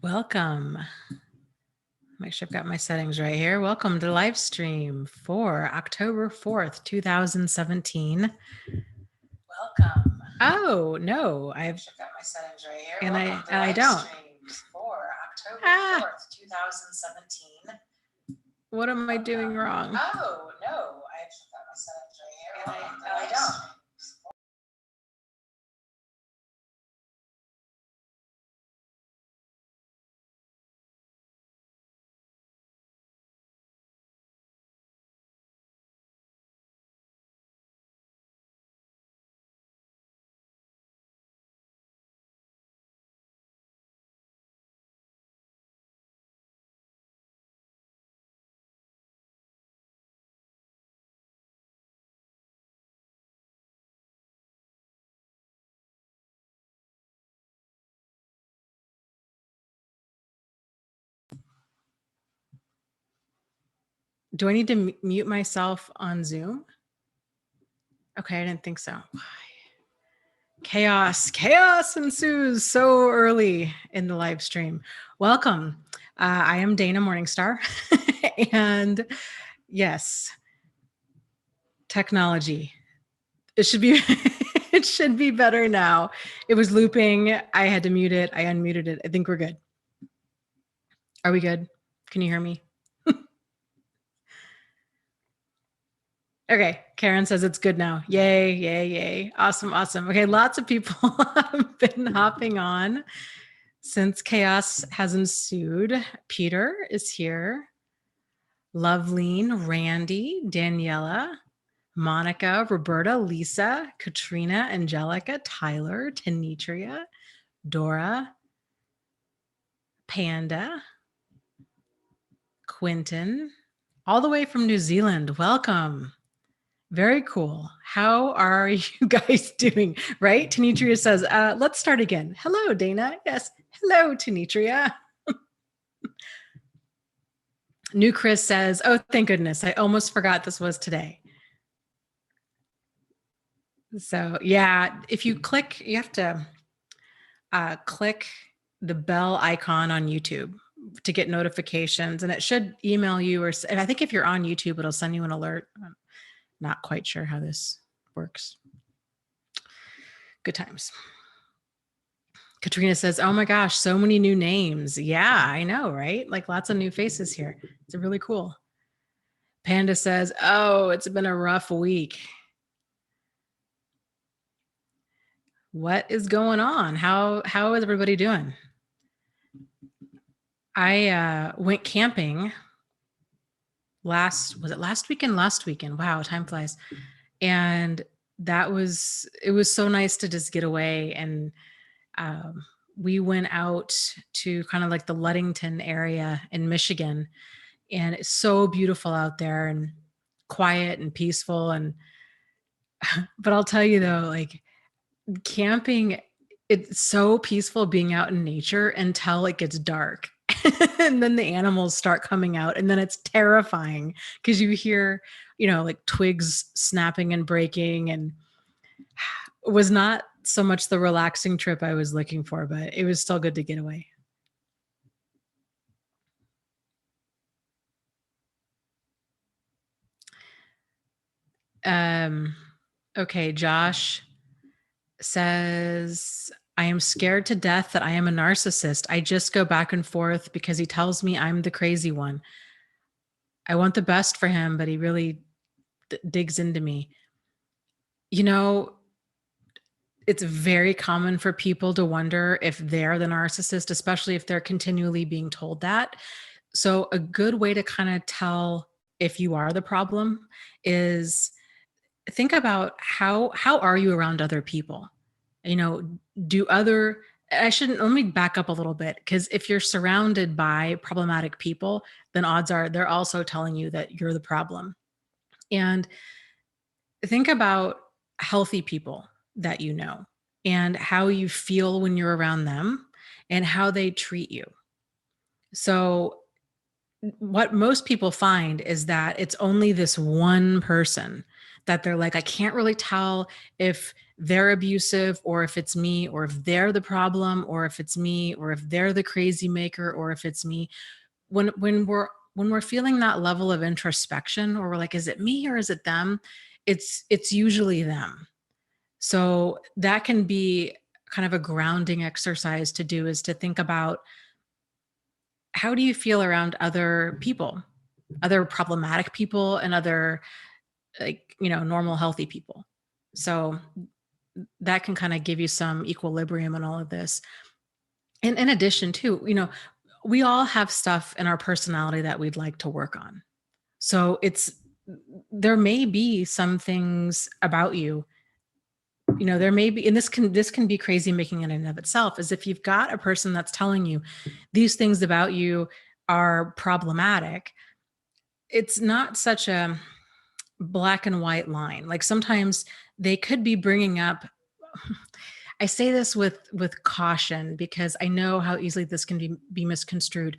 Welcome. Make sure I've got my settings right here. Welcome to Livestream for October 4th, 2017. Welcome. Oh, no, I've got my settings right here. And I don't. For October 4th, 2017. What am I doing wrong? Oh, no, I've got my settings right here. And I don't. Do I need to mute myself on Zoom? Okay, I didn't think so. Chaos ensues so early in the live stream. Welcome. I am Dana Morningstar. And yes, technology. It should be it should be better now. It was looping. I had to mute it. I unmuted it. I think we're good. Are we good? Can you hear me? Okay, Karen says it's good now. Yay, yay, yay. Awesome, awesome. Okay, lots of people have been hopping on since chaos has ensued. Peter is here. Loveline, Randy, Daniela, Monica, Roberta, Lisa, Katrina, Angelica, Tyler, Tenitria, Dora, Panda, Quentin, all the way from New Zealand. Welcome. Very cool. How are you guys doing? Right? Tenitria says, let's start again. Hello, Dana. Yes. Hello, Tenitria. New Chris says, oh, thank goodness. I almost forgot this was today. So yeah, if you click, you have to click the bell icon on YouTube to get notifications, and it should email you, or and I think if you're on YouTube, it'll send you an alert. I'm not quite sure how this works. Good times. Katrina says, oh my gosh, so many new names. Yeah, I know, right? Like lots of new faces here. It's really cool. Panda says, oh, it's been a rough week. What is going on? How is everybody doing? I went camping last weekend? Last weekend. Wow, time flies. And it was so nice to just get away. And we went out to kind of like the Ludington area in Michigan, and it's so beautiful out there and quiet and peaceful. And but I'll tell you though, like camping, it's so peaceful being out in nature until it gets dark. And then the animals start coming out, and then it's terrifying because you hear, like twigs snapping and breaking, and it was not so much the relaxing trip I was looking for, but it was still good to get away. Okay, Josh says, I am scared to death that I am a narcissist. I just go back and forth because he tells me I'm the crazy one. I want the best for him, but he really digs into me. It's very common for people to wonder if they're the narcissist, especially if they're continually being told that. So a good way to kind of tell if you are the problem is think about how are you around other people? Let me back up a little bit, because if you're surrounded by problematic people, then odds are they're also telling you that you're the problem. And think about healthy people that you know and how you feel when you're around them and how they treat you. So what most people find is that it's only this one person that they're like, I can't really tell if they're abusive or if it's me, or if they're the problem, or if it's me, or if they're the crazy maker, or if it's me. When we're feeling that level of introspection, or we're like, is it me or is it them? It's usually them. So that can be kind of a grounding exercise to do, is to think about, how do you feel around other people, other problematic people, and other, like, normal healthy people. So that can kind of give you some equilibrium in all of this. And in addition to, we all have stuff in our personality that we'd like to work on. So there may be some things about you, there may be, and this can be crazy making it in and of itself, is if you've got a person that's telling you these things about you are problematic, it's not such a black and white line. Like, sometimes they could be bringing up, I say this with caution, because I know how easily this can be misconstrued.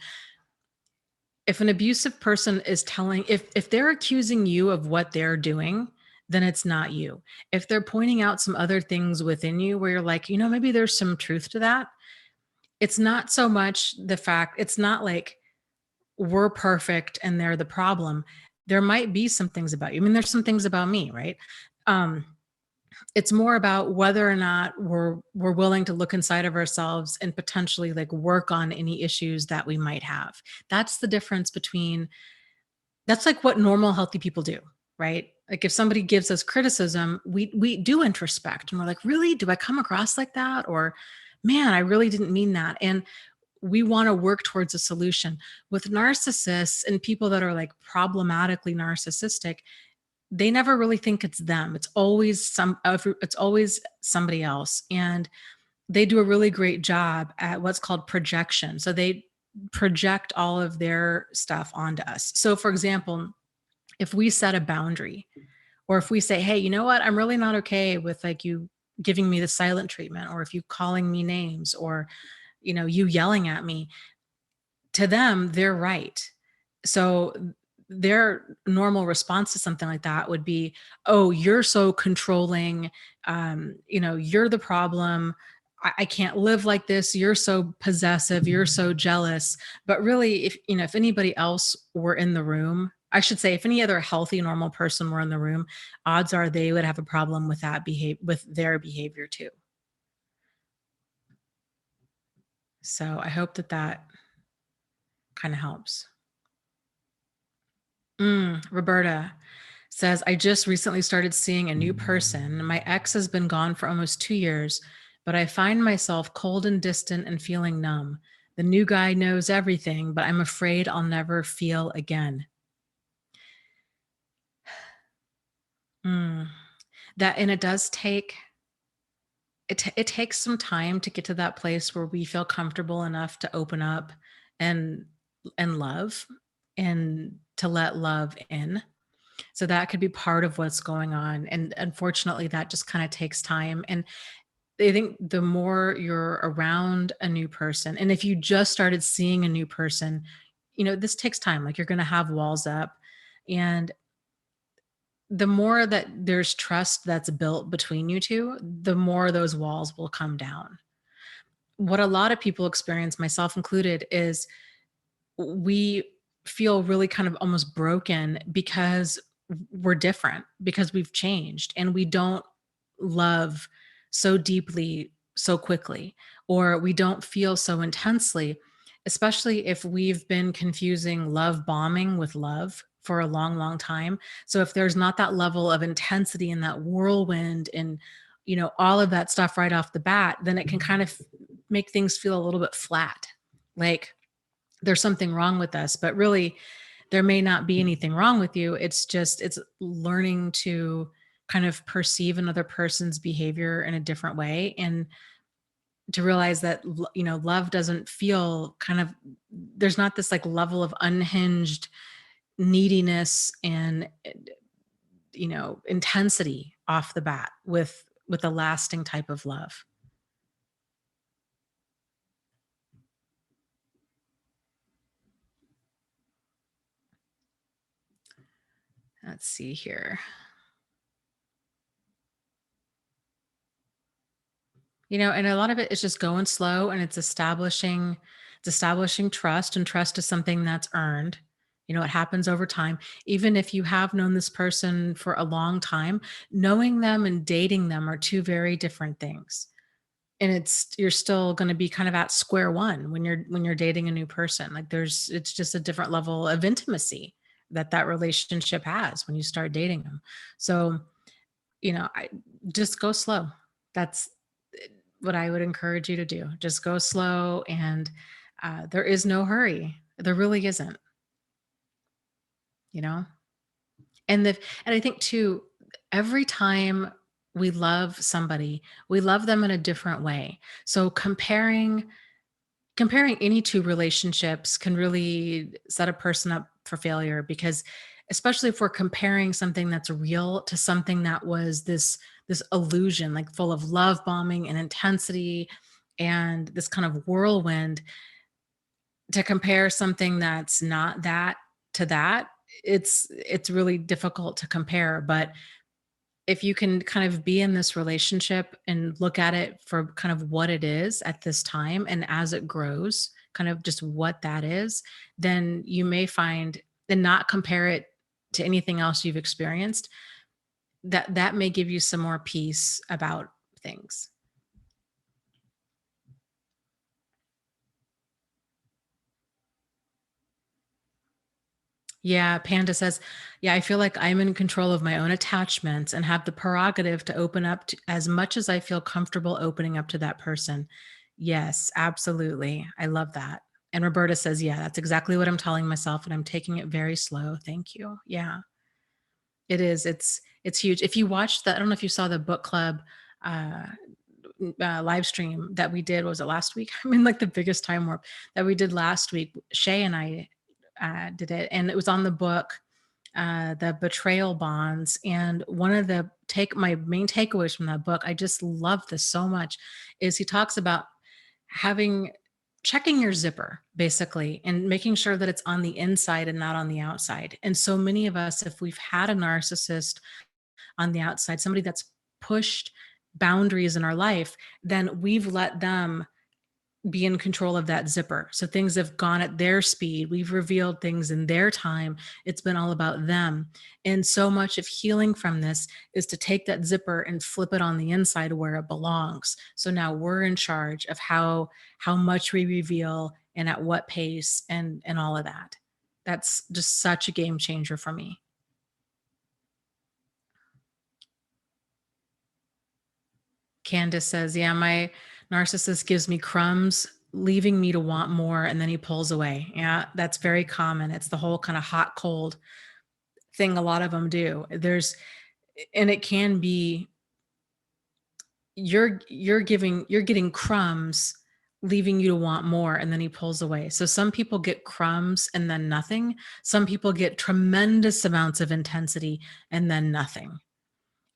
If an abusive person is telling, if they're accusing you of what they're doing, then it's not you. If they're pointing out some other things within you where you're like, maybe there's some truth to that, it's not so much the fact, it's not like we're perfect and they're the problem. There might be some things about you. I mean, there's some things about me, right? Um, it's more about whether or not we're willing to look inside of ourselves and potentially, like, work on any issues that we might have. That's the difference between, that's like what normal healthy people do, right? Like, if somebody gives us criticism, we do introspect, and we're like, really, do I come across like that? Or, man, I really didn't mean that. And we want to work towards a solution. With narcissists and people that are like problematically narcissistic, they never really think it's them. It's always somebody else. And they do a really great job at what's called projection. So they project all of their stuff onto us. So, for example, if we set a boundary, or if we say, hey, you know what, I'm really not okay with, like, you giving me the silent treatment, or if you calling me names, or you yelling at me, to them, they're right. So their normal response to something like that would be, oh, you're so controlling. You're the problem. I can't live like this. You're so possessive. You're so jealous. But really, if anybody else were in the room, I should say, if any other healthy, normal person were in the room, odds are they would have a problem with with their behavior too. So I hope that kind of helps. Roberta says, I just recently started seeing a new person. My ex has been gone for almost 2 years, but I find myself cold and distant and feeling numb. The new guy knows everything, but I'm afraid I'll never feel again. Mm. That, and it does take, it takes some time to get to that place where we feel comfortable enough to open up and love, and to let love in. So that could be part of what's going on. And unfortunately, that just kind of takes time. And I think the more you're around a new person, and if you just started seeing a new person, this takes time. Like, you're going to have walls up. And the more that there's trust that's built between you two, the more those walls will come down. What a lot of people experience, myself included, is we feel really kind of almost broken because we're different, because we've changed, and we don't love so deeply so quickly, or we don't feel so intensely, especially if we've been confusing love bombing with love for a long, long time. So if there's not that level of intensity and that whirlwind and all of that stuff right off the bat, then it can kind of make things feel a little bit flat, like there's something wrong with us. But really, there may not be anything wrong with you. It's learning to kind of perceive another person's behavior in a different way, and to realize that love doesn't feel kind of, there's not this like level of unhinged neediness and intensity off the bat with a lasting type of love. Let's see here. And a lot of it is just going slow, and it's establishing trust, and trust is something that's earned. It happens over time. Even if you have known this person for a long time, knowing them and dating them are two very different things. And you're still going to be kind of at square one when you're dating a new person. Like it's just a different level of intimacy that relationship has when you start dating them. So, I just go slow. That's what I would encourage you to do. Just go slow, and there is no hurry. There really isn't, you know? And I think too, every time we love somebody, we love them in a different way. So comparing any two relationships can really set a person up for failure, because especially if we're comparing something that's real to something that was this illusion, like full of love bombing and intensity and this kind of whirlwind, to compare something that's not that to that, it's really difficult to compare. But if you can kind of be in this relationship and look at it for kind of what it is at this time, and as it grows, kind of just what that is, then you may find, and not compare it to anything else you've experienced, that may give you some more peace about things. Yeah, Panda says, "Yeah, I feel like I'm in control of my own attachments and have the prerogative to open up to as much as I feel comfortable opening up to that person." Yes, absolutely. I love that. And Roberta says, "Yeah, that's exactly what I'm telling myself, and I'm taking it very slow. Thank you." Yeah, it is. It's huge. If you watched the, I don't know if you saw the book club uh, live stream that we did. Was it last week? I mean, like the biggest time warp that we did last week. Shay and I did it, and it was on the book, the betrayal bonds. And one of the take my main takeaways from that book, I just love this so much, is he talks about having checking your zipper basically, and making sure that it's on the inside and not on the outside. And so many of us, if we've had a narcissist on the outside, somebody that's pushed boundaries in our life, then we've let them be in control of that zipper. So things have gone at their speed. We've revealed things in their time. It's been all about them. And so much of healing from this is to take that zipper and flip it on the inside where it belongs. So now we're in charge of how much we reveal and at what pace, and all of that. That's just such a game changer for me. Candace says, "Yeah, my narcissist gives me crumbs, leaving me to want more, and then he pulls away." Yeah, that's very common. It's the whole kind of hot cold thing a lot of them do. And it can be, you're getting crumbs, leaving you to want more, and then he pulls away. So some people get crumbs and then nothing. Some people get tremendous amounts of intensity and then nothing.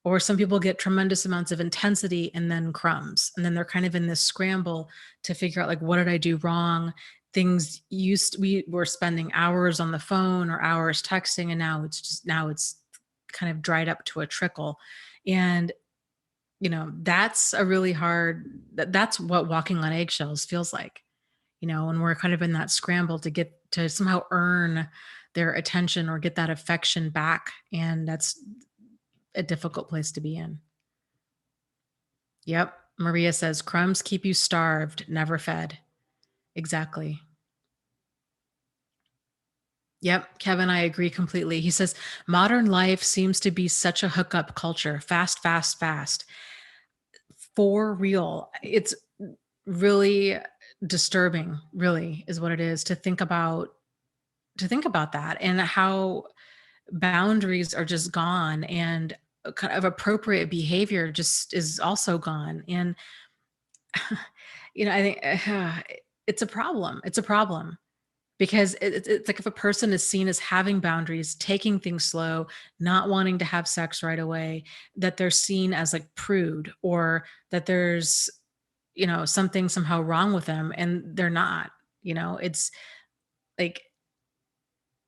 Or some people get tremendous amounts of intensity and then crumbs. And then they're kind of in this scramble to figure out, like, what did I do wrong? We were spending hours on the phone or hours texting, and now it's kind of dried up to a trickle. And that's a really that's what walking on eggshells feels like. When we're kind of in that scramble to get to somehow earn their attention or get that affection back. And that's a difficult place to be in. Yep. Maria says, "Crumbs keep you starved, never fed." Exactly. Yep. Kevin, I agree completely. He says, "Modern life seems to be such a hookup culture. Fast, fast, fast." For real. It's really disturbing, really, is what it is, to think about that, and how boundaries are just gone, and kind of appropriate behavior just is also gone. And I think it's a problem. It's a problem, because it's like, if a person is seen as having boundaries, taking things slow, not wanting to have sex right away, that they're seen as like prude, or that there's something somehow wrong with them, and they're not. It's like,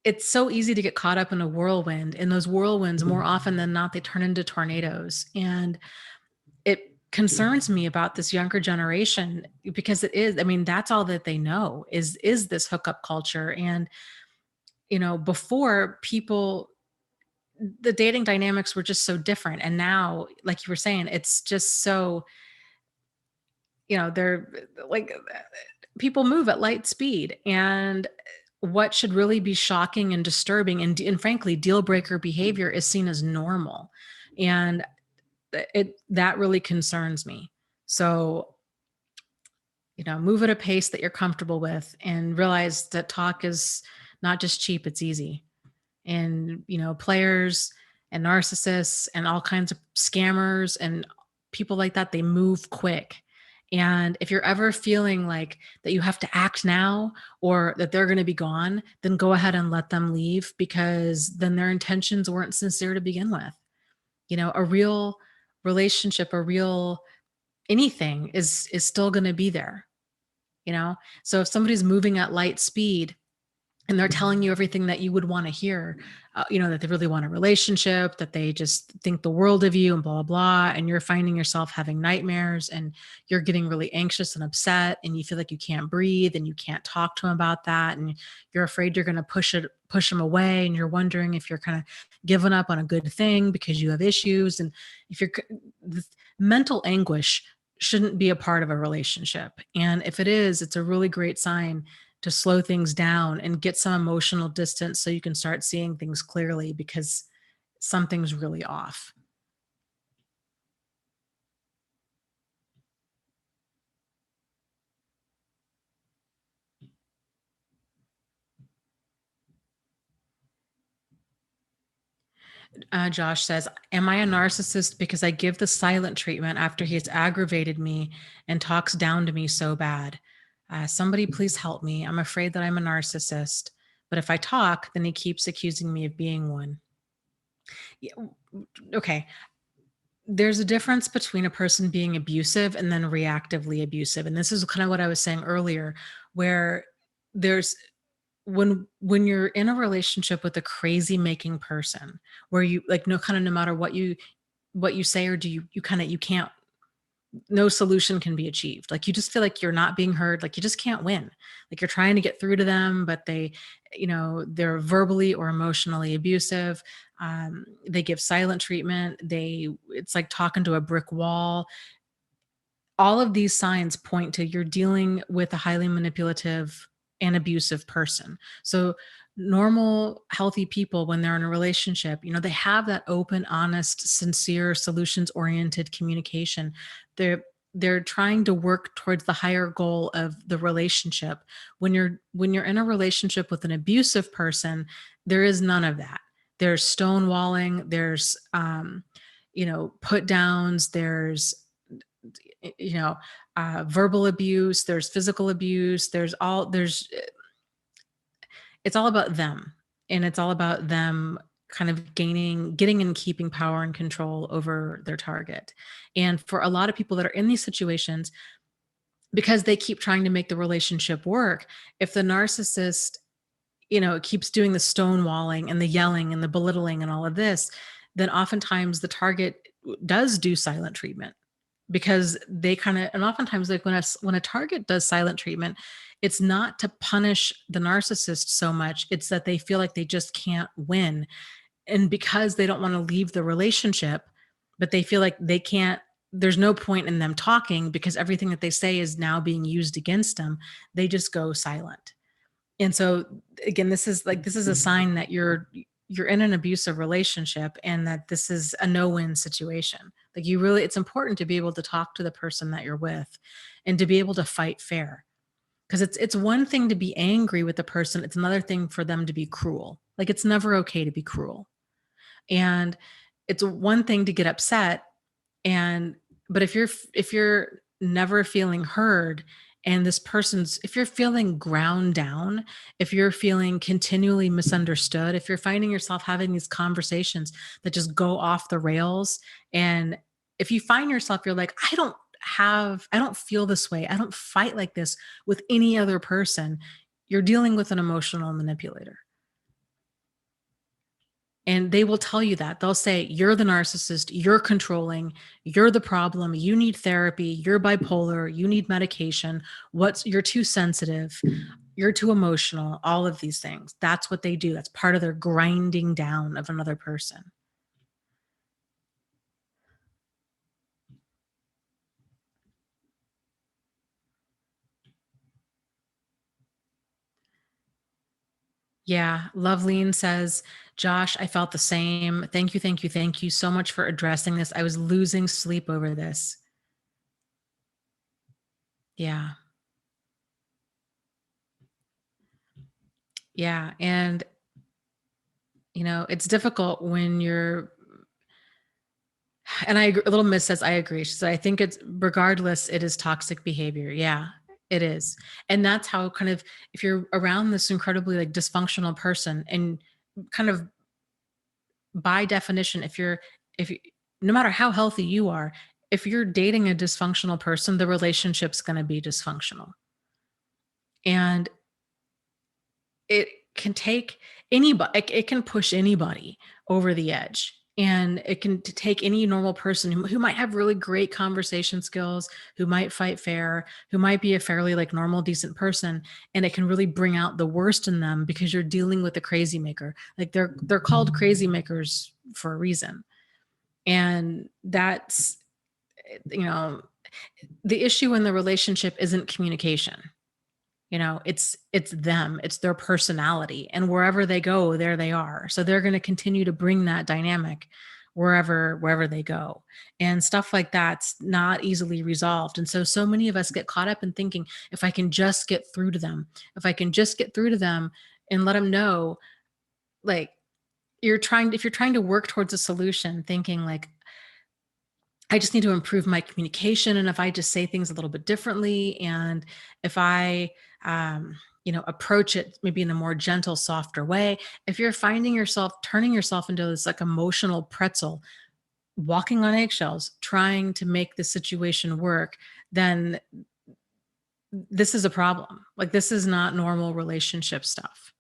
it's so easy to get caught up in a whirlwind, and those whirlwinds, more often than not, they turn into tornadoes. And it concerns me about this younger generation, because it is, I mean, that's all that they know is this hookup culture. And, before, people, the dating dynamics were just so different. And now, like you were saying, it's just so, they're like, people move at light speed. And what should really be shocking and disturbing and frankly deal breaker behavior is seen as normal. And that really concerns me. So, move at a pace that you're comfortable with, and realize that talk is not just cheap, it's easy. And, players and narcissists and all kinds of scammers and people like that, they move quick. And if you're ever feeling like that you have to act now, or that they're going to be gone, then go ahead and let them leave, because then their intentions weren't sincere to begin with. A real relationship, a real anything is still going to be there, you know? So if somebody's moving at light speed and they're telling you everything that you would want to hear, that they really want a relationship, that they just think the world of you and blah, blah, blah, and you're finding yourself having nightmares, and you're getting really anxious and upset, and you feel like you can't breathe and you can't talk to them about that. And you're afraid you're going to push them away. And you're wondering if you're kind of giving up on a good thing because you have issues. And if you're, this mental anguish shouldn't be a part of a relationship. And if it is, it's a really great sign to slow things down and get some emotional distance so you can start seeing things clearly, because something's really off. Josh says, am I a narcissist because I give the silent treatment after he has aggravated me and talks down to me so bad? Somebody please help me. I'm afraid that I'm a narcissist, but if I talk, then he keeps accusing me of being one. Yeah, okay. There's a difference between a person being abusive and then reactively abusive. And this is kind of what I was saying earlier, where there's when you're in a relationship with a crazy making person, where you like, no, kind of, no matter what you say or do, you can't, no solution can be achieved. Like, you just feel like you're not being heard, like you just can't win. Like, you're trying to get through to them, but they're verbally or emotionally abusive. They give silent treatment. It's like talking to a brick wall. All of these signs point to you're dealing with a highly manipulative and abusive person. So normal, healthy people, when they're in a relationship, they have that open, honest, sincere, solutions-oriented communication. They're trying to work towards the higher goal of the relationship. When you're in a relationship with an abusive person, there is none of that. There's stonewalling, there's put downs, there's you know verbal abuse, there's physical abuse, it's all about them. And it's all about them kind of getting and keeping power and control over their target. And for a lot of people that are in these situations, because they keep trying to make the relationship work, if the narcissist keeps doing the stonewalling and the yelling and the belittling and all of this, then oftentimes the target does do silent treatment, because they kind of, and oftentimes, like, when a target does silent treatment, it's not to punish the narcissist so much, it's that they feel like they just can't win. And because they don't want to leave the relationship, but they feel like they can't, there's no point in them talking because everything that they say is now being used against them, they just go silent. And so, again, this is a sign that you're in an abusive relationship, and that this is a no-win situation. Like, it's important to be able to talk to the person that you're with and to be able to fight fair. Because it's one thing to be angry with the person, it's another thing for them to be cruel. Like, it's never okay to be cruel. And it's one thing to get upset, and but if you're never feeling heard, and if you're feeling ground down, if you're feeling continually misunderstood, if you're finding yourself having these conversations that just go off the rails, and if you find yourself, you're like, I don't feel this way, I don't fight like this with any other person, you're dealing with an emotional manipulator. And they will tell you that. They'll say, you're the narcissist, you're controlling, you're the problem, you need therapy, you're bipolar, you need medication, you're too sensitive, you're too emotional, all of these things. That's what they do. That's part of their grinding down of another person. Yeah, Loveline says, Josh, I felt the same. Thank you, thank you, thank you so much for addressing this. I was losing sleep over this. Yeah. Yeah. And, it's difficult when and I agree, Little Miss says, I agree. She said, I think regardless, it is toxic behavior. Yeah, it is. And that's how kind of, if you're around this incredibly like dysfunctional person and kind of by definition, if you, no matter how healthy you are, if you're dating a dysfunctional person, the relationship's going to be dysfunctional. And it can take anybody, it can push anybody over the edge. And it can take any normal person who might have really great conversation skills, who might fight fair, who might be a fairly like normal, decent person, and it can really bring out the worst in them because you're dealing with a crazy maker. Like they're called crazy makers for a reason. And that's, you know, the issue in the relationship isn't communication. It's them, it's their personality, and wherever they go, there they are. So they're going to continue to bring that dynamic wherever they go. And stuff like that's not easily resolved. And so many of us get caught up in thinking, if I can just get through to them, if I can just get through to them and let them know, like, if you're trying to work towards a solution, thinking like, I just need to improve my communication. And if I just say things a little bit differently, and if I, approach it maybe in a more gentle, softer way, if you're finding yourself turning yourself into this like emotional pretzel, walking on eggshells, trying to make the situation work, then this is a problem. Like, this is not normal relationship stuff.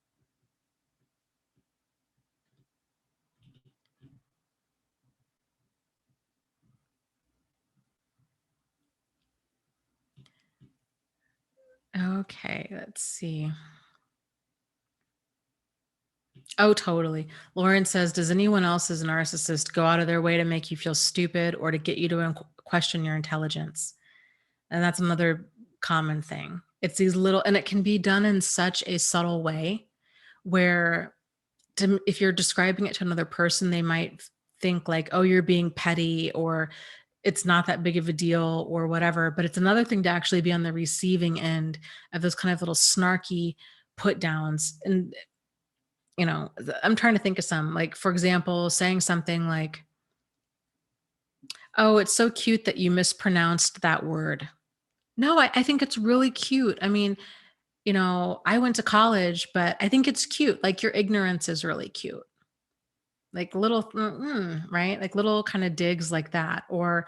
Okay, let's see. Oh, totally. Lauren says, does anyone else as a narcissist go out of their way to make you feel stupid or to get you to question your intelligence? And that's another common thing. It's these little, and it can be done in such a subtle way where if you're describing it to another person, they might think like, oh, you're being petty, or it's not that big of a deal, or whatever. But it's another thing to actually be on the receiving end of those kind of little snarky put downs. And I'm trying to think of some, like, for example, saying something like, oh, it's so cute that you mispronounced that word. No, I think it's really cute. I mean, I went to college, but I think it's cute. Like, your ignorance is really cute. Like little, right? Like little kind of digs like that. Or,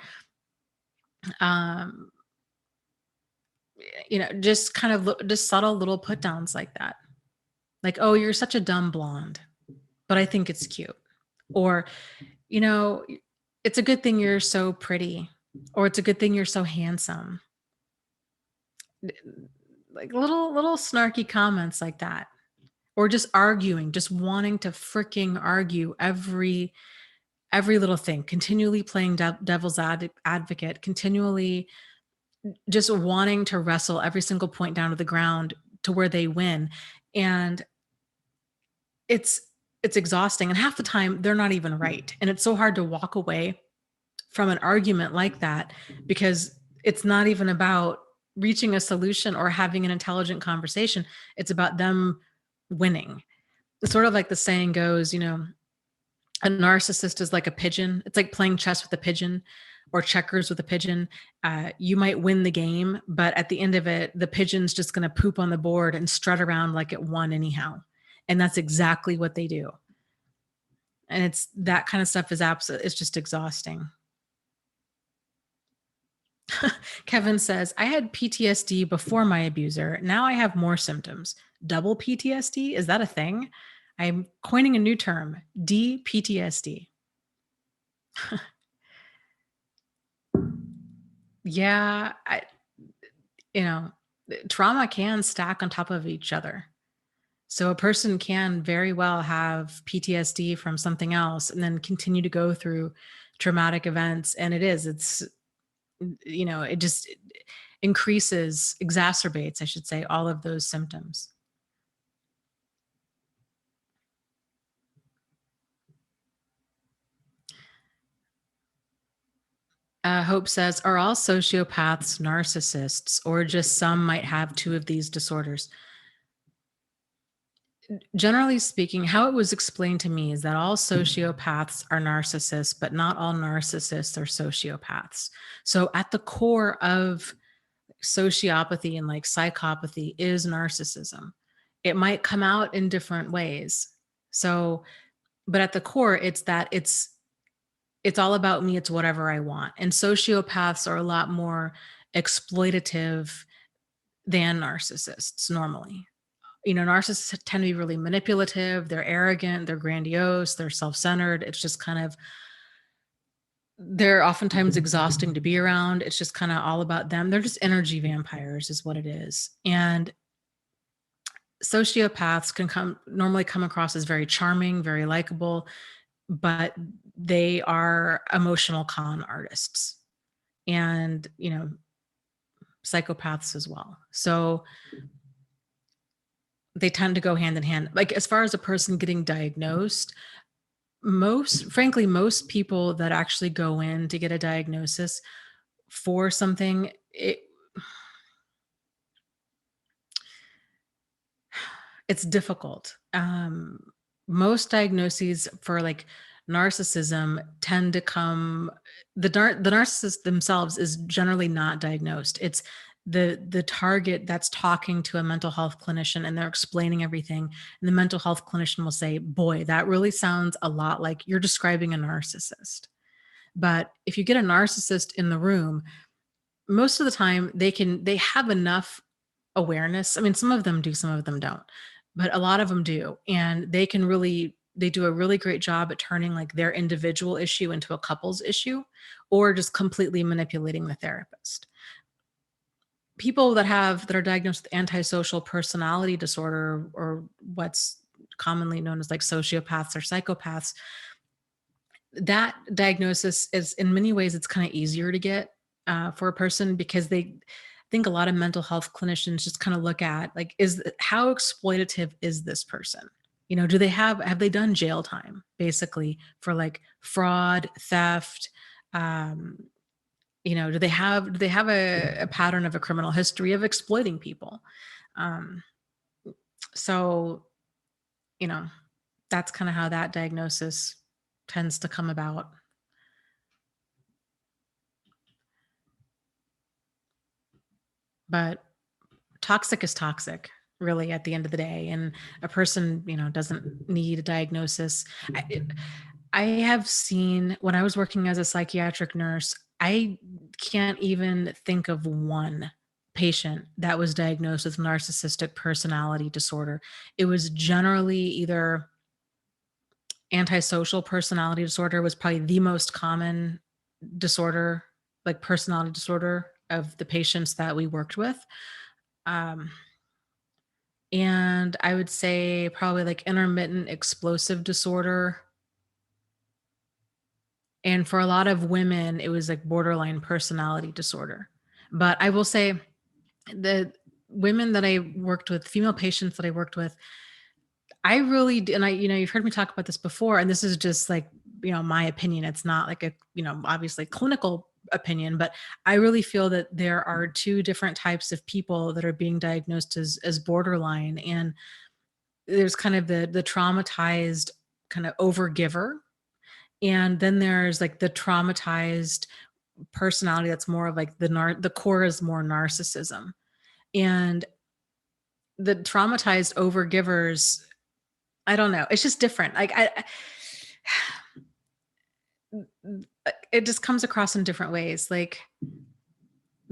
um, just kind of just subtle little put downs like that. Like, oh, you're such a dumb blonde, but I think it's cute. Or, you know, it's a good thing you're so pretty, or it's a good thing you're so handsome. Like little snarky comments like that. Or just arguing, just wanting to freaking argue every little thing, continually playing devil's advocate, continually just wanting to wrestle every single point down to the ground to where they win. And it's exhausting, and half the time they're not even right. And it's so hard to walk away from an argument like that, because it's not even about reaching a solution or having an intelligent conversation. It's about them winning. It's sort of like the saying goes, a narcissist is like a pigeon. It's like playing chess with a pigeon or checkers with a pigeon. You might win the game, but at the end of it, the pigeon's just going to poop on the board and strut around like it won anyhow. And that's exactly what they do. And it's that kind of stuff it's just exhausting. Kevin says, I had PTSD before my abuser. Now I have more symptoms. Double PTSD? Is that a thing? I'm coining a new term, DPTSD. Yeah, you know, trauma can stack on top of each other. So a person can very well have PTSD from something else and then continue to go through traumatic events. And it just increases, exacerbates, I should say, all of those symptoms. Hope says, are all sociopaths narcissists, or just some might have two of these disorders? Generally speaking, how it was explained to me is that all sociopaths are narcissists, but not all narcissists are sociopaths. So at the core of sociopathy and like psychopathy is narcissism. It might come out in different ways. So, but at the core, it's all about me. It's whatever I want. And sociopaths are a lot more exploitative than narcissists normally. Narcissists tend to be really manipulative. They're arrogant. They're grandiose. They're self-centered. It's just kind of they're oftentimes exhausting to be around. It's just kind of all about them. They're just energy vampires, is what it is. And sociopaths can normally come across as very charming, very likable, but they are emotional con artists and, psychopaths as well. So they tend to go hand in hand. Like as far as a person getting diagnosed, frankly, most people that actually go in to get a diagnosis for something, it's difficult. Most diagnoses for like narcissism tend to come the narcissist themselves is generally not diagnosed. It's the target that's talking to a mental health clinician and they're explaining everything, and the mental health clinician will say, boy, that really sounds a lot like you're describing a narcissist. But if you get a narcissist in the room, most of the time they have enough awareness. I mean, some of them do, some of them don't, but a lot of them do. And they do a really great job at turning like their individual issue into a couple's issue, or just completely manipulating the therapist. People that are diagnosed with antisocial personality disorder, or what's commonly known as like sociopaths or psychopaths, that diagnosis is in many ways it's kind of easier to get for a person, because they think a lot of mental health clinicians just kind of look at like, how exploitative is this person? Do they have they done jail time basically for like fraud, theft? um do they have a pattern of a criminal history of exploiting people? um so you know that's kind of how that diagnosis tends to come about. But toxic is toxic, really, at the end of the day. And a person, doesn't need a diagnosis. I have seen, when I was working as a psychiatric nurse, I can't even think of one patient that was diagnosed with narcissistic personality disorder. It was generally either antisocial personality disorder was probably the most common disorder, like personality disorder of the patients that we worked with. Um, and I would say probably like intermittent explosive disorder. And for a lot of women, it was like borderline personality disorder. But I will say the women that I worked with, female patients that I worked with, I really, and you've heard me talk about this before, and this is just like, my opinion. It's not like a, obviously clinical opinion, but I really feel that there are two different types of people that are being diagnosed as borderline. And there's kind of the traumatized kind of overgiver. And then there's like the traumatized personality that's more of like the core is more narcissism. And the traumatized overgivers, I don't know. It's just different. Like it just comes across in different ways. Like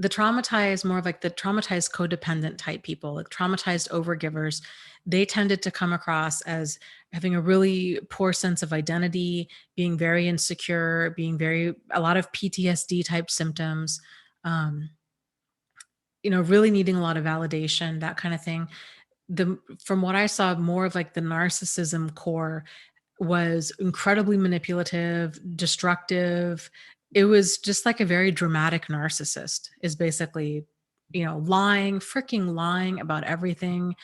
the traumatized, more of like the traumatized codependent type people, like traumatized overgivers, they tended to come across as having a really poor sense of identity, being very insecure, being very, a lot of PTSD type symptoms, um, really needing a lot of validation, that kind of thing. From what I saw, more of like the narcissism core was incredibly manipulative, destructive. It was just like a very dramatic narcissist is basically, lying, freaking lying about everything,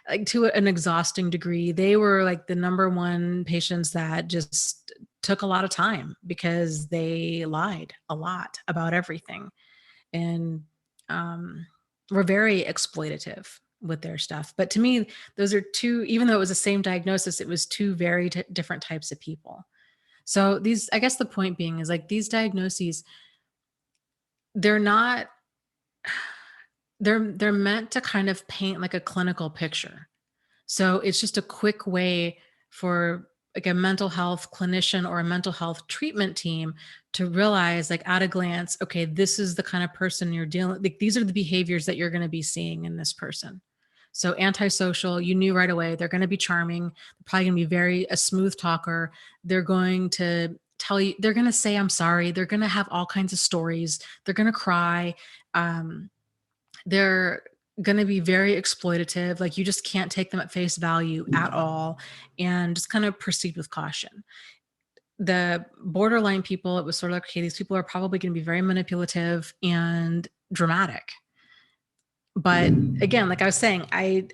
like to an exhausting degree. They were like the number one patients that just took a lot of time because they lied a lot about everything, and um, were very exploitative with their stuff. But to me, those are two, even though it was the same diagnosis, it was two very different types of people. So these, I guess the point being is like these diagnoses, they're not, they're meant to kind of paint like a clinical picture. So it's just a quick way for like a mental health clinician or a mental health treatment team to realize, like at a glance, okay, this is the kind of person you're dealing, like these are the behaviors that you're going to be seeing in this person. So antisocial, you knew right away, they're going to be charming, they're probably going to be very a smooth talker. They're going to tell you, they're going to say I'm sorry, they're going to have all kinds of stories, they're going to cry. They're going to be very exploitative. Like you just can't take them at face value at all, and just kind of proceed with caution. The borderline people, it was sort of like, okay, these people are probably going to be very manipulative and dramatic. But again, like I was saying, I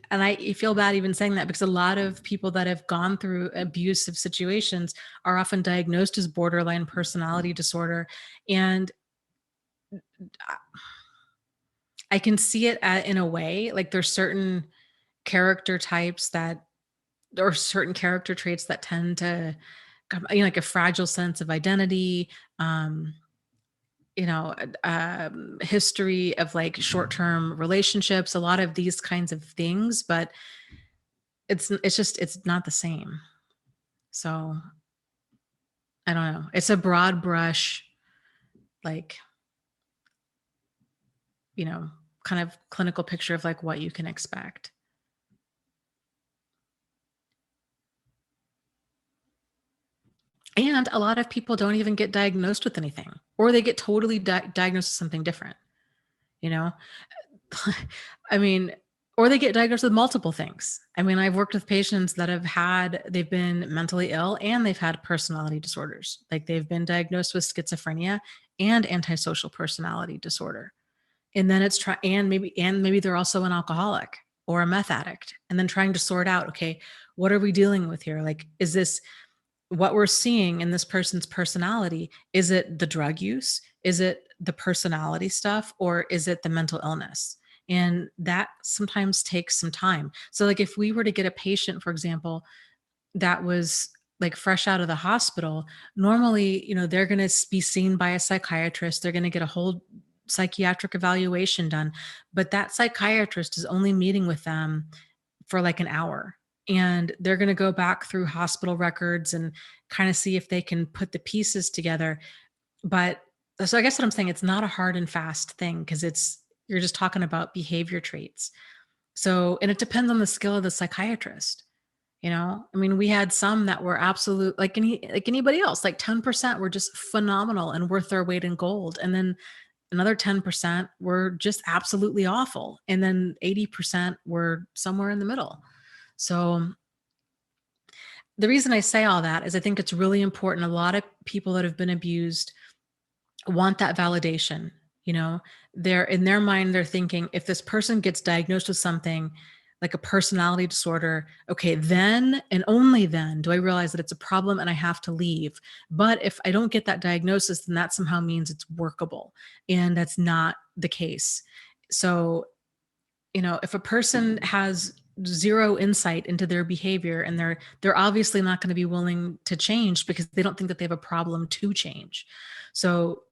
feel bad even saying that because a lot of people that have gone through abusive situations are often diagnosed as borderline personality disorder. And I can see it in a way, like there's certain character types that, or certain character traits that tend to like a fragile sense of identity, um, history of like short-term relationships, a lot of these kinds of things, but it's not the same. So I don't know. It's a broad brush, like, kind of clinical picture of like what you can expect. And a lot of people don't even get diagnosed with anything, or they get totally diagnosed with something different, you know? I mean, or they get diagnosed with multiple things. I mean, I've worked with patients that they've been mentally ill and they've had personality disorders. Like they've been diagnosed with schizophrenia and antisocial personality disorder. And then maybe they're also an alcoholic or a meth addict. And then trying to sort out, okay, what are we dealing with here? Like, is this what we're seeing in this person's personality? Is it the drug use? Is it the personality stuff? Or is it the mental illness? And that sometimes takes some time. So, like, if we were to get a patient, for example, that was like fresh out of the hospital, normally, they're going to be seen by a psychiatrist. They're going to get a whole psychiatric evaluation done. But that psychiatrist is only meeting with them for like an hour. And they're going to go back through hospital records and kind of see if they can put the pieces together. But so I guess what I'm saying, it's not a hard and fast thing because you're just talking about behavior traits. So, and it depends on the skill of the psychiatrist. I mean, we had some that were absolute, like anybody else, like 10% were just phenomenal and worth their weight in gold. And then another 10% were just absolutely awful. And then 80% were somewhere in the middle. So the reason I say all that is I think it's really important. A lot of people that have been abused want that validation. They're in their mind, they're thinking, if this person gets diagnosed with something like a personality disorder, okay, then and only then do I realize that it's a problem and I have to leave. But if I don't get that diagnosis, then that somehow means it's workable. And that's not the case. So, if a person has zero insight into their behavior and they're obviously not going to be willing to change because they don't think that they have a problem to change. So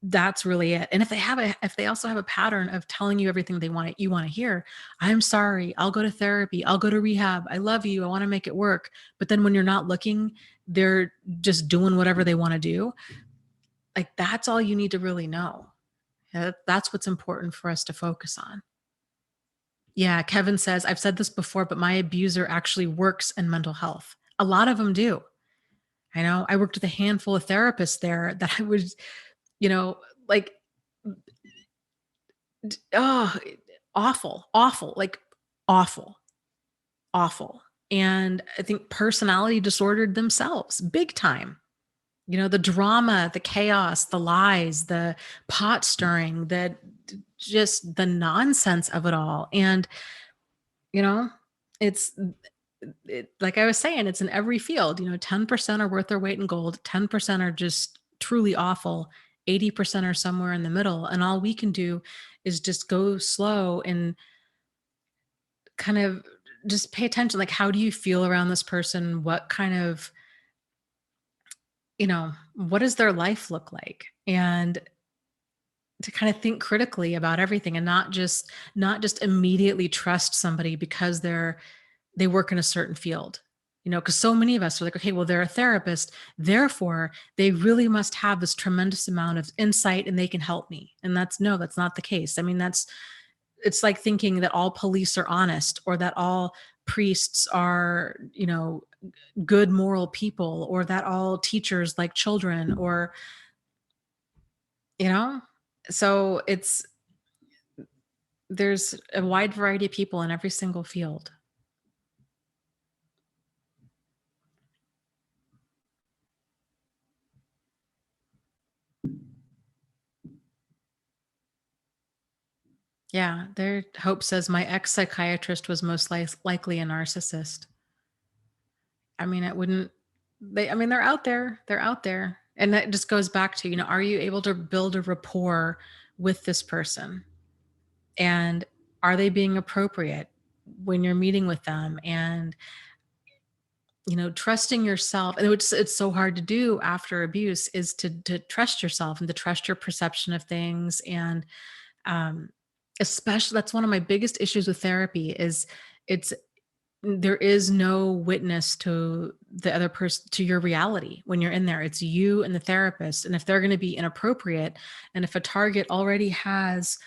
that's really it. And if they also have a pattern of telling you everything you want to hear, I'm sorry, I'll go to therapy, I'll go to rehab, I love you, I want to make it work. But then when you're not looking, they're just doing whatever they want to do. Like that's all you need to really know. That's what's important for us to focus on. Yeah, Kevin says, I've said this before, but my abuser actually works in mental health. A lot of them do. I know I worked with a handful of therapists there that I was, you know, like, oh, awful, awful, like awful, awful. And I think personality disordered themselves big time. The drama, the chaos, the lies, the pot stirring, just the nonsense of it all. And, you know, it's like I was saying, it's in every field. 10% are worth their weight in gold, 10% are just truly awful, 80% are somewhere in the middle. And all we can do is just go slow and kind of just pay attention. Like, how do you feel around this person? What kind of, what does their life look like? And to kind of think critically about everything, and not just immediately trust somebody because they work in a certain field. Because so many of us are like, okay, well, they're a therapist, therefore they really must have this tremendous amount of insight and they can help me. And that's not the case. I mean, it's like thinking that all police are honest, or that all priests are, good moral people, or that all teachers like children, or, you know so there's a wide variety of people in every single field. Yeah, their Hope says my ex psychiatrist was most likely a narcissist. I mean, it wouldn't. I mean, they're out there. They're out there, and that just goes back to, are you able to build a rapport with this person, and are they being appropriate when you're meeting with them, and trusting yourself. And it's so hard to do after abuse, is to trust yourself and to trust your perception of things. And um, especially, that's one of my biggest issues with therapy, is it's there is no witness to the other person, to your reality. When you're in there, it's you and the therapist. And if they're going to be inappropriate, and if a target already has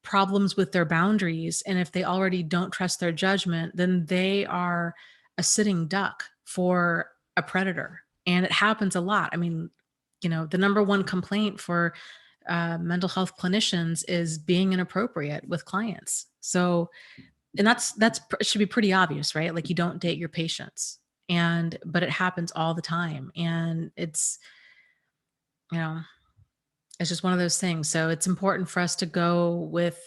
problems with their boundaries, and if they already don't trust their judgment, then they are a sitting duck for a predator. And it happens a lot. I mean, the number one complaint for mental health clinicians is being inappropriate with clients. So, and it should be pretty obvious, right? Like, you don't date your patients. But it happens all the time. And you know it's just one of those things. So it's important for us to go with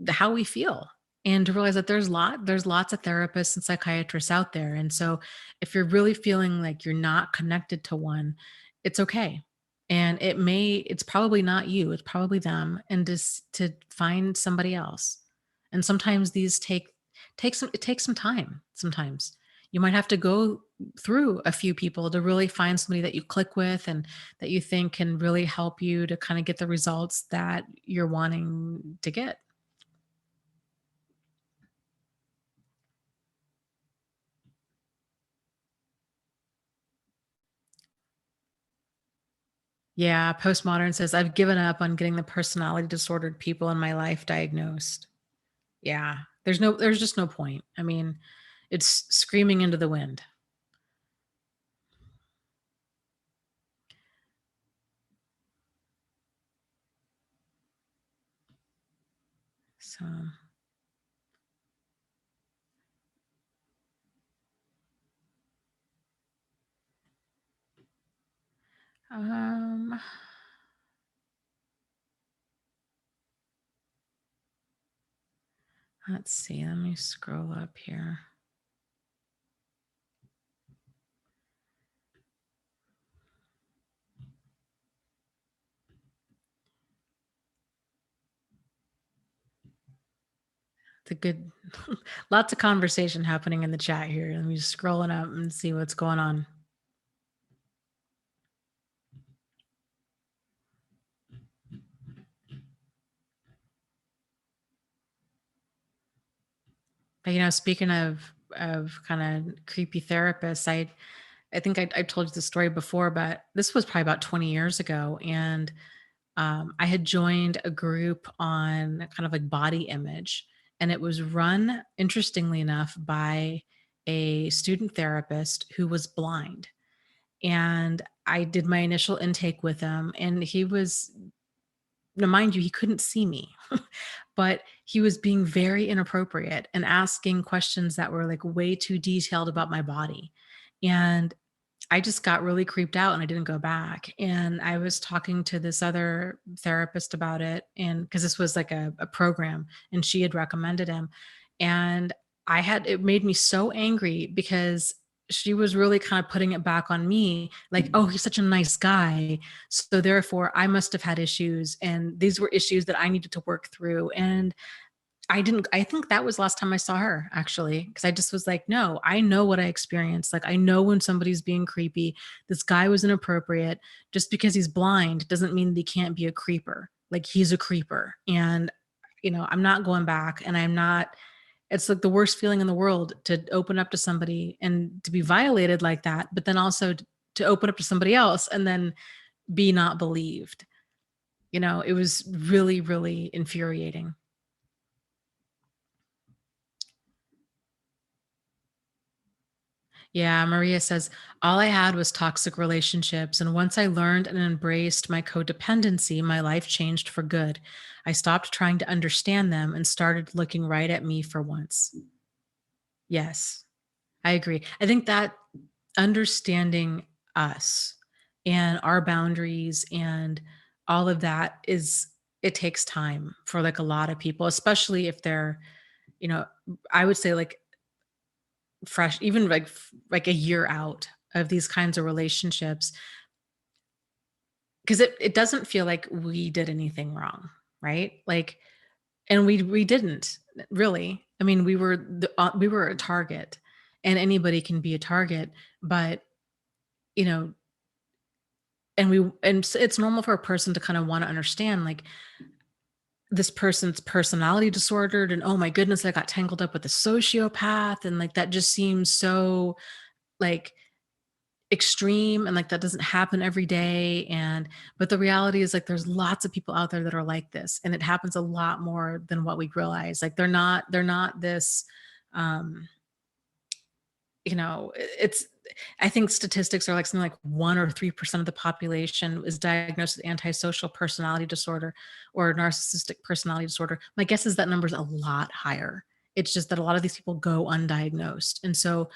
how we feel, and to realize that there's lots of therapists and psychiatrists out there. And so if you're really feeling like you're not connected to one, it's okay. And it's probably not you, it's probably them, and just to find somebody else. And sometimes these it takes some time. Sometimes you might have to go through a few people to really find somebody that you click with, and that you think can really help you to kind of get the results that you're wanting to get. Yeah, postmodern says, I've given up on getting the personality disordered people in my life diagnosed. Yeah, there's just no point. I mean, it's screaming into the wind. So, um, let's see. Let me scroll up here. The good, lots of conversation happening in the chat here. Let me just scrolling up and see what's going on. But, speaking of kind of creepy therapists, I think I told you the story before, but this was probably about 20 years ago. And I had joined a group on kind of like body image, and it was run, interestingly enough, by a student therapist who was blind. And I did my initial intake with him, and he was, now mind you, he couldn't see me, but he was being very inappropriate and asking questions that were like way too detailed about my body. And I just got really creeped out and I didn't go back. And I was talking to this other therapist about it. And because this was like a program and she had recommended him. And it made me so angry because she was really kind of putting it back on me like, oh, he's such a nice guy. So therefore, I must have had issues. And these were issues that I needed to work through. And I think that was last time I saw her actually, because I just was like, no, I know what I experienced. Like, I know when somebody's being creepy. This guy was inappropriate. Just because he's blind doesn't mean that he can't be a creeper. Like, he's a creeper. And, I'm not going back, and I'm not, it's like the worst feeling in the world to open up to somebody and to be violated like that, but then also to open up to somebody else and then be not believed. It was really, really infuriating. Yeah, Maria says, all I had was toxic relationships. And once I learned and embraced my codependency, my life changed for good. I stopped trying to understand them and started looking right at me for once. Yes, I agree. I think that understanding us and our boundaries and all of that it takes time for like a lot of people, especially if they're, you know, I would say like fresh, even like like a year out of these kinds of relationships, because it doesn't feel like we did anything wrong, right? Like, and we didn't really. I mean, we were a target, and anybody can be a target, but you know, it's normal for a person to kind of want to understand like this person's personality disordered, and oh my goodness, I got tangled up with a sociopath, and like that just seems so like extreme, and like that doesn't happen every day. And but the reality is like there's lots of people out there that are like this, and it happens a lot more than what we realize. Like they're not this um it's, I think statistics are like something like 1 or 3% of the population is diagnosed with antisocial personality disorder or narcissistic personality disorder. My guess is that number is a lot higher. It's just that a lot of these people go undiagnosed. And so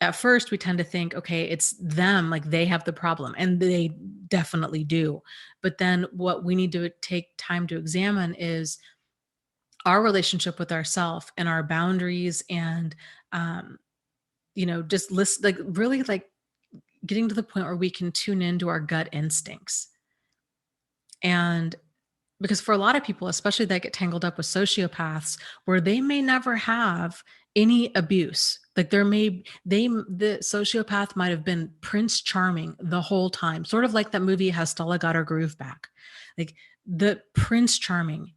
at first we tend to think, okay, it's them, like they have the problem, and they definitely do. But then what we need to take time to examine is our relationship with ourself and our boundaries, and um, just list like really like getting to the point where we can tune into our gut instincts. And because for a lot of people, especially that get tangled up with sociopaths, where they may never have any abuse, like the sociopath might have been Prince Charming the whole time, sort of like that movie How Stella Got Her Groove Back. Like the Prince Charming,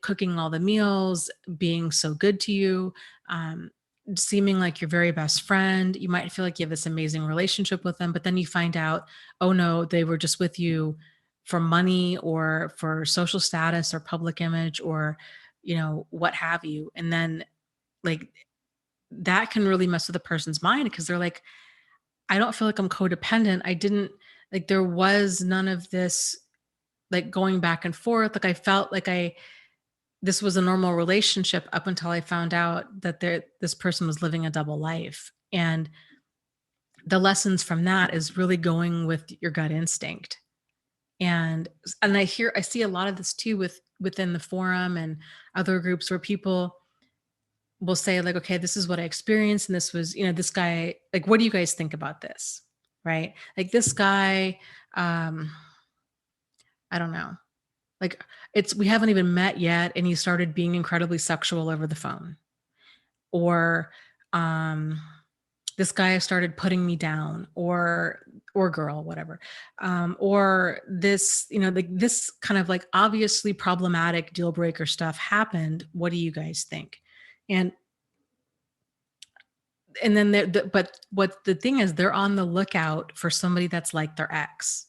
cooking all the meals, being so good to you, um, seeming like your very best friend. You might feel like you have this amazing relationship with them, but then you find out, oh no, they were just with you for money or for social status or public image or, what have you. And then like that can really mess with a person's mind because they're like, I don't feel like I'm codependent. I didn't like, there was none of this like going back and forth. Like I felt like this was a normal relationship up until I found out that this person was living a double life. And the lessons from that is really going with your gut instinct. And I see a lot of this too within the forum and other groups where people will say like, okay, this is what I experienced, and this was, this guy, like, what do you guys think about this? Right? Like this guy, um, I don't know. Like we haven't even met yet, and he started being incredibly sexual over the phone. Or um this guy started putting me down, or girl, whatever. Or this, like this kind of like obviously problematic deal breaker stuff happened. What do you guys think? And and then but what the thing is, they're on the lookout for somebody that's like their ex.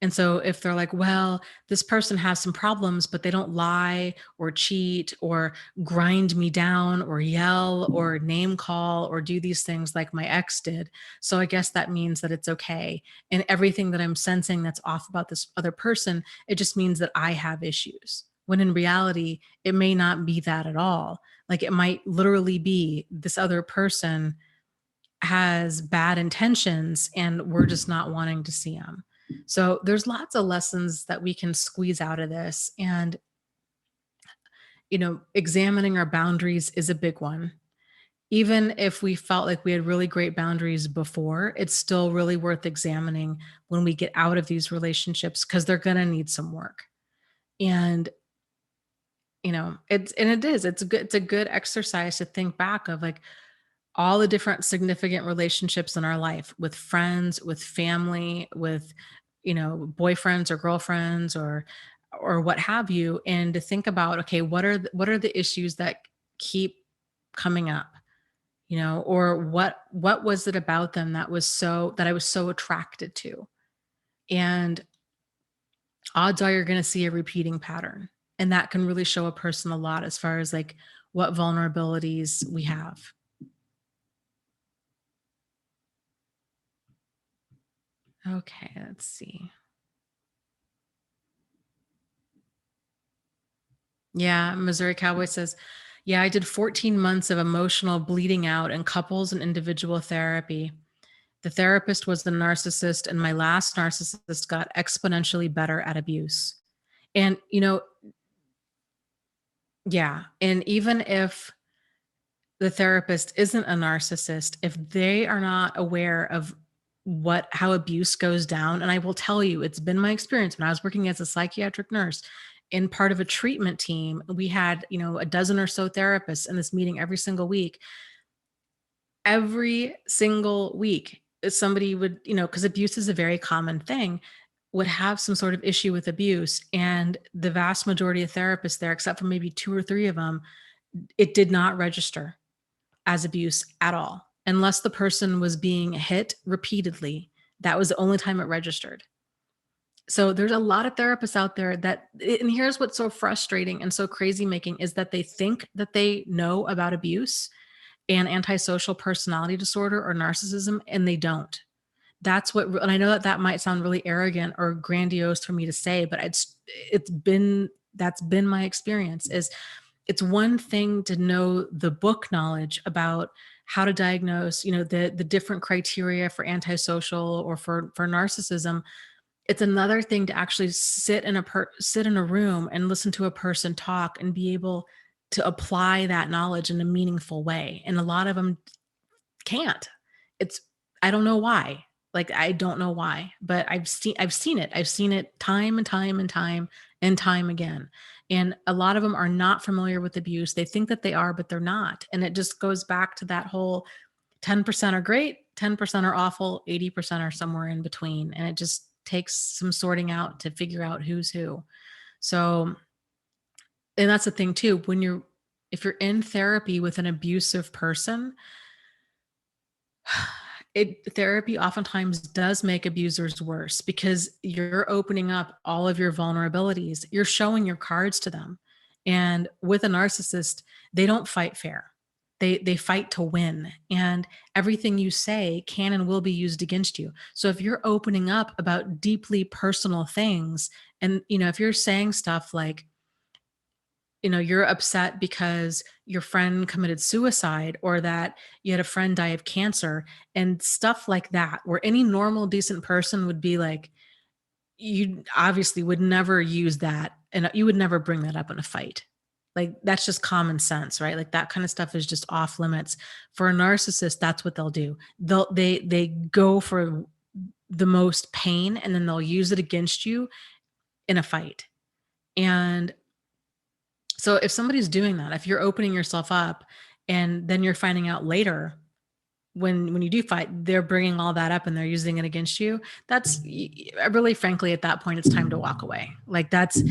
And so if they're like, well, this person has some problems, but they don't lie or cheat or grind me down or yell or name call or do these things like my ex did. So I guess that means that it's okay. And everything that I'm sensing that's off about this other person, it just means that I have issues. When in reality, it may not be that at all. Like it might literally be this other person has bad intentions and we're just not wanting to see them. So there's lots of lessons that we can squeeze out of this. And, examining our boundaries is a big one. Even if we felt like we had really great boundaries before, it's still really worth examining when we get out of these relationships because they're going to need some work. And, it's a good exercise to think back of like, all the different significant relationships in our life with friends, with family, with boyfriends or girlfriends or what have you, and to think about, okay, what are the issues that keep coming up, or what was it about them that I was so attracted to, and odds are you're going to see a repeating pattern, and that can really show a person a lot as far as like what vulnerabilities we have. Okay, let's see. Yeah, Missouri Cowboy says, yeah, I did 14 months of emotional bleeding out in couples and individual therapy. The therapist was the narcissist, and my last narcissist got exponentially better at abuse. And, yeah. And even if the therapist isn't a narcissist, if they are not aware of how abuse goes down, and I will tell you, it's been my experience when I was working as a psychiatric nurse and part of a treatment team, we had, a dozen or so therapists in this meeting every single week. Every single week, somebody would, because abuse is a very common thing, would have some sort of issue with abuse. And the vast majority of therapists there, except for maybe two or three of them, it did not register as abuse at all, unless the person was being hit repeatedly. That was the only time it registered. So there's a lot of therapists out there and here's what's so frustrating and so crazy making is that they think that they know about abuse and antisocial personality disorder or narcissism, and they don't. And I know that that might sound really arrogant or grandiose for me to say, but that's been my experience. Is it's one thing to know the book knowledge about how to diagnose, the different criteria for antisocial or for narcissism. It's another thing to actually sit in a room and listen to a person talk and be able to apply that knowledge in a meaningful way. And a lot of them can't. It's I don't know why. Like I don't know why, but I've seen it. I've seen it time and time and time and time again. And a lot of them are not familiar with abuse. They think that they are, but they're not. And it just goes back to that whole 10% are great, 10% are awful, 80% are somewhere in between. And it just takes some sorting out to figure out who's who. So, and that's the thing too, if you're in therapy with an abusive person, therapy oftentimes does make abusers worse because you're opening up all of your vulnerabilities. You're showing your cards to them. And with a narcissist, they don't fight fair. They fight to win. And everything you say can and will be used against you. So if you're opening up about deeply personal things, and if you're saying stuff like, you're upset because your friend committed suicide or that you had a friend die of cancer and stuff like that, where any normal, decent person would be like, you obviously would never use that and you would never bring that up in a fight. Like that's just common sense, right? Like that kind of stuff is just off limits. For a narcissist, that's what they'll do. They go for the most pain and then they'll use it against you in a fight. And so if somebody's doing that, if you're opening yourself up and then you're finding out later when you do fight, they're bringing all that up and they're using it against you, that's really frankly at that point it's time to walk away. Like that's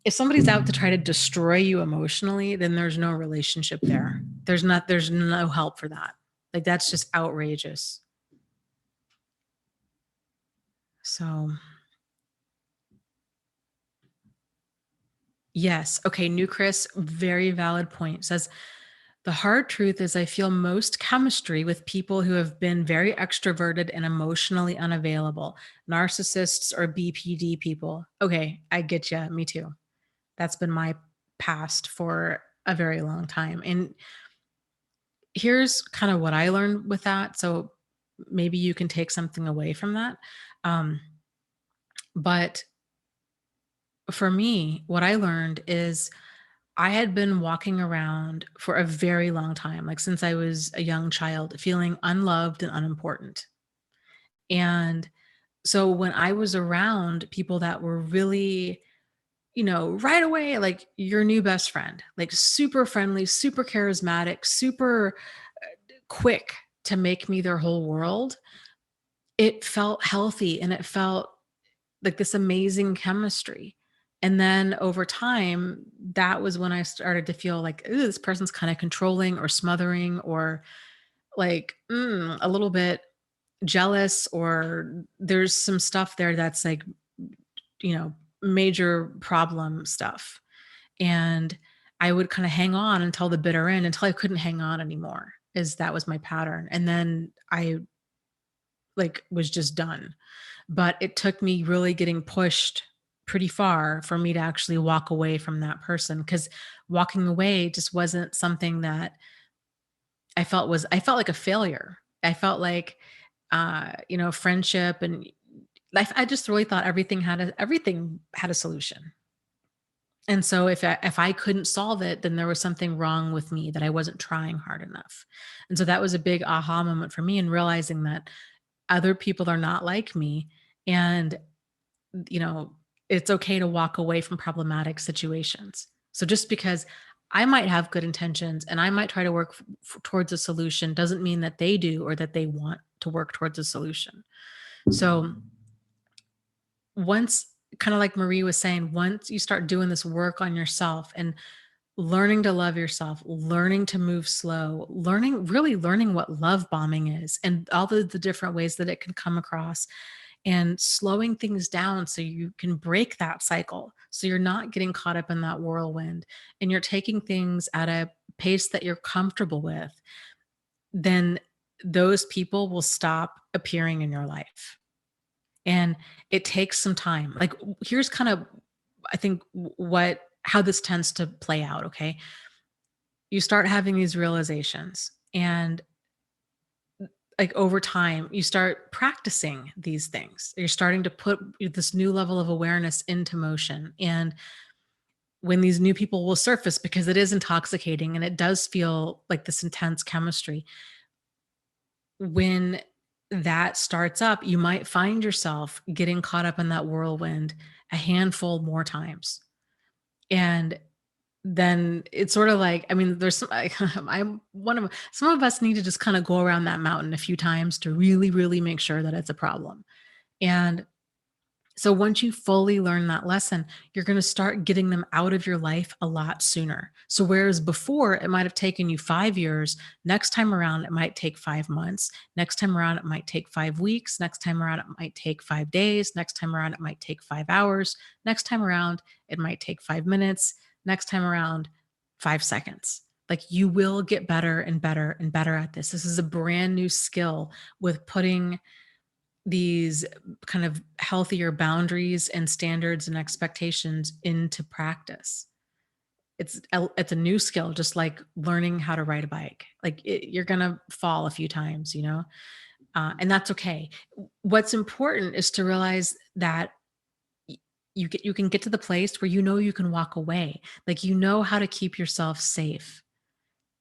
if somebody's out to try to destroy you emotionally, then there's no relationship there. There's no help for that. Like that's just outrageous. So Yes. Okay. New Chris, very valid point. Says the hard truth is I feel most chemistry with people who have been very extroverted and emotionally unavailable, narcissists or BPD people. Okay, I get you. Me too. That's been my past for a very long time. And here's kind of what I learned with that. So maybe you can take something away from that. Um, but for me, what I learned is I had been walking around for a very long time, like since I was a young child, feeling unloved and unimportant. And so when I was around people that were really, right away, like your new best friend, like super friendly, super charismatic, super quick to make me their whole world, it felt healthy and it felt like this amazing chemistry. And then over time, that was when I started to feel like, ooh, this person's kind of controlling or smothering or like a little bit jealous, or there's some stuff there that's like, major problem stuff. And I would kind of hang on until the bitter end, until I couldn't hang on anymore, is that was my pattern. And then I like was just done. But it took me really getting pushed pretty far for me to actually walk away from that person, because walking away just wasn't something that I felt like a failure. I felt like, friendship and life, I just really thought everything had a solution. And so if I couldn't solve it, then there was something wrong with me, that I wasn't trying hard enough. And so that was a big aha moment for me, in realizing that other people are not like me. And you know, it's okay to walk away from problematic situations. So just because I might have good intentions and I might try to work towards a solution, doesn't mean that they do or that they want to work towards a solution. So once, kind of like Marie was saying, once you start doing this work on yourself and learning to love yourself, learning to move slow, really learning what love bombing is and all the different ways that it can come across, and slowing things down so you can break that cycle. So you're not getting caught up in that whirlwind and you're taking things at a pace that you're comfortable with, then those people will stop appearing in your life. And it takes some time. Like, here's kind of, I think, how this tends to play out. Okay. You start having these realizations, and like over time you start practicing these things, you're starting to put this new level of awareness into motion. And when these new people will surface, because it is intoxicating and it does feel like this intense chemistry, when that starts up, you might find yourself getting caught up in that whirlwind a handful more times. And then it's sort of like, I mean, there's some, I'm one of some of us need to just kind of go around that mountain a few times to really, really make sure that it's a problem. And so once you fully learn that lesson, you're going to start getting them out of your life a lot sooner. So whereas before it might have taken you 5 years, next time around it might take 5 months. Next time around it might take 5 weeks. Next time around it might take 5 days. Next time around it might take 5 hours. Next time around it might take 5 minutes. Next time around, 5 seconds. Like, you will get better and better and better at this. This is a brand new skill with putting these kind of healthier boundaries and standards and expectations into practice. It's a new skill, just like learning how to ride a bike. Like, you're gonna fall a few times, and that's okay. What's important is to realize that you can get to the place where you can walk away, like how to keep yourself safe,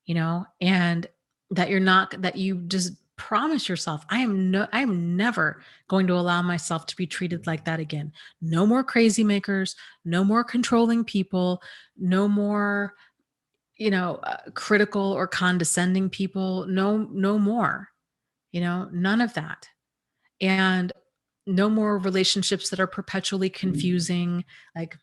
and that you just promise yourself, I am never going to allow myself to be treated like that again. No more crazy makers, no more controlling people, no more, critical or condescending people. No more, none of that. And no more relationships that are perpetually confusing, like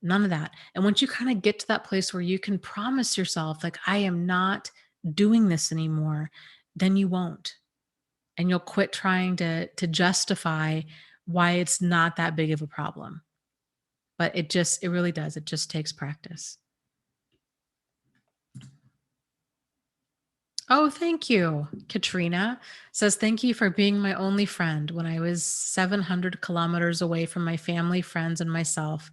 none of that. And once you kind of get to that place where you can promise yourself, like, I am not doing this anymore, then you won't. And you'll quit trying to justify why it's not that big of a problem. but it really does. It just takes practice. Oh, thank you. Katrina says, thank you for being my only friend when I was 700 kilometers away from my family, friends, and myself.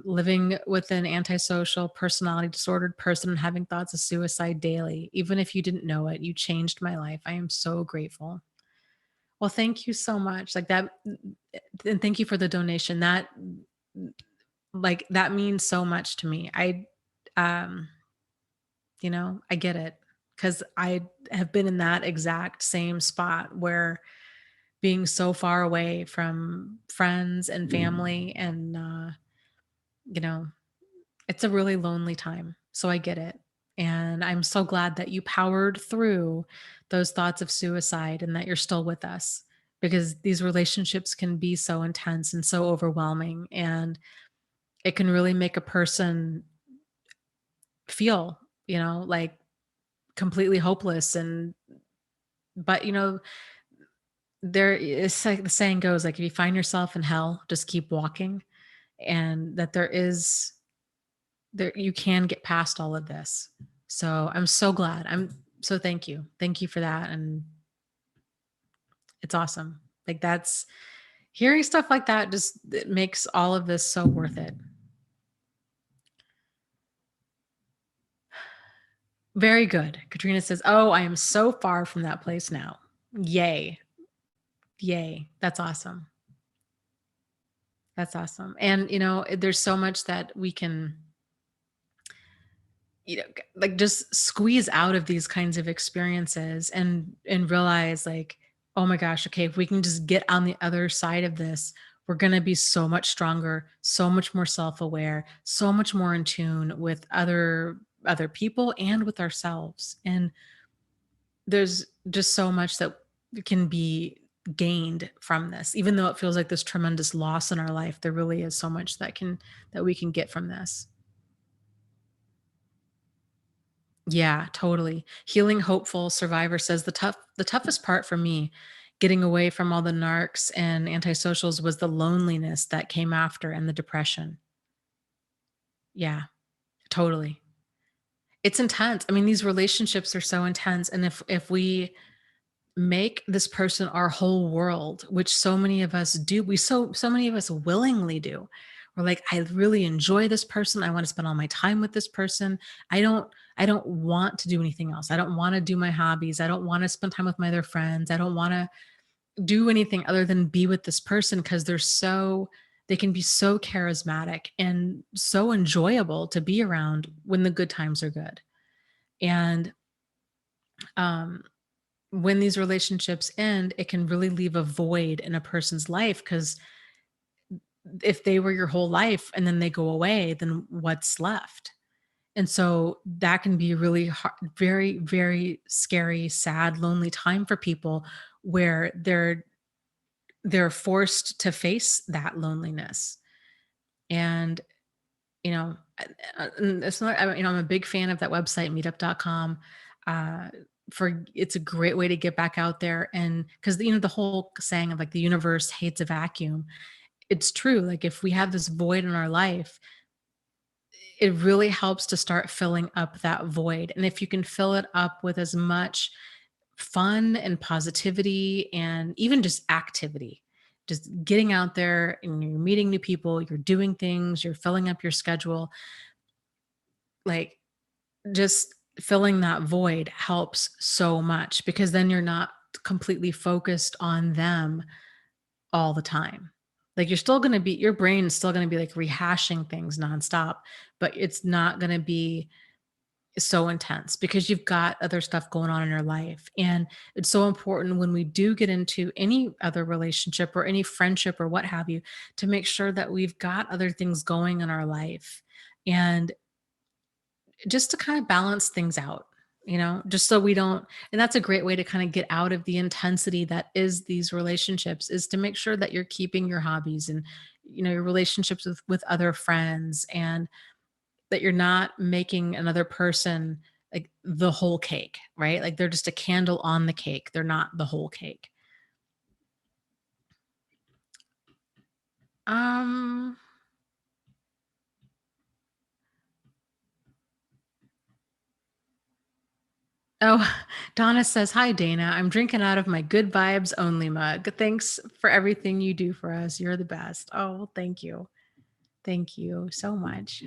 Living with an antisocial, personality disordered person and having thoughts of suicide daily. Even if you didn't know it, you changed my life. I am so grateful. Well, thank you so much. Like that, and thank you for the donation. That means so much to me. Um, I get it because I have been in that exact same spot where being so far away from friends and family and, you know, it's a really lonely time. So I get it. And I'm so glad that you powered through those thoughts of suicide and that you're still with us because these relationships can be so intense and so overwhelming. And it can really make a person feel, like completely hopeless. But, there is like the saying goes, like, if you find yourself in hell, just keep walking. And that you can get past all of this. So I'm so glad. So thank you. Thank you for that. And it's awesome. Like that's hearing stuff like that just it makes all of this so worth it. Very good. Katrina says, "Oh, I am so far from that place now." Yay. Yay. That's awesome. That's awesome. And there's so much that we can like just squeeze out of these kinds of experiences and realize like, oh my gosh, okay, if we can just get on the other side of this, we're going to be so much stronger, so much more self-aware, so much more in tune with other people and with ourselves. And there's just so much that can be gained from this. Even though it feels like this tremendous loss in our life, there really is so much that we can get from this. Yeah, totally. Healing hopeful survivor says the toughest part for me getting away from all the narcs and antisocials was the loneliness that came after and the depression. Yeah, totally. It's intense. I mean, these relationships are so intense and if we make this person our whole world, which so many of us do, so many of us willingly do. We're like, I really enjoy this person. I want to spend all my time with this person. I don't want to do anything else. I don't want to do my hobbies. I don't want to spend time with my other friends. I don't want to do anything other than be with this person because they can be so charismatic and so enjoyable to be around when the good times are good. And um when these relationships end, it can really leave a void in a person's life because if they were your whole life and then they go away, then what's left? And so that can be really hard, very, very scary, sad, lonely time for people where they're forced to face that loneliness. And and it's not, I'm a big fan of that website, meetup.com. Uh, it's a great way to get back out there. And because, the whole saying of like the universe hates a vacuum, it's true. Like if we have this void in our life, it really helps to start filling up that void. And if you can fill it up with as much fun and positivity and even just activity, just getting out there and you're meeting new people, you're doing things, you're filling up your schedule, like just filling that void helps so much because then you're not completely focused on them all the time. Like your brain is still going to be like rehashing things nonstop, but it's not going to be so intense because you've got other stuff going on in your life. And it's so important when we do get into any other relationship or any friendship or what have you, to make sure that we've got other things going in our life. And just to kind of balance things out, just so we don't, and that's a great way to kind of get out of the intensity that is these relationships, is to make sure that you're keeping your hobbies and, your relationships with other friends, and that you're not making another person like the whole cake, right? Like they're just a candle on the cake. They're not the whole cake. Um, Oh, Donna says, "Hi, Dana. I'm drinking out of my good vibes only mug. Thanks for everything you do for us. You're the best." Oh, well, thank you. Thank you so much.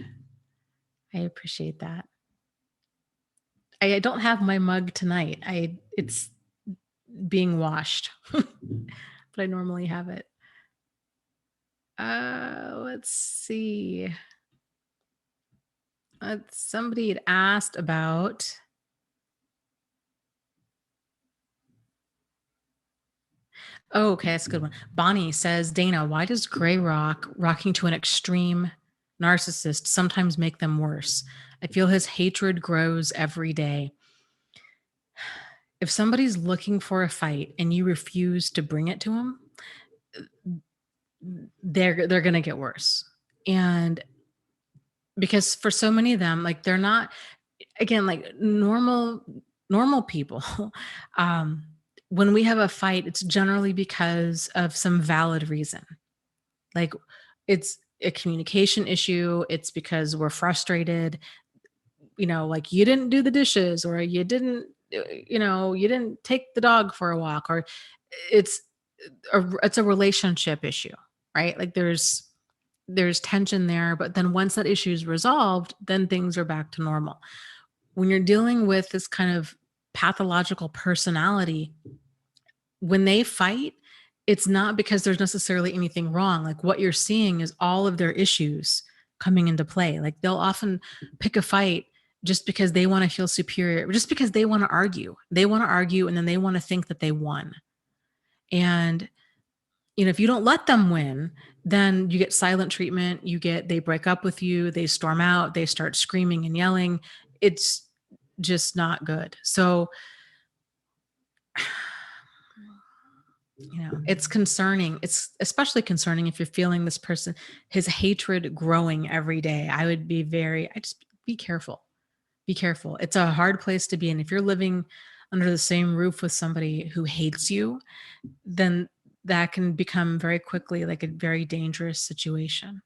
I appreciate that. I don't have my mug tonight. It's being washed, but I normally have it. Let's see. Somebody had asked about. Oh, okay, that's a good one. Bonnie says, Dana, why does gray rock rocking to an extreme narcissist sometimes make them worse? I feel his hatred grows every day. If somebody's looking for a fight and you refuse to bring it to them, they're going to get worse. And because for so many of them, like they're not, again, like normal people, um when we have a fight, it's generally because of some valid reason. Like it's a communication issue, it's because we're frustrated, like you didn't do the dishes, or you didn't you didn't take the dog for a walk, or it's it's a relationship issue, right? Like there's tension there, but then once that issue is resolved, then things are back to normal. When you're dealing with this kind of pathological personality, when they fight, it's not because there's necessarily anything wrong. Like what you're seeing is all of their issues coming into play. Like they'll often pick a fight just because they want to feel superior, just because they want to argue. They want to argue and then they want to think that they won. And if you don't let them win, then you get silent treatment. They break up with you, they storm out, they start screaming and yelling. It's just not good. So, it's concerning. It's especially concerning if you're feeling this person, his hatred growing every day. I just be careful. Be careful. It's a hard place to be in. If you're living under the same roof with somebody who hates you, then that can become very quickly like a very dangerous situation.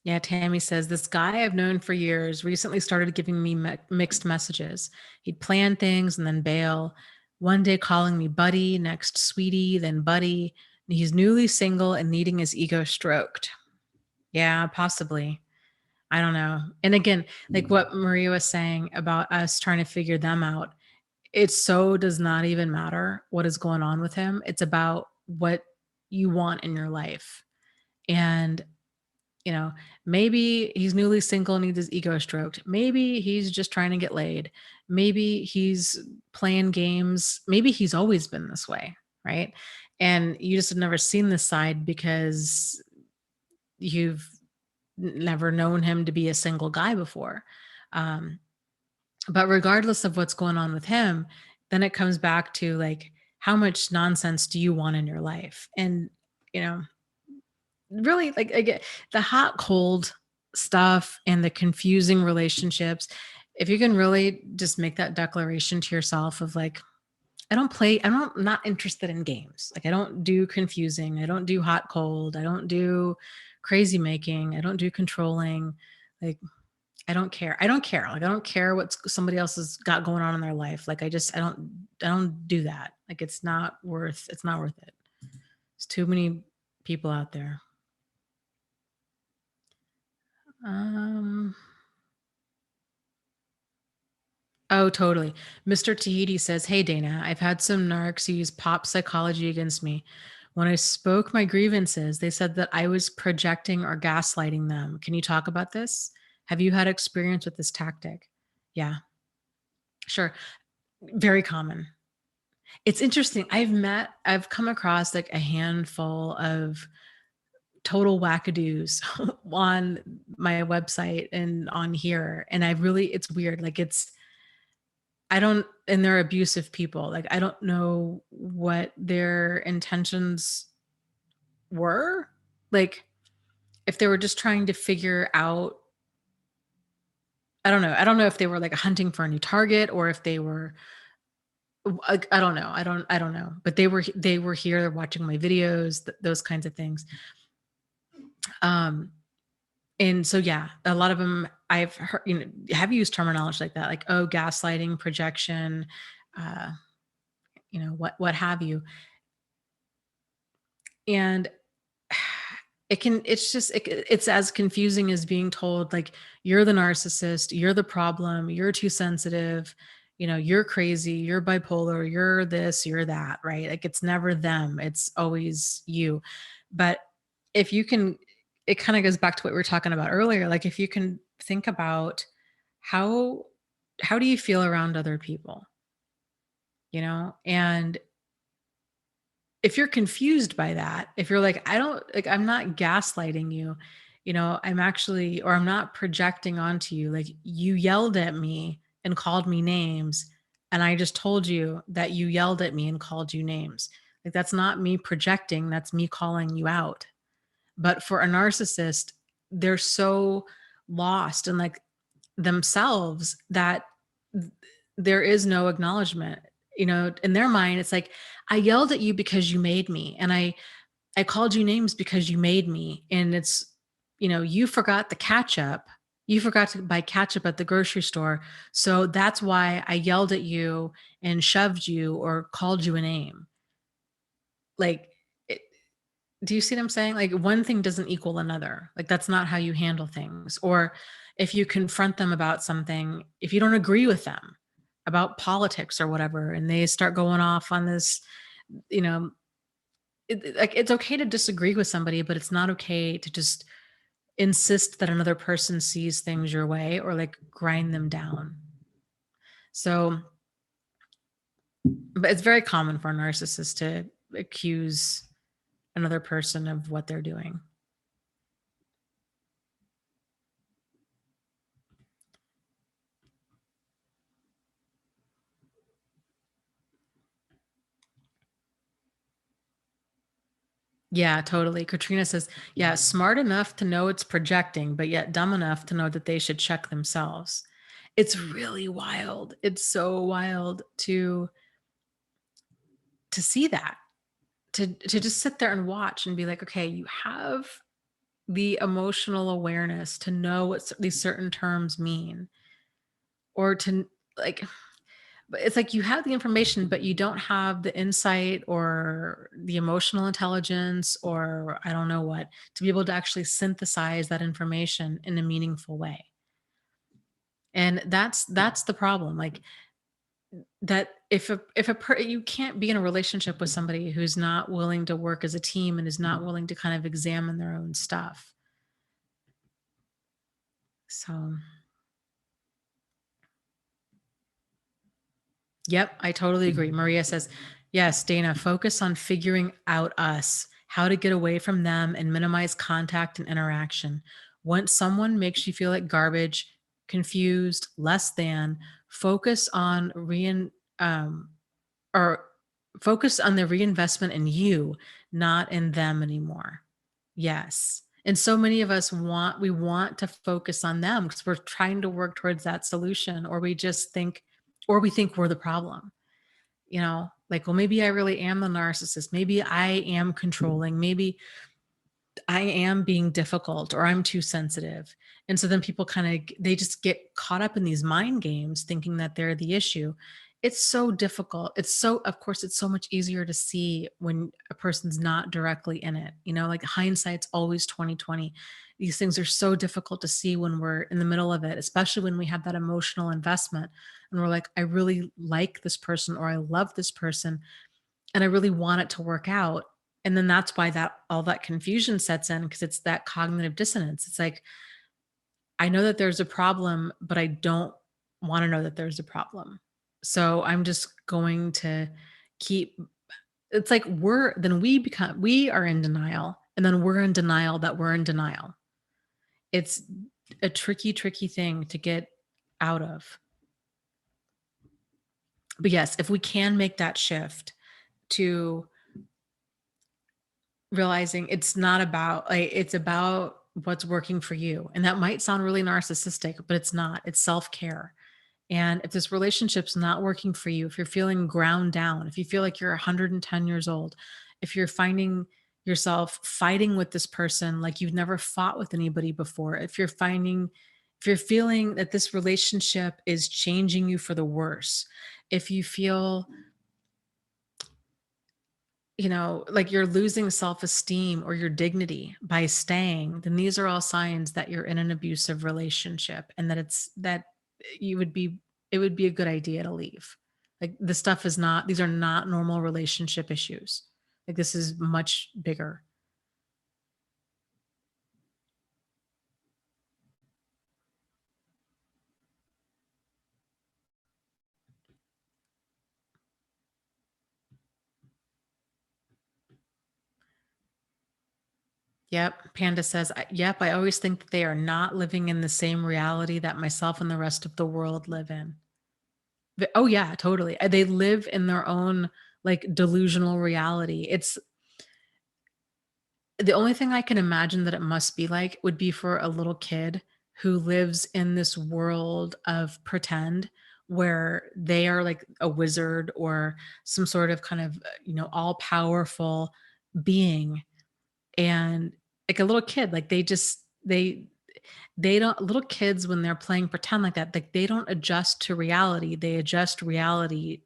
Yeah, Tammy says, this guy I've known for years recently started giving me mixed messages. He'd plan things and then bail. One day calling me buddy, next sweetie, then buddy. And he's newly single and needing his ego stroked. Yeah, possibly. I don't know. And again, like what Maria was saying about us trying to figure them out, it so does not even matter what is going on with him. It's about what you want in your life. And you know, maybe he's newly single and needs his ego stroked. Maybe he's just trying to get laid. Maybe he's playing games. Maybe he's always been this way, right? And you just have never seen this side because you've never known him to be a single guy before. Um, but regardless of what's going on with him, then it comes back to like, how much nonsense do you want in your life? And, you know, really like again, the hot cold stuff and the confusing relationships, if you can really just make that declaration to yourself of like, I'm not interested in games. Like I don't do confusing, I don't do hot cold, I don't do crazy making, I don't do controlling. Like I don't care, like I don't care what somebody else has got going on in their life. Like I don't do that. Like it's not worth it. There's too many people out there. Um, oh, totally. Mr. Tahiti says, hey, Dana, I've had some narcs use pop psychology against me. When I spoke my grievances, they said that I was projecting or gaslighting them. Can you talk about this? Have you had experience with this tactic? Yeah, sure. Very common. It's interesting. I've come across like a handful of total wackadoos on my website and on here. And it's weird. Like I don't, and they're abusive people. Like, I don't know what their intentions were. Like, if they were just trying to figure out, I don't know. I don't know if they were like hunting for a new target or if they were I don't know. I don't know. But they were here watching my videos, those kinds of things. Um, and so yeah, a lot of them I've heard, have used terminology like that, like, oh, gaslighting, projection, uh, what have you. And it's as confusing as being told, like, you're the narcissist, you're the problem, you're too sensitive, you're crazy, you're bipolar, you're this, you're that, right? Like, it's never them, it's always you. But if you can, it kind of goes back to what we were talking about earlier. Like, if you can think about how how do you feel around other people, and if you're confused by that, if you're like, I don't like, I'm not gaslighting you, I'm actually, or I'm not projecting onto you, like, you yelled at me and called me names, and I just told you that you yelled at me and called you names. Like, that's not me projecting, that's me calling you out. But for a narcissist, they're so lost in, like, themselves that th- there is no acknowledgement. In their mind, it's like, I yelled at you because you made me, and I called you names because you made me. And it's, you forgot the ketchup. You forgot to buy ketchup at the grocery store. So that's why I yelled at you and shoved you or called you a name. Like, it, do you see what I'm saying? Like, one thing doesn't equal another. Like, that's not how you handle things. Or if you confront them about something, if you don't agree with them about politics or whatever, and they start going off on this, you know, like, it's okay to disagree with somebody, but it's not okay to just insist that another person sees things your way or, like, grind them down. So, but it's very common for a narcissist to accuse another person of what they're doing. Yeah, totally. Katrina says, yeah, smart enough to know it's projecting, but yet dumb enough to know that they should check themselves. It's really wild. It's so wild to see that, to just sit there and watch and be like, okay, you have the emotional awareness to know what these certain terms mean, or to, like, but it's like you have the information, but you don't have the insight or the emotional intelligence, or I don't know what, to be able to actually synthesize that information in a meaningful way. And that's the problem. Like, that you can't be in a relationship with somebody who's not willing to work as a team and is not willing to kind of examine their own stuff. So, yep, I totally agree. Maria says, yes, Dana, focus on figuring out us, how to get away from them and minimize contact and interaction. Once someone makes you feel like garbage, confused, less than, focus on um, or focus on the reinvestment in you, not in them anymore. Yes. And so many of us we want to focus on them because we're trying to work towards that solution, or we think we're the problem. Like, well, maybe I really am the narcissist. Maybe I am controlling. Maybe I am being difficult, or I'm too sensitive. And so then people they just get caught up in these mind games thinking that they're the issue. It's so difficult. Of course, it's so much easier to see when a person's not directly in it. Like, hindsight's always 2020. These things are so difficult to see when we're in the middle of it, especially when we have that emotional investment and we're like, I really like this person, or I love this person, and I really want it to work out. And then that's why that all that confusion sets in, because it's that cognitive dissonance. It's like, I know that there's a problem, but I don't want to know that there's a problem. So I'm just going to keep, it's like, we are in denial, and then we're in denial that we're in denial. It's a tricky, tricky thing to get out of. But yes, if we can make that shift to realizing it's not about, like, it's about what's working for you. And that might sound really narcissistic, but it's not. It's self-care. And if this relationship's not working for you, if you're feeling ground down, if you feel like you're 110 years old, if you're finding yourself fighting with this person like you've never fought with anybody before, if you're feeling that this relationship is changing you for the worse, if you feel, like you're losing self-esteem or your dignity by staying, then these are all signs that you're in an abusive relationship and that you would be it would be a good idea to leave. Like this stuff is not these are not normal relationship issues. Like this is much bigger. Yep, Panda says, "Yep, I always think that they are not living in the same reality that myself and the rest of the world live in." Oh yeah, totally. They live in their own like delusional reality. It's the only thing I can imagine that it must be like would be for a little kid who lives in this world of pretend where they are like a wizard or some sort of kind of, all powerful being. And like a little kid, like they don't little kids when they're playing pretend like they don't adjust to reality. They adjust reality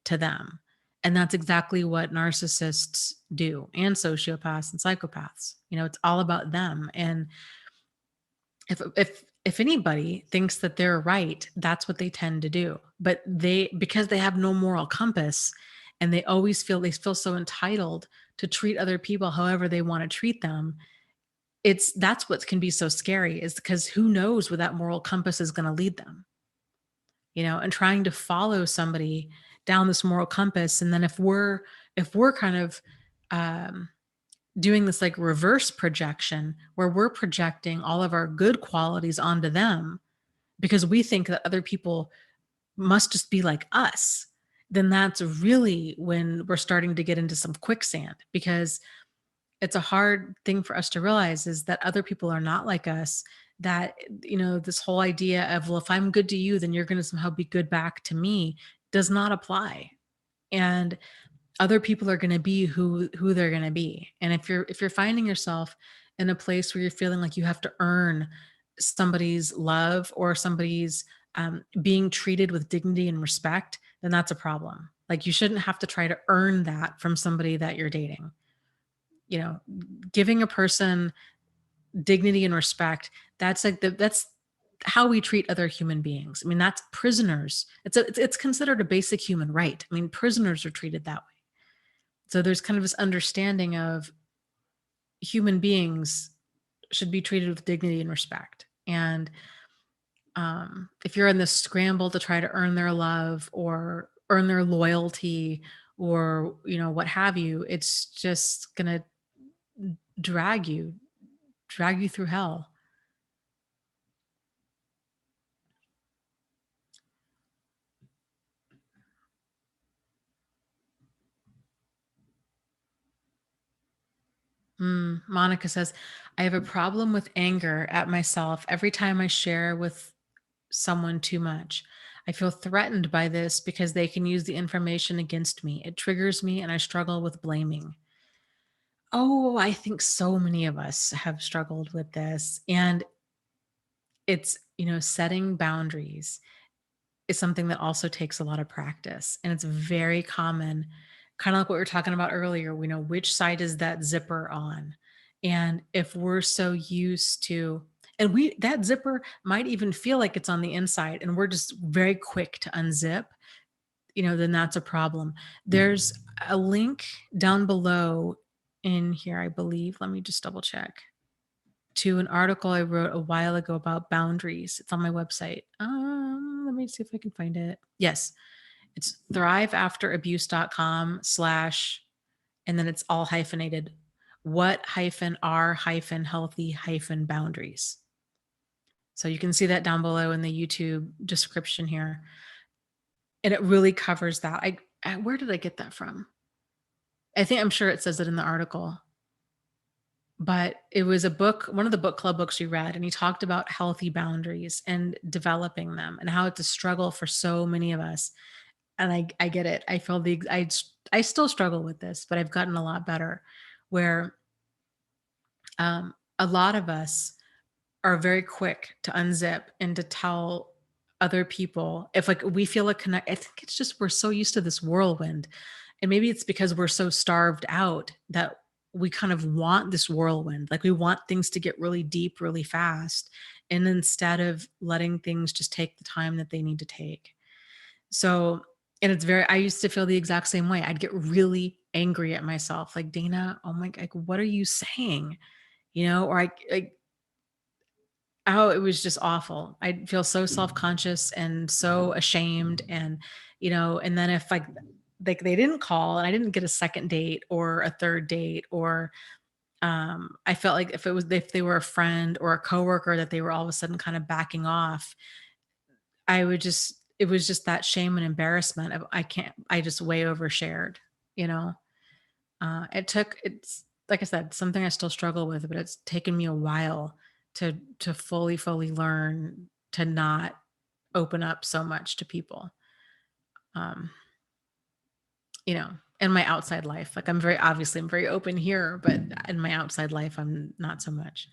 to them. And that's exactly what narcissists do, and sociopaths and psychopaths. It's all about them. And if anybody thinks that they're right, that's what they tend to do. But because they have no moral compass and they feel so entitled to treat other people however they want to treat them, that's what can be so scary is because who knows where that moral compass is going to lead them, and trying to follow somebody down this moral compass. And then if we're kind of um, doing this like reverse projection where we're projecting all of our good qualities onto them because we think that other people must just be like us, then that's really when we're starting to get into some quicksand, because it's a hard thing for us to realize is that other people are not like us. That, this whole idea of, well, if I'm good to you, then you're going to somehow be good back to me does not apply. And other people are going to be who they're going to be. And if you're finding yourself in a place where you're feeling like you have to earn somebody's love or somebody's being treated with dignity and respect, then that's a problem. Like you shouldn't have to try to earn that from somebody that you're dating. you know Giving a person dignity and respect, that's how we treat other human beings. I mean, that's prisoners. It's considered a basic human right. I mean, prisoners are treated that way. So there's kind of this understanding of human beings should be treated with dignity and respect. And if you're in this scramble to try to earn their love or earn their loyalty or what have you, it's just gonna drag you drag you through hell. Monica says, I have a problem with anger at myself every time I share with someone too much. I feel threatened by this because they can use the information against me. It triggers me and I struggle with blaming. Oh, I think so many of us have struggled with this. And it's, setting boundaries is something that also takes a lot of practice. And it's very common, kind of like what we were talking about earlier. We know which side is that zipper on. And if we're so used to, and that zipper might even feel like it's on the inside and we're just very quick to unzip, then that's a problem. There's a link down below in here, I believe. Let me just double check, to an article I wrote a while ago about boundaries. It's on my website. Let me see if I can find it. Yes, it's thriveafterabuse.com / and then it's all hyphenated. What hyphen are hyphen healthy hyphen boundaries. So you can see that down below in the YouTube description here. And it really covers that. Where did I get that from? I'm sure it says it in the article. But it was a book, one of the book club books we read, and he talked about healthy boundaries and developing them and how it's a struggle for so many of us. And I get it. I feel I still struggle with this, but I've gotten a lot better where a lot of us are very quick to unzip and to tell other people if like we feel a connect. I think it's just we're so used to this whirlwind. And maybe it's because we're so starved out that we kind of want this whirlwind. Like we want things to get really deep really fast. And instead of letting things just take the time that they need to take. So, and it's very, I used to feel the exact same way. I'd get really angry at myself, like, Dana, oh my, like, what are you saying? Or oh, it was just awful. I'd feel so self-conscious and so ashamed. And then if like they didn't call and I didn't get a second date or a third date, or I felt like if they were a friend or a coworker that they were all of a sudden kind of backing off, it was just that shame and embarrassment of I just way overshared, you know? It's like I said, something I still struggle with, but it's taken me a while to fully learn to not open up so much to people. Um, you know, in my outside life. Like I'm very open here, but in my outside life, I'm not so much.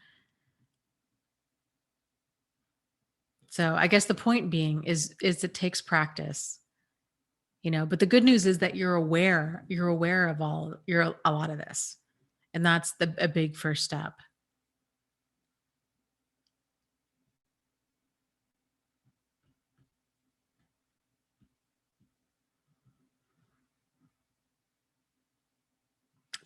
So I guess the point being is it takes practice, but the good news is that you're aware of you're a lot of this. And that's a big first step.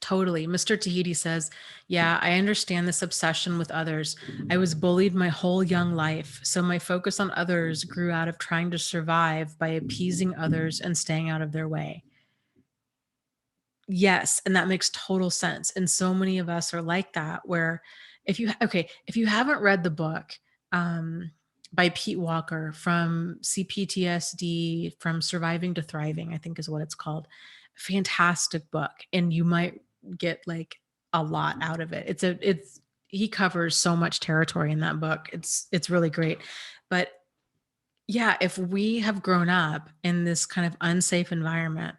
Totally. Mr. Tahiti says, yeah, I understand this obsession with others. I was bullied my whole young life. So my focus on others grew out of trying to survive by appeasing others and staying out of their way. Yes, and that makes total sense. And so many of us are like that, where if you haven't read the book by Pete Walker, From CPTSD, From Surviving to Thriving, I think is what it's called. Fantastic book. And you might get like a lot out of it. It's he covers so much territory in that book. It's really great. But yeah, if we have grown up in this kind of unsafe environment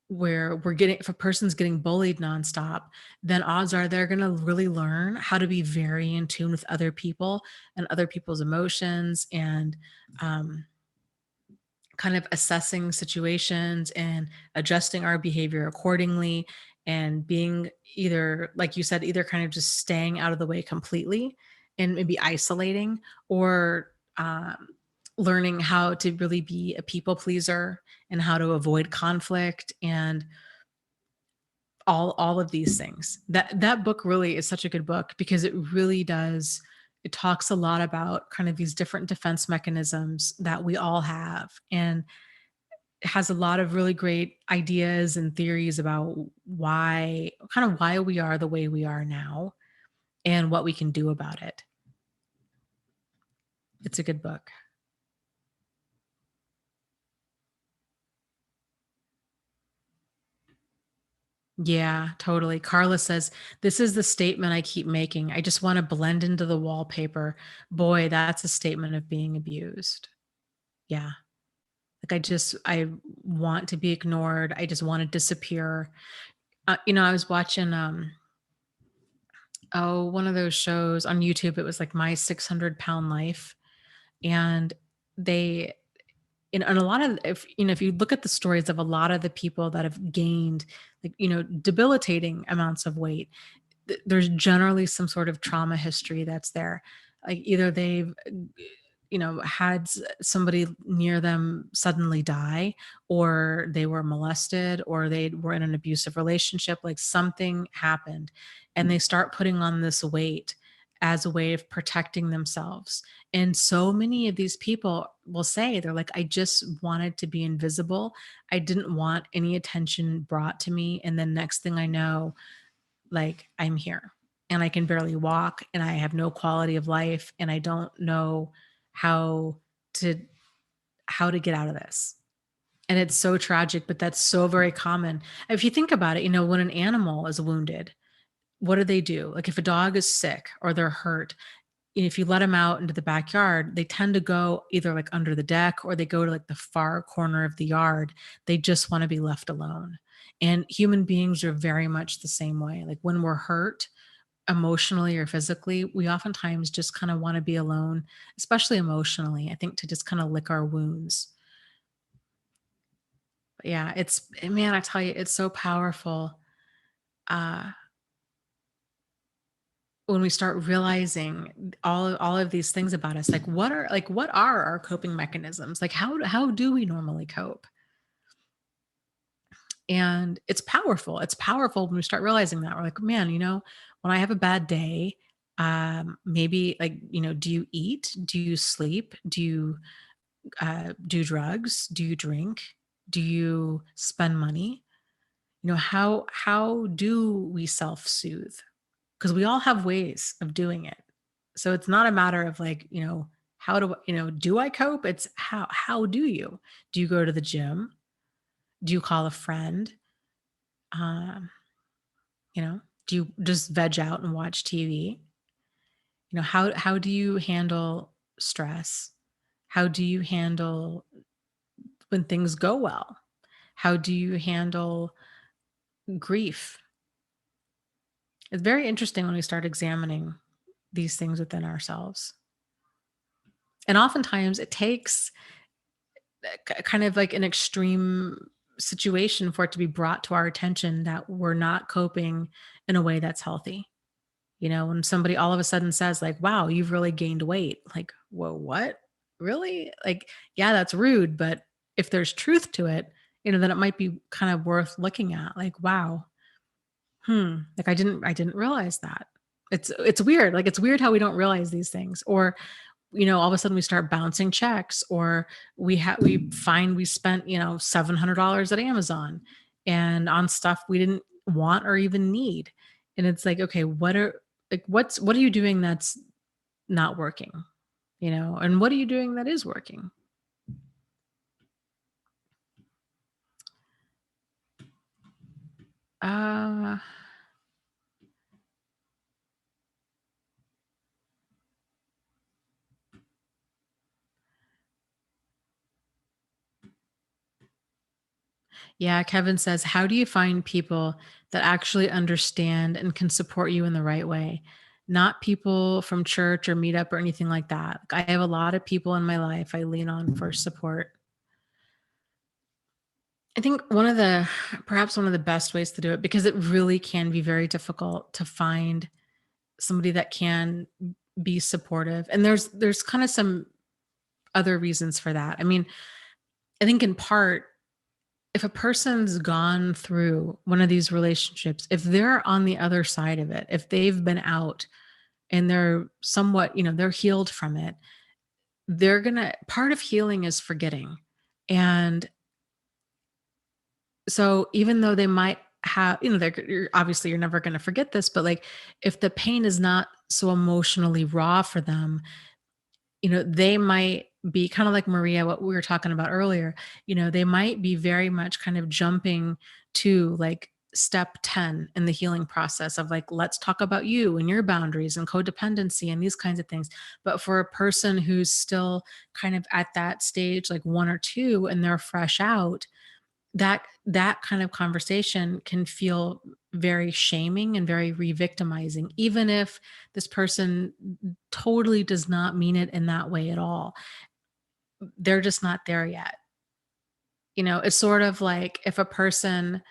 where if a person's getting bullied nonstop, then odds are they're going to really learn how to be very in tune with other people and other people's emotions, and um, kind of assessing situations and adjusting our behavior accordingly, and being either, like you said, either kind of just staying out of the way completely and maybe isolating, or learning how to really be a people pleaser and how to avoid conflict and all of these things. That book really is such a good book because it talks a lot about kind of these different defense mechanisms that we all have, and it has a lot of really great ideas and theories about why we are the way we are now and what we can do about it. It's a good book. Yeah, totally. Carla says, this is the statement I keep making. I just want to blend into the wallpaper. Boy, that's a statement of being abused. Yeah. Like I want to be ignored. I just want to disappear. I was watching one of those shows on YouTube. It was like My 600-Pound Life. And they and a lot of, if you look at the stories of a lot of the people that have gained, like, debilitating amounts of weight, there's generally some sort of trauma history that's there. Like either they've had somebody near them suddenly die, or they were molested, or they were in an abusive relationship, like something happened, and they start putting on this weight as a way of protecting themselves. And so many of these people will say, they're like, I just wanted to be invisible. I didn't want any attention brought to me. And then next thing I know, like, I'm here and I can barely walk and I have no quality of life and I don't know how to get out of this. And it's so tragic, but that's so very common. If you think about it, when an animal is wounded, what do they do? Like if a dog is sick or they're hurt, if you let them out into the backyard, they tend to go either like under the deck or they go to like the far corner of the yard. They just want to be left alone. And human beings are very much the same way. Like when we're hurt, emotionally or physically, we oftentimes just kind of want to be alone, especially emotionally, I think to just kind of lick our wounds. But yeah, man, I tell you, it's so powerful uh, when we start realizing all of these things about us. Like what are our coping mechanisms? Like how do we normally cope? And it's powerful. It's powerful when we start realizing that. We're like, man, when I have a bad day, maybe like, do you eat? Do you sleep? Do you do drugs? Do you drink? Do you spend money? How do we self-soothe? Because we all have ways of doing it. So it's not a matter of like, do I cope? It's how do you? Do you go to the gym? Do you call a friend? Um, You know, do you just veg out and watch TV? How do you handle stress? How do you handle when things go well? How do you handle grief? It's very interesting when we start examining these things within ourselves. And oftentimes it takes kind of like an extreme situation for it to be brought to our attention that we're not coping in a way that's healthy. When somebody all of a sudden says like, "Wow, you've really gained weight." Like, "Whoa, what? Really?" Like, yeah, that's rude, but if there's truth to it, then it might be kind of worth looking at. Like, wow, like I didn't realize that. It's weird. Like it's weird how we don't realize these things. Or, all of a sudden we start bouncing checks, or we find we spent, $700 at Amazon and on stuff we didn't want or even need. And it's like, okay, what are you doing that's not working? And what are you doing that is working? Uh yeah, Kevin says, how do you find people that actually understand and can support you in the right way? Not people from church or meetup or anything like that. Like, I have a lot of people in my life I lean on for support. I think perhaps one of the best ways to do it, because it really can be very difficult to find somebody that can be supportive. And there's kind of some other reasons for that. I mean, I think in part, if a person's gone through one of these relationships, if they're on the other side of it, if they've been out and they're somewhat, they're healed from it, part of healing is forgetting. And so even though they might have, obviously you're never going to forget this, but like if the pain is not so emotionally raw for them, they might be kind of like Maria, what we were talking about earlier. They might be very much kind of jumping to like step 10 in the healing process of like, let's talk about you and your boundaries and codependency and these kinds of things. But for a person who's still kind of at that stage, like 1 or 2, and they're fresh out, that kind of conversation can feel very shaming and very re-victimizing, even if this person totally does not mean it in that way at all. They're just not there yet. It's sort of like if a person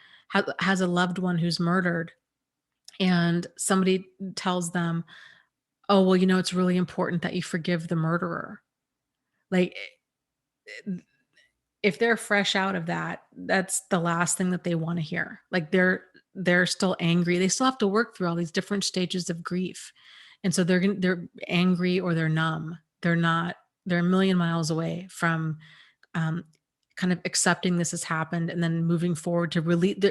has a loved one who's murdered and somebody tells them, "Oh, well, it's really important that you forgive the murderer." Like, if they're fresh out of that, that's the last thing that they want to hear. Like they're still angry. They still have to work through all these different stages of grief. And so they're angry or they're numb. They're a million miles away from um, kind of accepting this has happened and then moving forward to release.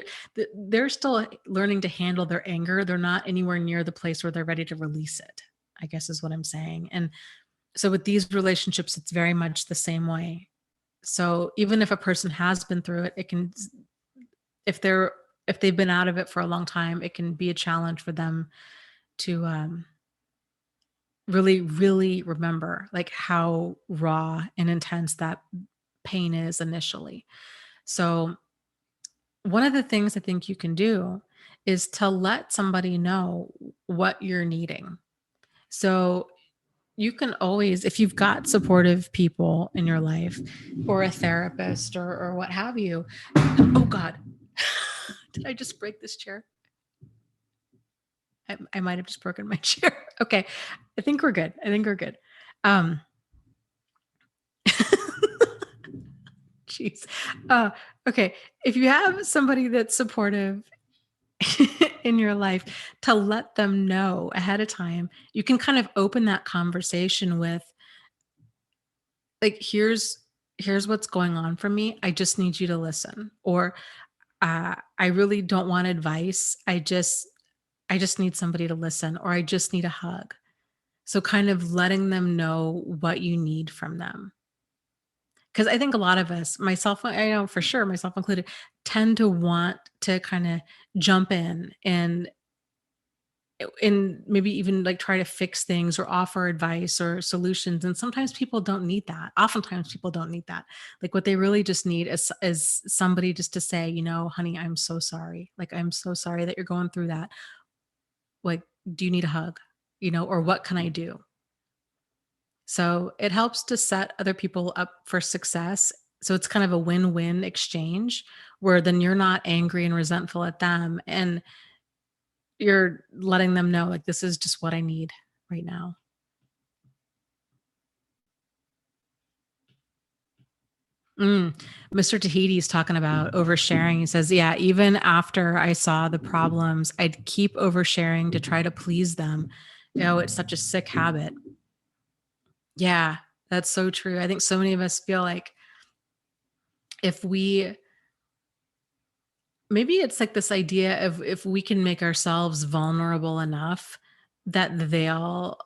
They're still learning to handle their anger. They're not anywhere near the place where they're ready to release it, I guess is what I'm saying. And so with these relationships, it's very much the same way. So even if a person has been through it, it can, if they're if they've been out of it for a long time, it can be a challenge for them to really, really remember like how raw and intense that pain is initially. So, one of the things I think you can do is to let somebody know what you're needing. So, you can always, if you've got supportive people in your life or a therapist or what have you. Oh God, did I just break this chair? I might have just broken my chair. Okay. I think we're good. I think we're good. Um, Jeez. Okay. If you have somebody that's supportive in your life, to let them know ahead of time, you can kind of open that conversation with, like, here's what's going on for me. I just need you to listen. Or I really don't want advice. I just need somebody to listen, or I just need a hug. So kind of letting them know what you need from them. Because I think a lot of us, myself, I know for sure, myself included, tend to want to kind of jump in and maybe even like try to fix things or offer advice or solutions. And sometimes people don't need that. Oftentimes people don't need that. Like what they really just need is somebody just to say, honey, I'm so sorry. Like, I'm so sorry that you're going through that. Like, do you need a hug? Or what can I do? So it helps to set other people up for success. So it's kind of a win-win exchange where then you're not angry and resentful at them, and you're letting them know, like, this is just what I need right now. Mm. Mr. Tahiti's talking about oversharing. He says, yeah, even after I saw the problems, I'd keep oversharing to try to please them. It's such a sick habit. Yeah, that's so true. I think so many of us feel like if we maybe it's like this idea of if we can make ourselves vulnerable enough that they'll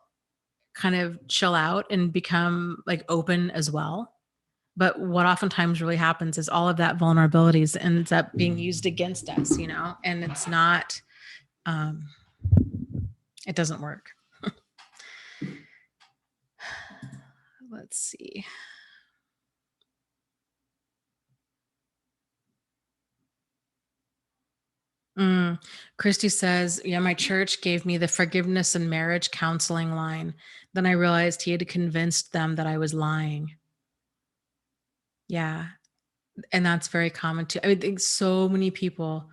kind of chill out and become like open as well. But what oftentimes really happens is all of that vulnerabilities ends up being used against us, and it's not, um, it doesn't work. Let's see. Mm. Christy says, yeah, my church gave me the forgiveness and marriage counseling line. Then I realized he had convinced them that I was lying. Yeah. And that's very common too. I think so many people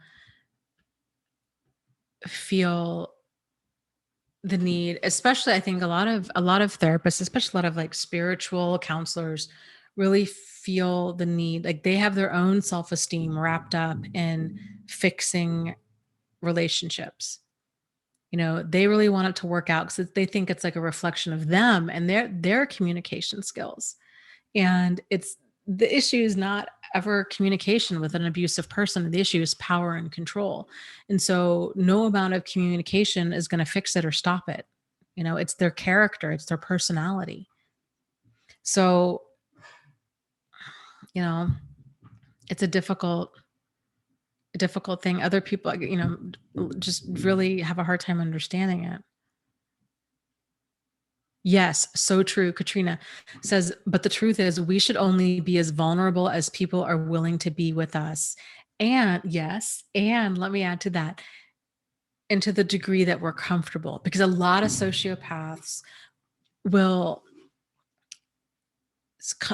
feel the need, especially I think a lot of therapists, especially a lot of like spiritual counselors, really feel the need, like they have their own self-esteem wrapped up in fixing relationships. They really want it to work out because they think it's like a reflection of them and their communication skills. And it's the issue is not ever communication with an abusive person. The issue is power and control. And so no amount of communication is going to fix it or stop it. It's their character, it's their personality. So, you know, it's a difficult thing. Other people, just really have a hard time understanding it. Yes, so true. Katrina says, but the truth is, we should only be as vulnerable as people are willing to be with us. And yes, and let me add to that, and to the degree that we're comfortable, because a lot of sociopaths will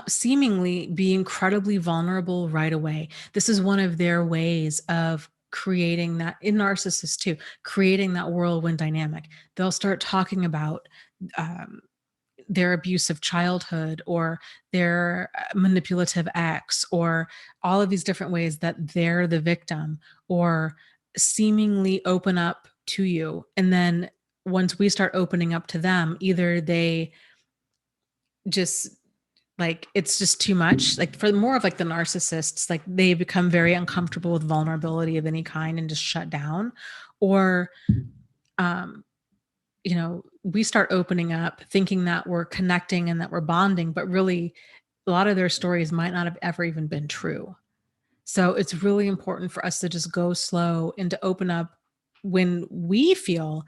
seemingly be incredibly vulnerable right away. This is one of their ways of creating that, in narcissists too, creating that whirlwind dynamic. They'll start talking about um, their abusive childhood or their manipulative ex or all of these different ways that they're the victim, or seemingly open up to you. And then once we start opening up to them, either they just like it's just too much, like for more of like the narcissists, like they become very uncomfortable with vulnerability of any kind and just shut down, or um we start opening up thinking that we're connecting and that we're bonding, but really a lot of their stories might not have ever even been true. So it's really important for us to just go slow and to open up when we feel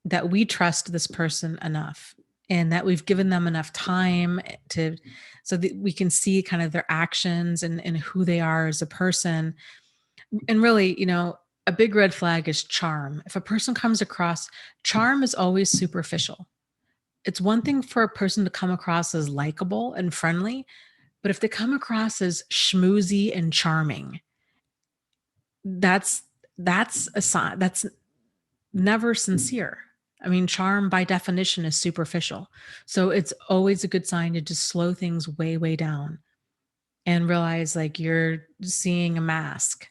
that we trust this person enough and that we've given them enough time to so that we can see kind of their actions and who they are as a person. And really, a big red flag is charm. If a person comes across, charm is always superficial. It's one thing for a person to come across as likable and friendly, but if they come across as schmoozy and charming, that's that's a sign that's never sincere. I mean, charm by definition is superficial. So it's always a good sign to just slow things way, way down and realize like you're seeing a mask.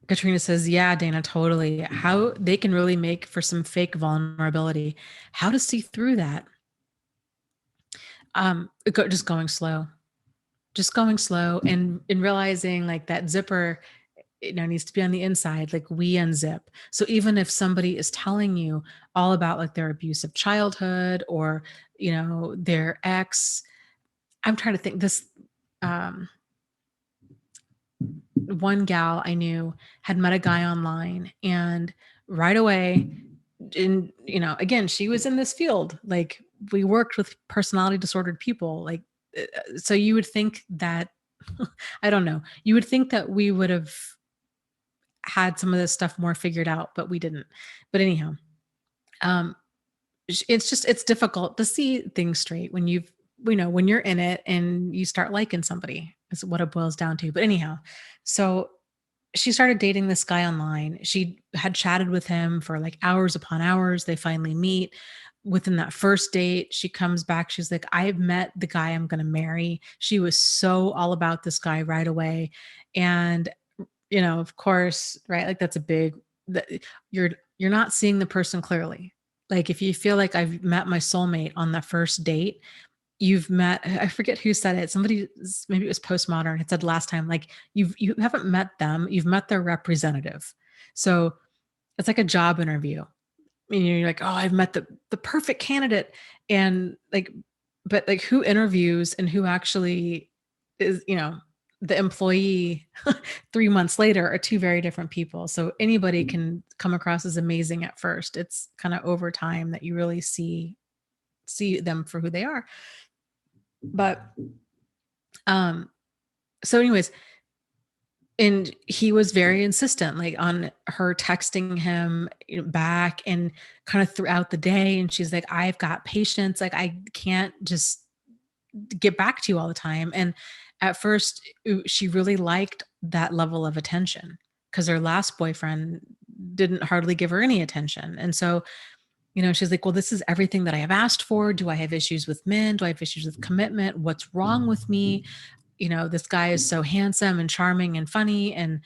Katrina says, yeah, Dana, totally. How they can really make for some fake vulnerability. How to see through that? Just going slow. Just going slow and realizing like that zipper, needs to be on the inside, like we unzip. So even if somebody is telling you all about like their abusive childhood or, their ex, I'm trying to think this, um, one gal I knew had met a guy online and right away, and again, she was in this field, like we worked with personality disordered people, like, so you would think that, I don't know, you would think that we would have had some of this stuff more figured out, but we didn't. But anyhow, um, it's difficult to see things straight when when you're in it and you start liking somebody is what it boils down to. But anyhow, so she started dating this guy online. She had chatted with him for like hours upon hours. They finally meet. Within that first date, she comes back. She's like, I've met the guy I'm going to marry. She was so all about this guy right away. And of course, right? Like that's a big that you're not seeing the person clearly. Like if you feel like I've met my soulmate on the first date, you've met, I forget who said it. Somebody, maybe it was Postmodern, had said last time, like you haven't met them, you've met their representative. So it's like a job interview. You're like, oh, I've met the perfect candidate. And like, but like who interviews and who actually is, the employee 3 months later are two very different people. So anybody can come across as amazing at first. It's kind of over time that you really see them for who they are. But um so anyways, and he was very insistent like on her texting him back and kind of throughout the day, and she's like, I've got patience, like I can't just get back to you all the time. And at first she really liked that level of attention because her last boyfriend didn't hardly give her any attention. And so she's like, well, this is everything that I have asked for. Do I have issues with men? Do I have issues with commitment? What's wrong with me? This guy is so handsome and charming and funny and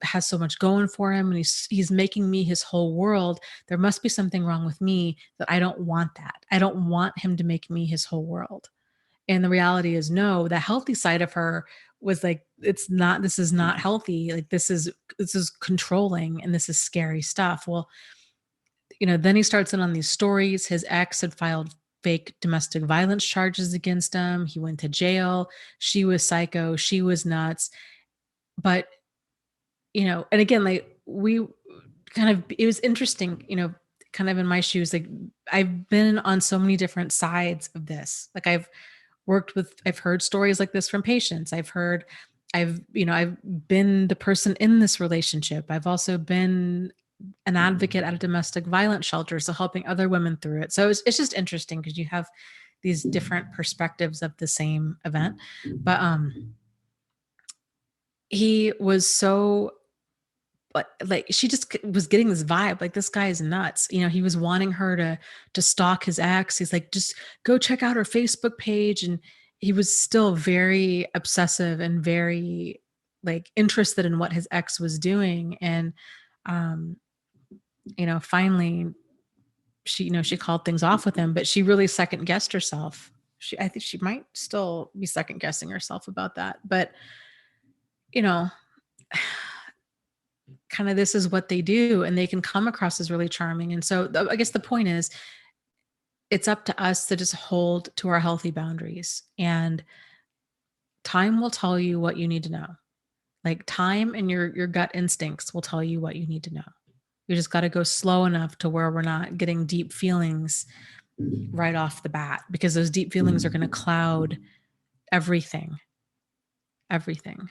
has so much going for him, and he's making me his whole world. There must be something wrong with me that I don't want that. I don't want him to make me his whole world. And the reality is, no, the healthy side of her was like, it's not, this is not healthy. Like this is controlling and this is scary stuff. Well, then he starts in on these stories. His ex had filed fake domestic violence charges against him. He went to jail. She was psycho. She was nuts. But, and again, like we kind of, it was interesting, kind of in my shoes. Like I've been on so many different sides of this. Like I've heard stories like this from patients. I've been the person in this relationship. I've also been an advocate at a domestic violence shelter, so helping other women through it. So it's just interesting because you have these different perspectives of the same event. But he was so like she just was getting this vibe like this guy is nuts. He was wanting her to stalk his ex. He's like, just go check out her Facebook page. And he was still very obsessive and very like interested in what his ex was doing. And um finally she called things off with him, but she really second guessed herself. I think she might still be second guessing herself about that. But, you know, kind of this is what they do, and they can come across as really charming. And so I guess the point is it's up to us to just hold to our healthy boundaries, and time will tell you what you need to know. Like, time and your gut instincts will tell you what you need to know. You just gotta go slow enough to where we're not getting deep feelings right off the bat, because those deep feelings are gonna cloud everything, everything.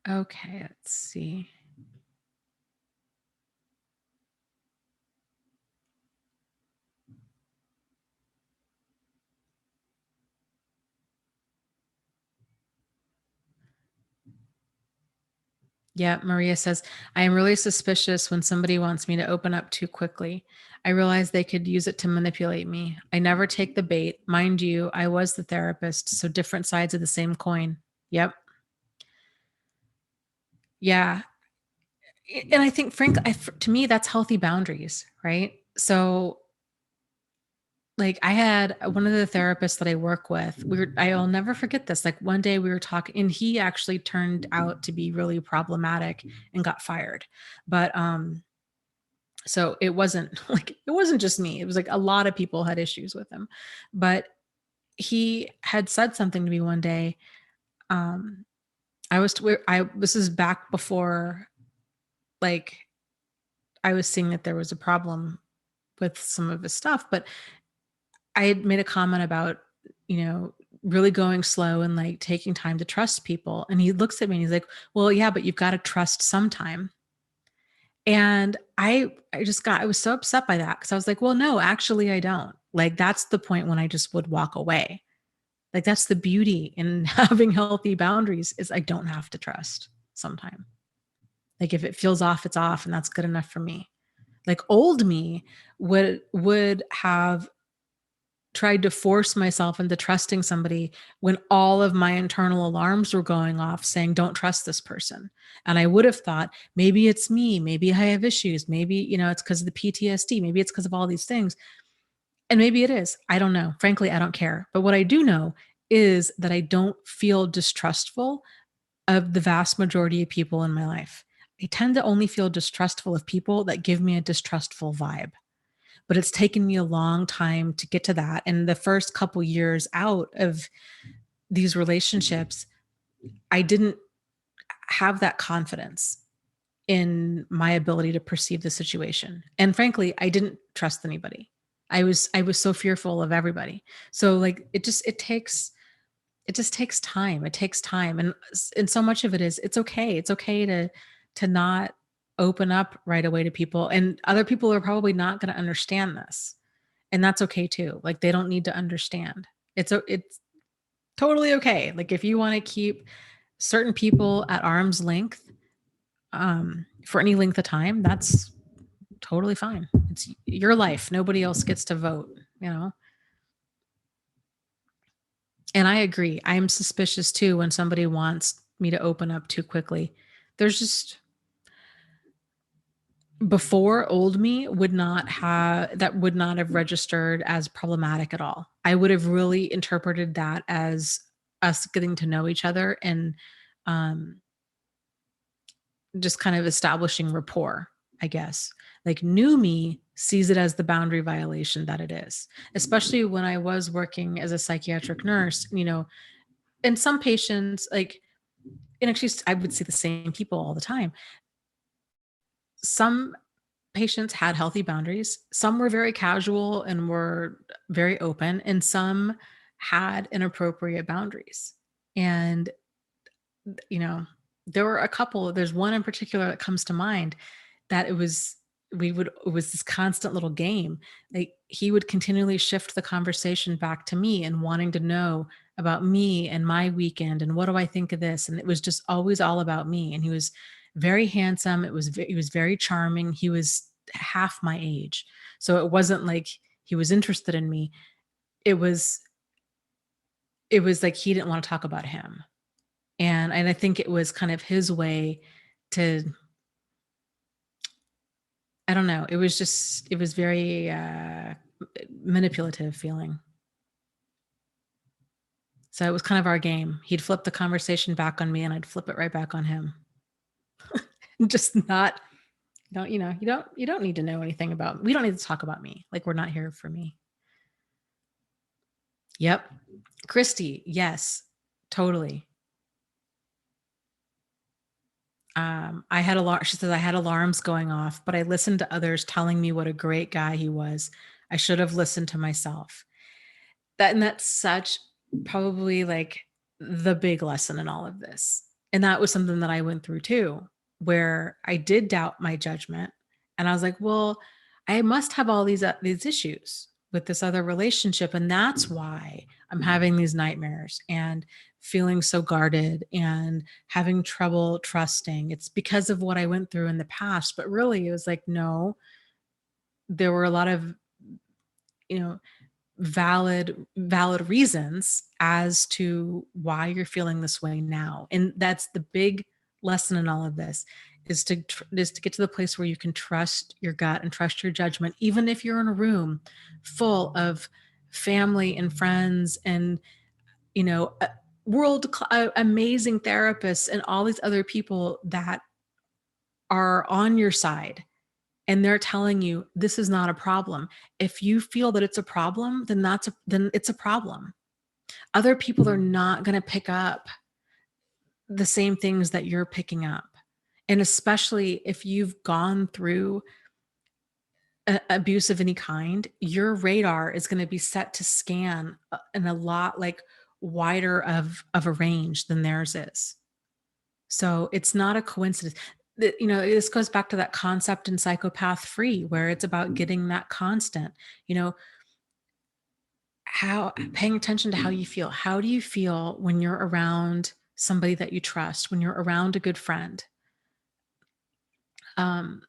Okay, let's see. Yeah, Maria says, I am really suspicious when somebody wants me to open up too quickly. I realize they could use it to manipulate me. I never take the bait. Mind you, I was the therapist, so different sides of the same coin. Yep. Yeah. And I think, Frank, to me, that's healthy boundaries, right? So, like, I had one of the therapists that I work with. I'll never forget this. Like, one day we were talking, and he actually turned out to be really problematic and got fired. But so it wasn't like, it wasn't just me. It was like a lot of people had issues with him. But he had said something to me one day. Um, this is back before, like, I was seeing that there was a problem with some of his stuff, but I had made a comment about, really going slow and like taking time to trust people. And he looks at me and he's like, well, yeah, but you've got to trust sometime. And I was so upset by that, because I was like, well, no, actually, I don't. Like, that's the point when I just would walk away. Like, that's the beauty in having healthy boundaries, is I don't have to trust sometime. Like, if it feels off, it's off, and that's good enough for me. Like, old me would have tried to force myself into trusting somebody when all of my internal alarms were going off saying, don't trust this person. And I would have thought, maybe it's me, maybe I have issues, maybe, it's because of the PTSD, maybe it's because of all these things. And maybe it is. I don't know. Frankly, I don't care. But what I do know is that I don't feel distrustful of the vast majority of people in my life. I tend to only feel distrustful of people that give me a distrustful vibe. But it's taken me a long time to get to that. And the first couple years out of these relationships, I didn't have that confidence in my ability to perceive the situation. And frankly, I didn't trust anybody. I was so fearful of everybody. So, like, it just takes time. It takes time. And so much of it is, it's okay. It's okay to not open up right away to people. And other people are probably not going to understand this. And that's okay too. Like, they don't need to understand. It's totally okay. Like, if you want to keep certain people at arm's length for any length of time, that's totally fine. It's your life. Nobody else gets to vote. And I agree. I'm suspicious too when somebody wants me to open up too quickly. There's just, before, old me would not have registered as problematic at all. I would have really interpreted that as us getting to know each other, and um, just kind of establishing rapport, I guess. Like, new me sees it as the boundary violation that it is, especially when I was working as a psychiatric nurse, and some patients, like, and actually I would see the same people all the time. Some patients had healthy boundaries. Some were very casual and were very open, and some had inappropriate boundaries. And, you know, there were a couple, there's one in particular that comes to mind, that it was this constant little game. Like, he would continually shift the conversation back to me and wanting to know about me and my weekend and what do I think of this. And it was just always all about me. And he was very handsome. He was very charming. He was half my age. So it wasn't like he was interested in me. It was it was like he didn't want to talk about him. And I think it was kind of his way to, I don't know, it was very manipulative feeling. So it was kind of our game. He'd flip the conversation back on me and I'd flip it right back on him. Just not, don't, you don't need to know anything about, we don't need to talk about me. Like, we're not here for me. Yep. Christy, yes, totally. I had alarm. She says I had alarms going off, but I listened to others telling me what a great guy he was. I should have listened to myself. That's such, probably like the big lesson in all of this. And that was something that I went through too, where I did doubt my judgment, and I was like, well, I must have all these issues with this other relationship, and that's why I'm having these nightmares and feeling so guarded and having trouble trusting. It's because of what I went through in the past. But really, it was like, no, there were a lot of, you know, valid reasons as to why you're feeling this way now. And that's the big lesson in all of this, is to get to the place where you can trust your gut and trust your judgment, even if you're in a room full of family and friends and, amazing therapists and all these other people that are on your side, and they're telling you this is not a problem. If you feel that it's a problem, then it's a problem. Other people are not going to pick up the same things that you're picking up. And especially if you've gone through abuse of any kind, your radar is going to be set to scan in a lot like wider of a range than theirs is. So it's not a coincidence. This goes back to that concept in Psychopath Free, where it's about getting that constant, how paying attention to how you feel. How do you feel when you're around somebody that you trust, when you're around a good friend? Um,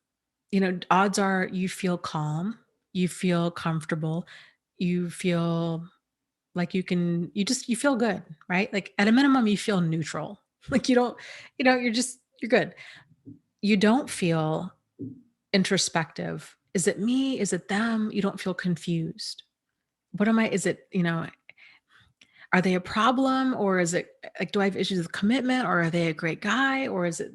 Odds are you feel calm, you feel comfortable, you feel like you feel good, right? Like at a minimum, you feel neutral. Like you don't, you're good. You don't feel introspective. Is it me? Is it them? You don't feel confused. What am I? Is it, are they a problem, or is it like, do I have issues with commitment, or are they a great guy, or is it,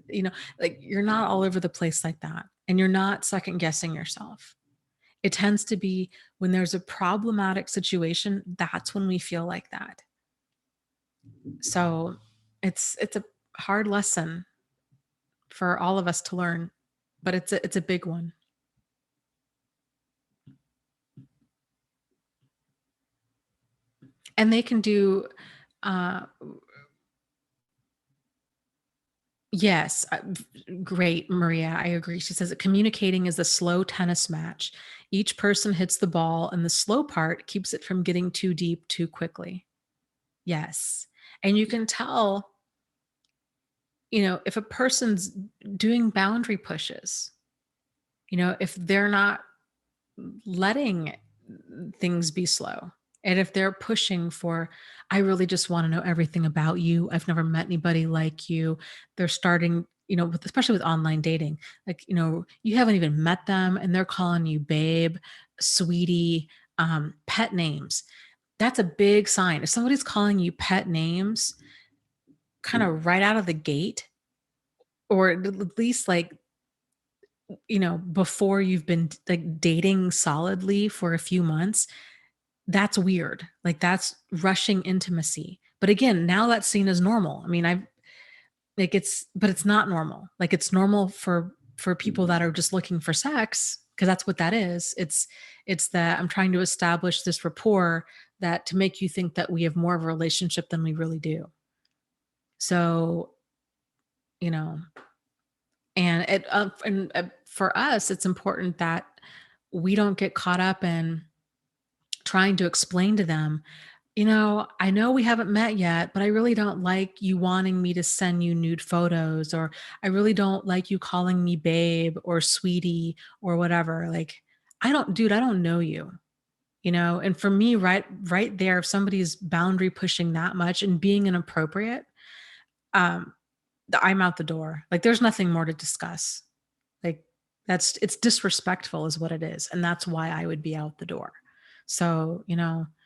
like you're not all over the place like that, and you're not second guessing yourself. It tends to be when there's a problematic situation, that's when we feel like that. So it's a hard lesson for all of us to learn, but it's a big one. And they can do, uh, yes, great, Maria. I agree. She says that communicating is a slow tennis match. Each person hits the ball, and the slow part keeps it from getting too deep too quickly. Yes. And you can tell, if a person's doing boundary pushes, if they're not letting things be slow. And if they're pushing for, I really just want to know everything about you. I've never met anybody like you. They're starting, especially with online dating, like, you haven't even met them and they're calling you babe, sweetie, pet names. That's a big sign. If somebody's calling you pet names kind of right out of the gate, or at least like, before you've been like dating solidly for a few months, that's weird. Like that's rushing intimacy. But again, now that's seen as normal. I mean, but it's not normal. Like it's normal for people that are just looking for sex, because that's what that is. It's that I'm trying to establish this rapport that to make you think that we have more of a relationship than we really do. So, you know, for us, it's important that we don't get caught up in trying to explain to them, I know we haven't met yet, but I really don't like you wanting me to send you nude photos, or I really don't like you calling me babe or sweetie or whatever. Like, I don't know you, And for me, right there, if somebody's boundary pushing that much and being inappropriate, um, I'm out the door. Like, there's nothing more to discuss. Like, it's disrespectful is what it is. And that's why I would be out the door. So, and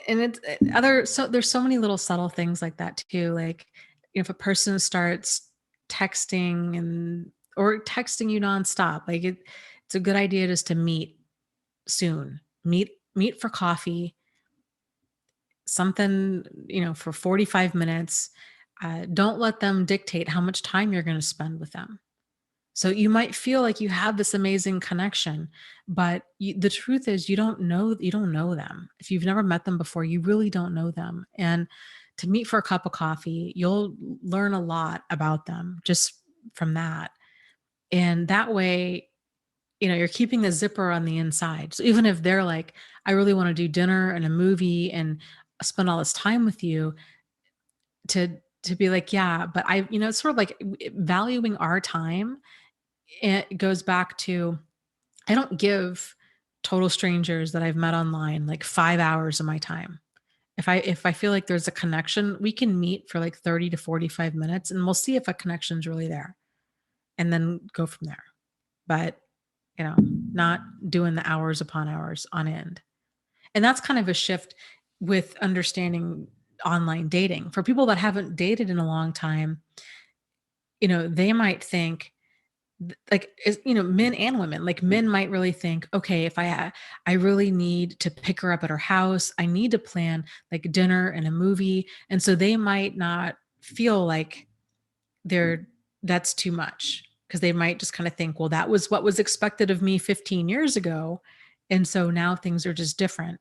it's other, so there's so many little subtle things like that too. Like, if a person starts texting or texting you nonstop. Like it's a good idea just to meet soon. Meet for coffee, something, for 45 minutes. Don't let them dictate how much time you're going to spend with them. So you might feel like you have this amazing connection, but the truth is you don't know them. If you've never met them before, you really don't know them. And to meet for a cup of coffee, you'll learn a lot about them just from that. And that way, you're keeping the zipper on the inside. So even if they're like, I really want to do dinner and a movie and spend all this time with you, to be like, yeah, but it's sort of like valuing our time. It goes back to, I don't give total strangers that I've met online like 5 hours of my time. If I feel like there's a connection, we can meet for like 30 to 45 minutes and we'll see if a connection's really there and then go from there. But, not doing the hours upon hours on end. And that's kind of a shift with understanding online dating. For people that haven't dated in a long time, they might think, like, men and women, like men might really think, okay, if I really need to pick her up at her house, I need to plan like dinner and a movie. And so they might not feel like they're that's too much, because they might just kind of think, well, that was what was expected of me 15 years ago. And so now things are just different.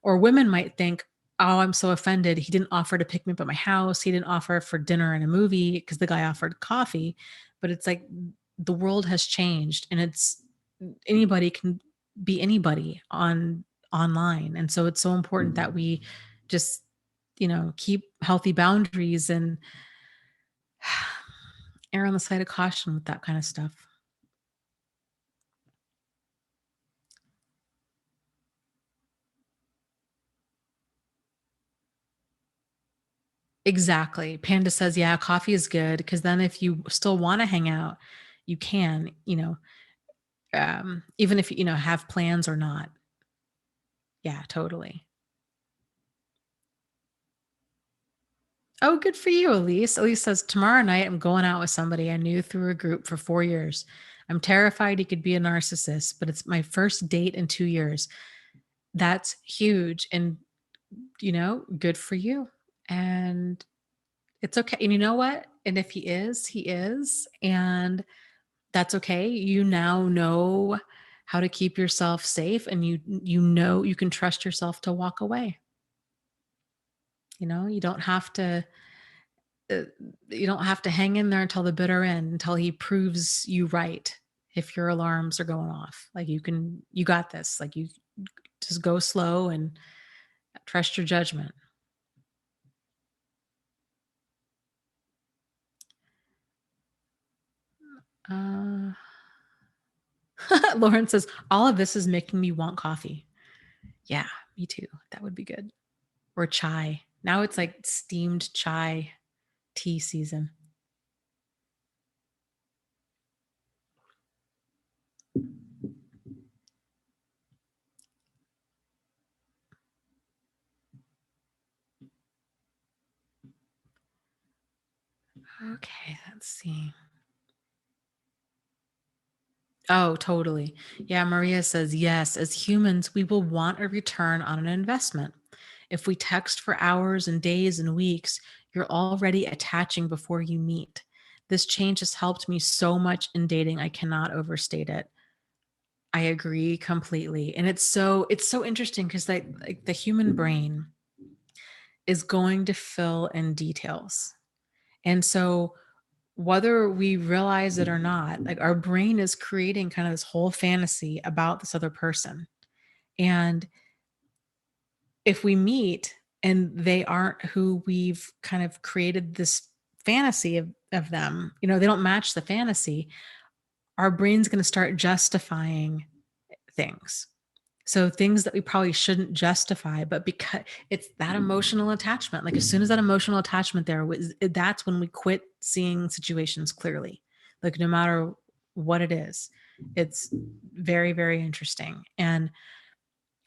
Or women might think, oh, I'm so offended. He didn't offer to pick me up at my house. He didn't offer for dinner and a movie because the guy offered coffee. But it's like the world has changed, and it's anybody can be anybody online. And so it's so important that we just, keep healthy boundaries and err on the side of caution with that kind of stuff. Exactly. Panda says, yeah, coffee is good because then if you still want to hang out, you can, even if have plans or not. Yeah, totally. Oh, good for you, Elise. Elise says, tomorrow night I'm going out with somebody I knew through a group for 4 years. I'm terrified he could be a narcissist, but it's my first date in 2 years. That's huge. And, good for you. And it's okay. And you know what? And if he is, he is. And that's okay. You now know how to keep yourself safe, and you know you can trust yourself to walk away. You don't have to uh, you don't have to hang in there until the bitter end, until he proves you right. If your alarms are going off, like you got this. Like you just go slow and trust your judgment. Uh, Lauren says, all of this is making me want coffee. Yeah, me too. That would be good. Or chai. Now it's like steamed chai tea season. Okay, let's see. Oh, totally. Yeah, Maria says, yes, as humans, we will want a return on an investment. If we text for hours and days and weeks, you're already attaching before you meet. This change has helped me so much in dating. I cannot overstate it. I agree completely. And it's so interesting because like the human brain is going to fill in details. And so whether we realize it or not, like our brain is creating kind of this whole fantasy about this other person. And if we meet and they aren't who we've kind of created this fantasy of them, they don't match the fantasy, our brain's going to start justifying things. So things that we probably shouldn't justify, but because it's that emotional attachment, like as soon as that emotional attachment there was, that's when we quit seeing situations clearly. Like no matter what it is, it's very, very interesting. And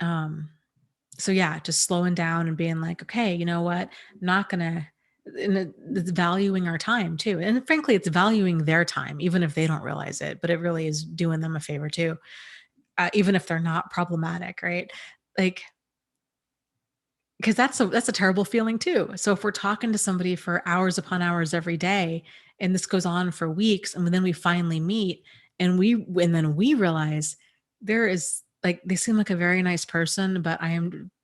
so yeah, just slowing down and being like, okay, you know what? I'm not gonna And it's valuing our time too. And frankly, it's valuing their time, even if they don't realize it, but it really is doing them a favor too, even if they're not problematic, right? Like, because that's a terrible feeling too. So if we're talking to somebody for hours upon hours every day, and this goes on for weeks, and then we finally meet, and then we realize there is like they seem like a very nice person, but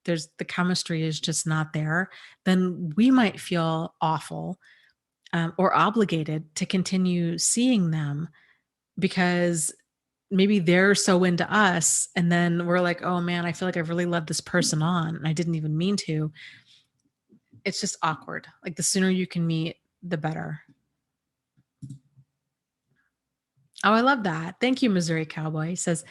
there's the chemistry is just not there, then we might feel awful, or obligated to continue seeing them because maybe they're so into us, and then we're like, oh man, I feel like I've really led this person on and I didn't even mean to. It's just awkward. Like the sooner you can meet, the better. Oh, I love that. Thank you, Missouri Cowboy. He says,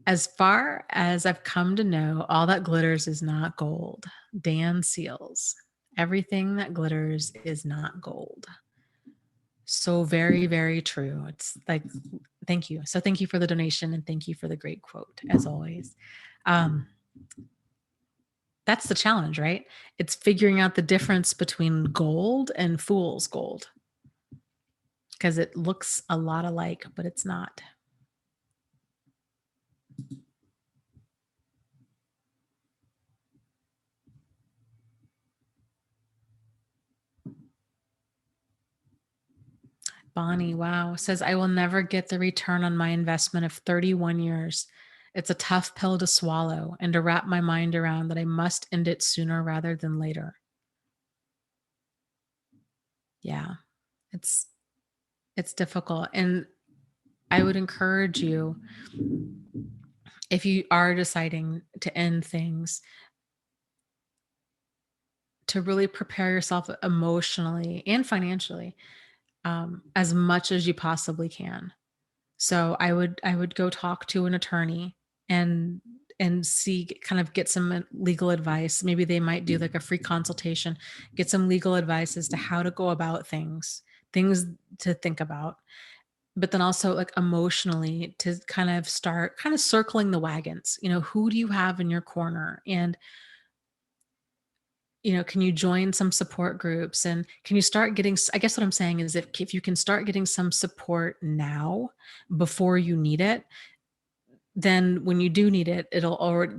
as far as I've come to know, all that glitters is not gold. Dan Seals. Everything that glitters is not gold. So very, very true. It's like, thank you. So thank you for the donation and thank you for the great quote, as always. That's the challenge, right? It's figuring out the difference between gold and fool's gold, because it looks a lot alike, but it's not. Bonnie, wow, says, I will never get the return on my investment of 31 years. It's a tough pill to swallow and to wrap my mind around that I must end it sooner rather than later. Yeah, it's difficult. And I would encourage you, if you are deciding to end things, to really prepare yourself emotionally and financially, as much as you possibly can. So I would go talk to an attorney and see, kind of get some legal advice. Maybe they might do like a free consultation, get some legal advice as to how to go about things to think about. But then also like emotionally to kind of start kind of circling the wagons. Who do you have in your corner? And can you join some support groups, and can you start getting, I guess what I'm saying is, if you can start getting some support now before you need it, then when you do need it, it'll already,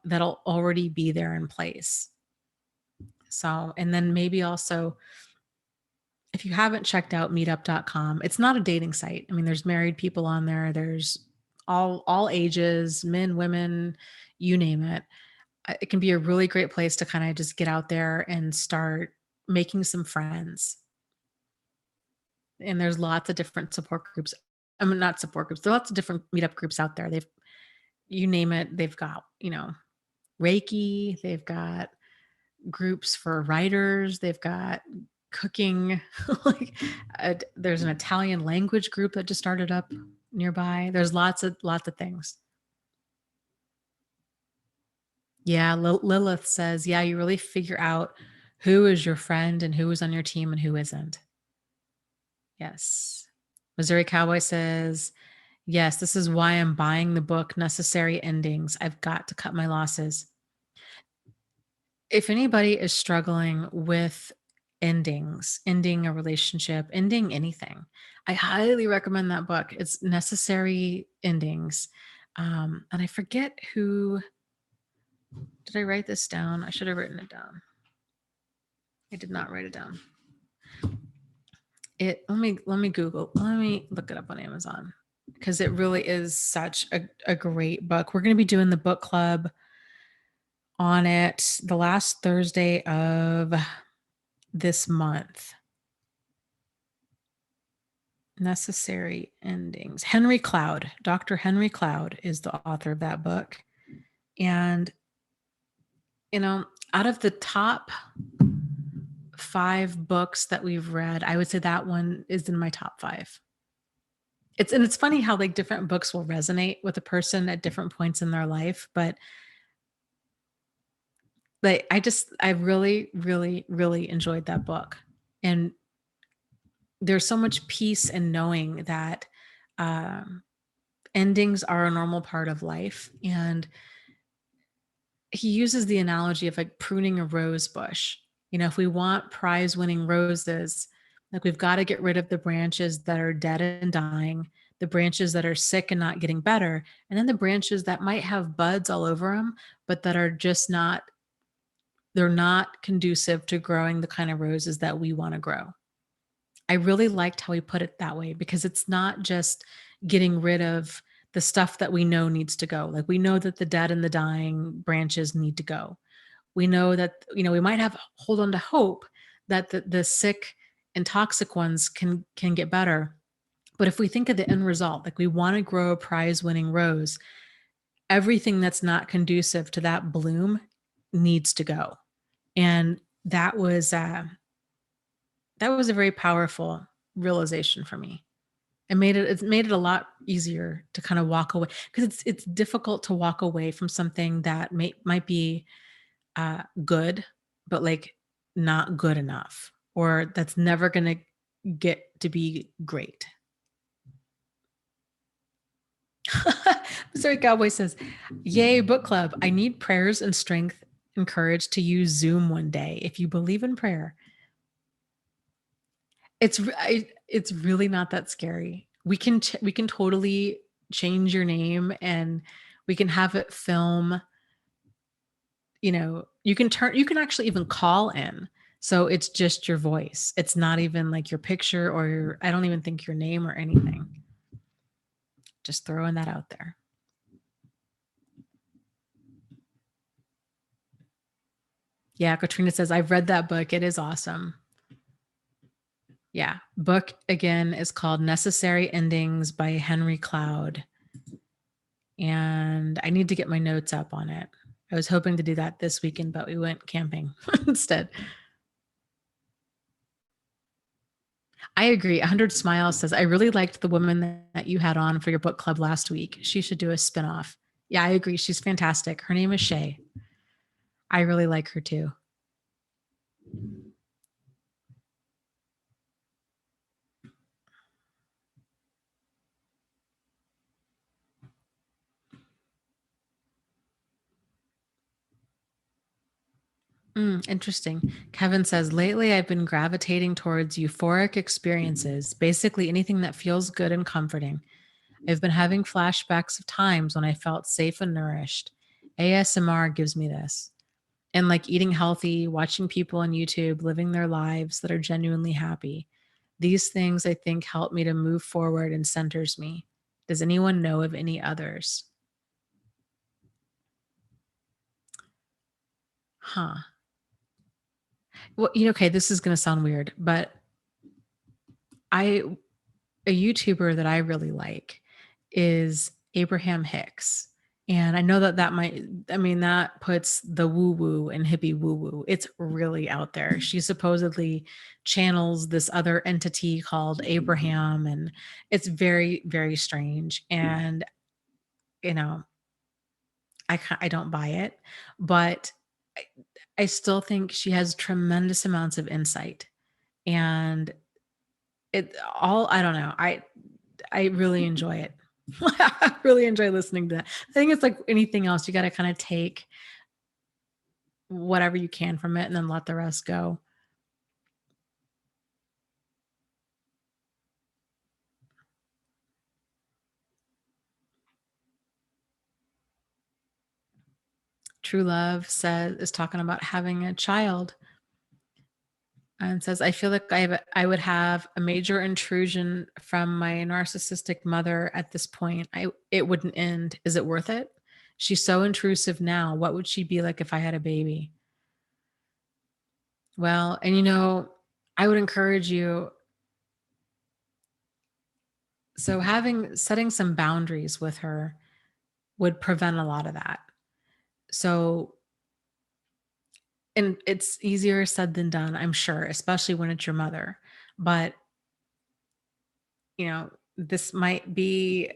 that'll already be there in place. So, and then maybe also, if you haven't checked out meetup.com, it's not a dating site. I mean, there's married people on there. There's all ages, men, women, you name it. It can be a really great place to kind of just get out there and start making some friends. And there's lots of different support groups. I mean, not support groups. There are lots of different meetup groups out there. You name it, they've got, Reiki, they've got groups for writers, they've got cooking. Like, there's an Italian language group that just started up nearby. There's lots of things. Yeah, Lilith says, yeah, you really figure out who is your friend and who is on your team and who isn't. Yes. Missouri Cowboy says, yes, this is why I'm buying the book, Necessary Endings. I've got to cut my losses. If anybody is struggling with ending a relationship, ending anything, I highly recommend that book. It's Necessary Endings. And I forget who, did I write this down? I should have written it down. I did not write it down. Let me look it up on Amazon, because it really is such a great book. We're going to be doing the book club on it the last Thursday of this month. Necessary Endings. Henry Cloud, Dr. Henry Cloud is the author of that book. And, out of the top 5 books that we've read, I would say that one is in my top 5. It's funny how like different books will resonate with a person at different points in their life, but like I really, really, really enjoyed that book. And there's so much peace in knowing that endings are a normal part of life. And he uses the analogy of like pruning a rose bush. If we want prize winning roses, like we've got to get rid of the branches that are dead and dying, the branches that are sick and not getting better, and then the branches that might have buds all over them, but that are just not, they're not conducive to growing the kind of roses that we want to grow. I really liked how he put it that way because it's not just getting rid of the stuff that we know needs to go. Like we know that the dead and the dying branches need to go. We know that, we might have hold on to hope that the sick and toxic ones can get better. But if we think of the end result, like we want to grow a prize winning rose, everything that's not conducive to that bloom needs to go. And that was a very powerful realization for me. It made it a lot easier to kind of walk away because it's difficult to walk away from something that might be good, but like not good enough, or that's never going to get to be great. Missouri Cowboy says, "Yay, book club! I need prayers and strength and courage to use Zoom one day. If you believe in prayer, it's really not that scary. We can totally change your name and we can have it film. You can actually even call in. So it's just your voice. It's not even like your picture or I don't even think your name or anything. Just throwing that out there." Yeah, Katrina says, "I've read that book. It is awesome." Yeah. Book again is called Necessary Endings by Henry Cloud. And I need to get my notes up on it. I was hoping to do that this weekend, but we went camping instead. I agree. 100 Smiles says, "I really liked the woman that you had on for your book club last week. She should do a spinoff." Yeah, I agree. She's fantastic. Her name is Shay. I really like her too. Interesting. Kevin says, "Lately I've been gravitating towards euphoric experiences, basically anything that feels good and comforting. I've been having flashbacks of times when I felt safe and nourished. ASMR gives me this. And like eating healthy, watching people on YouTube living their lives that are genuinely happy. These things I think help me to move forward and centers me. Does anyone know of any others?" Huh. Well, okay, this is going to sound weird, but I a YouTuber that I really like is Abraham Hicks. And I know that that puts the woo woo and hippie woo woo. It's really out there. She supposedly channels this other entity called Abraham, and it's very, very strange. And, you know, I don't buy it, but I, I still think she has tremendous amounts of insight. And I don't know. I really enjoy it. I really enjoy listening to that. I think it's like anything else. You got to kind of take whatever you can from it and then let the rest go. True Love is talking about having a child and says, "I feel like I would have a major intrusion from my narcissistic mother at this point. It wouldn't end. Is it worth it? She's so intrusive now. What would she be like if I had a baby?" Well, and I would encourage you. So setting some boundaries with her would prevent a lot of that. So, and it's easier said than done, I'm sure, especially when it's your mother. But, this might be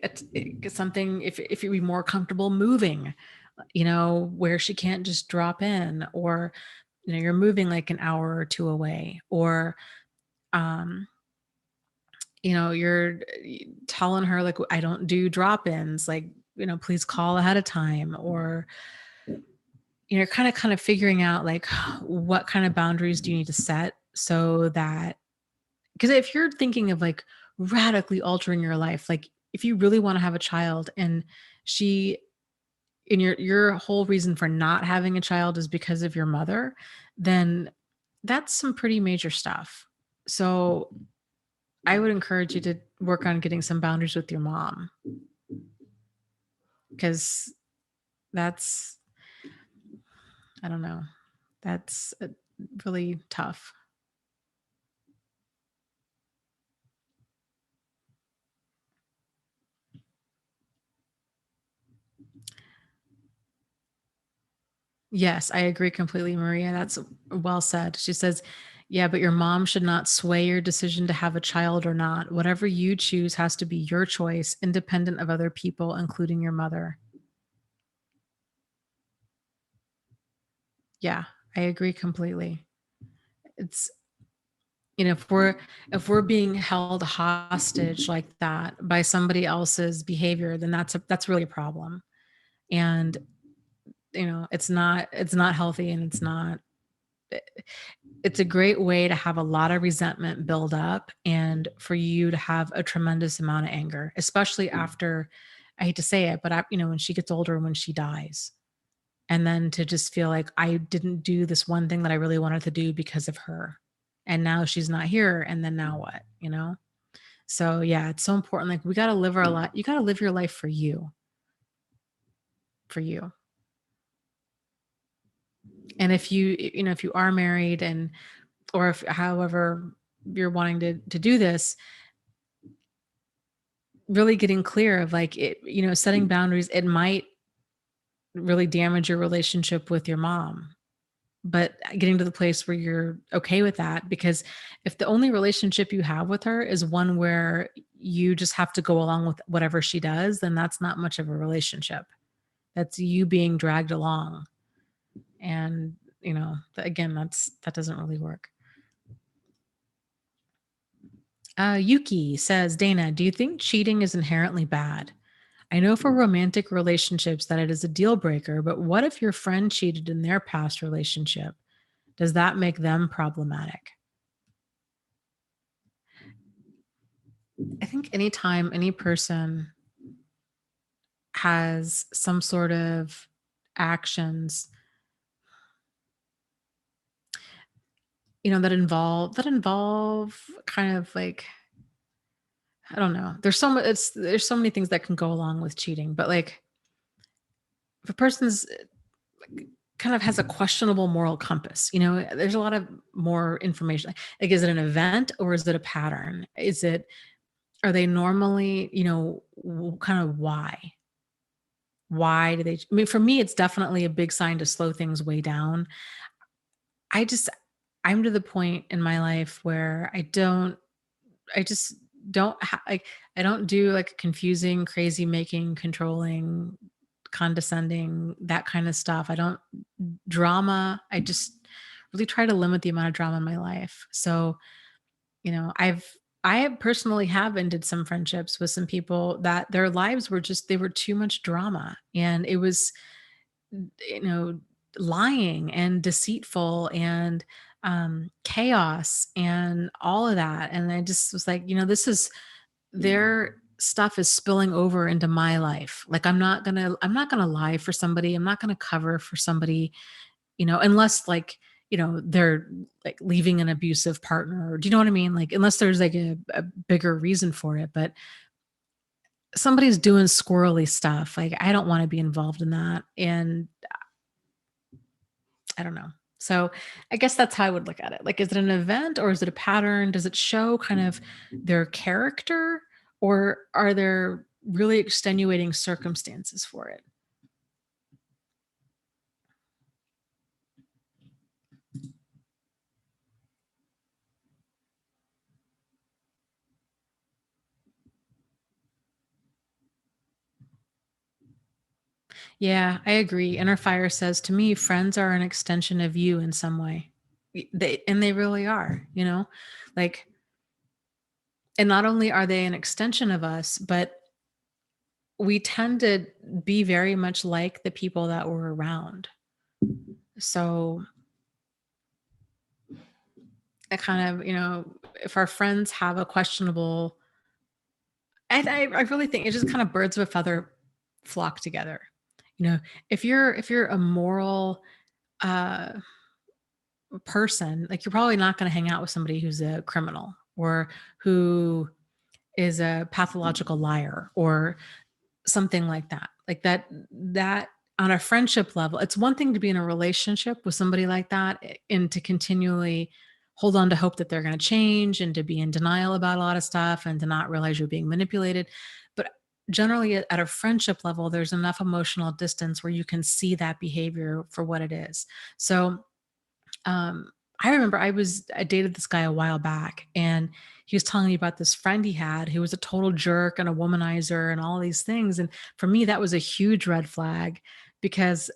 something if you'd be more comfortable moving, where she can't just drop in, or, you're moving like an hour or two away, or, um, you're telling her like, "I don't do drop-ins, like, please call ahead of time," or kind of figuring out like what kind of boundaries do you need to set so that, because if you're thinking of like radically altering your life, like if you really want to have a child and she and your whole reason for not having a child is because of your mother, then that's some pretty major stuff. So I would encourage you to work on getting some boundaries with your mom, because that's, I don't know, that's really tough. Yes, I agree completely, Maria. That's well said. She says, yeah, but your mom should not sway your decision to have a child or not. Whatever you choose has to be your choice, independent of other people, including your mother. Yeah, I agree completely. It's, if we're being held hostage like that by somebody else's behavior, then that's really a problem. And it's not healthy, and it's a great way to have a lot of resentment build up and for you to have a tremendous amount of anger, especially after, I hate to say it, but when she gets older and when she dies. And then to just feel like I didn't do this one thing that I really wanted to do because of her. And now she's not here. And then now what, So yeah, it's so important. Like we got to live our life. You got to live your life for you, for you. And if you are married and, or if however you're wanting to do this, really getting clear of like it, setting boundaries, it might really damage your relationship with your mom, but getting to the place where you're okay with that, because if the only relationship you have with her is one where you just have to go along with whatever she does, then that's not much of a relationship. That's you being dragged along. And, again, that doesn't really work. Yuki says, Dana, do you think cheating is inherently bad? I know for romantic relationships that it is a deal breaker, but what if your friend cheated in their past relationship? Does that make them problematic? I think anytime any person has some sort of actions, that involve kind of like, I don't know. There's so many things that can go along with cheating, but like if a person's kind of has a questionable moral compass, there's a lot of more information. Like, is it an event or is it a pattern? Are they normally, kind of why? Why do they? I mean, for me, it's definitely a big sign to slow things way down. I just, I'm to the point in my life where I just like, I don't do like confusing, crazy making, controlling, condescending, that kind of stuff. I don't drama. I just really try to limit the amount of drama in my life. So, I have personally have ended some friendships with some people that their lives were just, they were too much drama, and it was, you know, lying and deceitful and chaos and all of that. And I just was like, this is, their stuff is spilling over into my life. Like I'm not gonna lie for somebody. I'm not gonna cover for somebody, unless like, they're like leaving an abusive partner. Or, do you know what I mean? Like unless there's like a bigger reason for it. But somebody's doing squirrely stuff. Like I don't want to be involved in that. And I don't know. So I guess that's how I would look at it. Like, is it an event or is it a pattern? Does it show kind of their character, or are there really extenuating circumstances for it? Yeah, I agree. Inner Fire says, to me, friends are an extension of you in some way. They really are, like, and not only are they an extension of us, but we tend to be very much like the people that we're around. So I kind of, if our friends have a questionable, and I really think it's just kind of birds of a feather flock together. You know, if you're a moral uh person, like you're probably not going to hang out with somebody who's a criminal or who is a pathological liar or something like that. Like that on a friendship level, it's one thing to be in a relationship with somebody like that and to continually hold on to hope that they're going to change and to be in denial about a lot of stuff and to not realize you're being manipulated. But generally at a friendship level, there's enough emotional distance where you can see that behavior for what it is. So I remember I dated this guy a while back, and he was telling me about this friend he had who was a total jerk and a womanizer and all these things. And for me, that was a huge red flag because,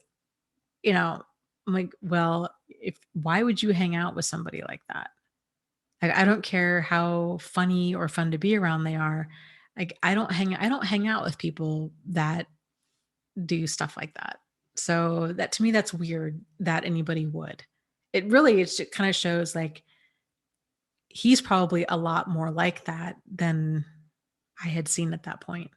you know, I'm like, well, if why would you hang out with somebody like that? Like, I don't care how funny or fun to be around they are. Like, I don't hang out with people that do stuff like that. So that to me, that's weird that anybody would. It kind of shows like he's probably a lot more like that than I had seen at that point.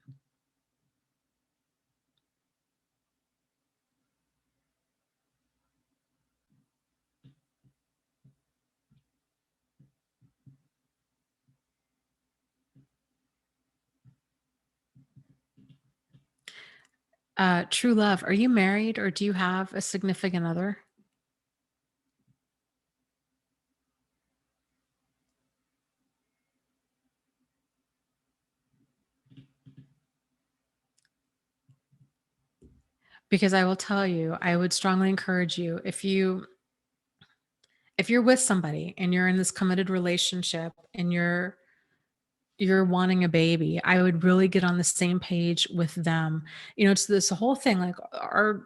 True love. Are you married or do you have a significant other? Because I will tell you, I would strongly encourage you if you're with somebody and you're in this committed relationship and you're wanting a baby, I would really get on the same page with them. It's this whole thing like a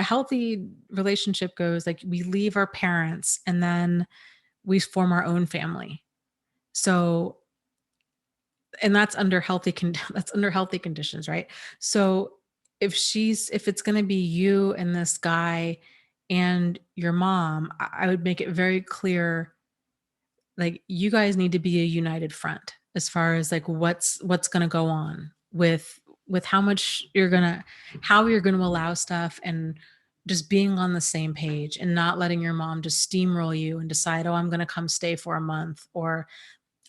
healthy relationship goes like we leave our parents and then we form our own family. So, and that's under that's under healthy conditions, right? So, if it's going to be you and this guy and your mom, I would make it very clear like you guys need to be a united front as far as like what's going to go on with how you're going to allow stuff and just being on the same page and not letting your mom just steamroll you and decide, oh, I'm going to come stay for a month, or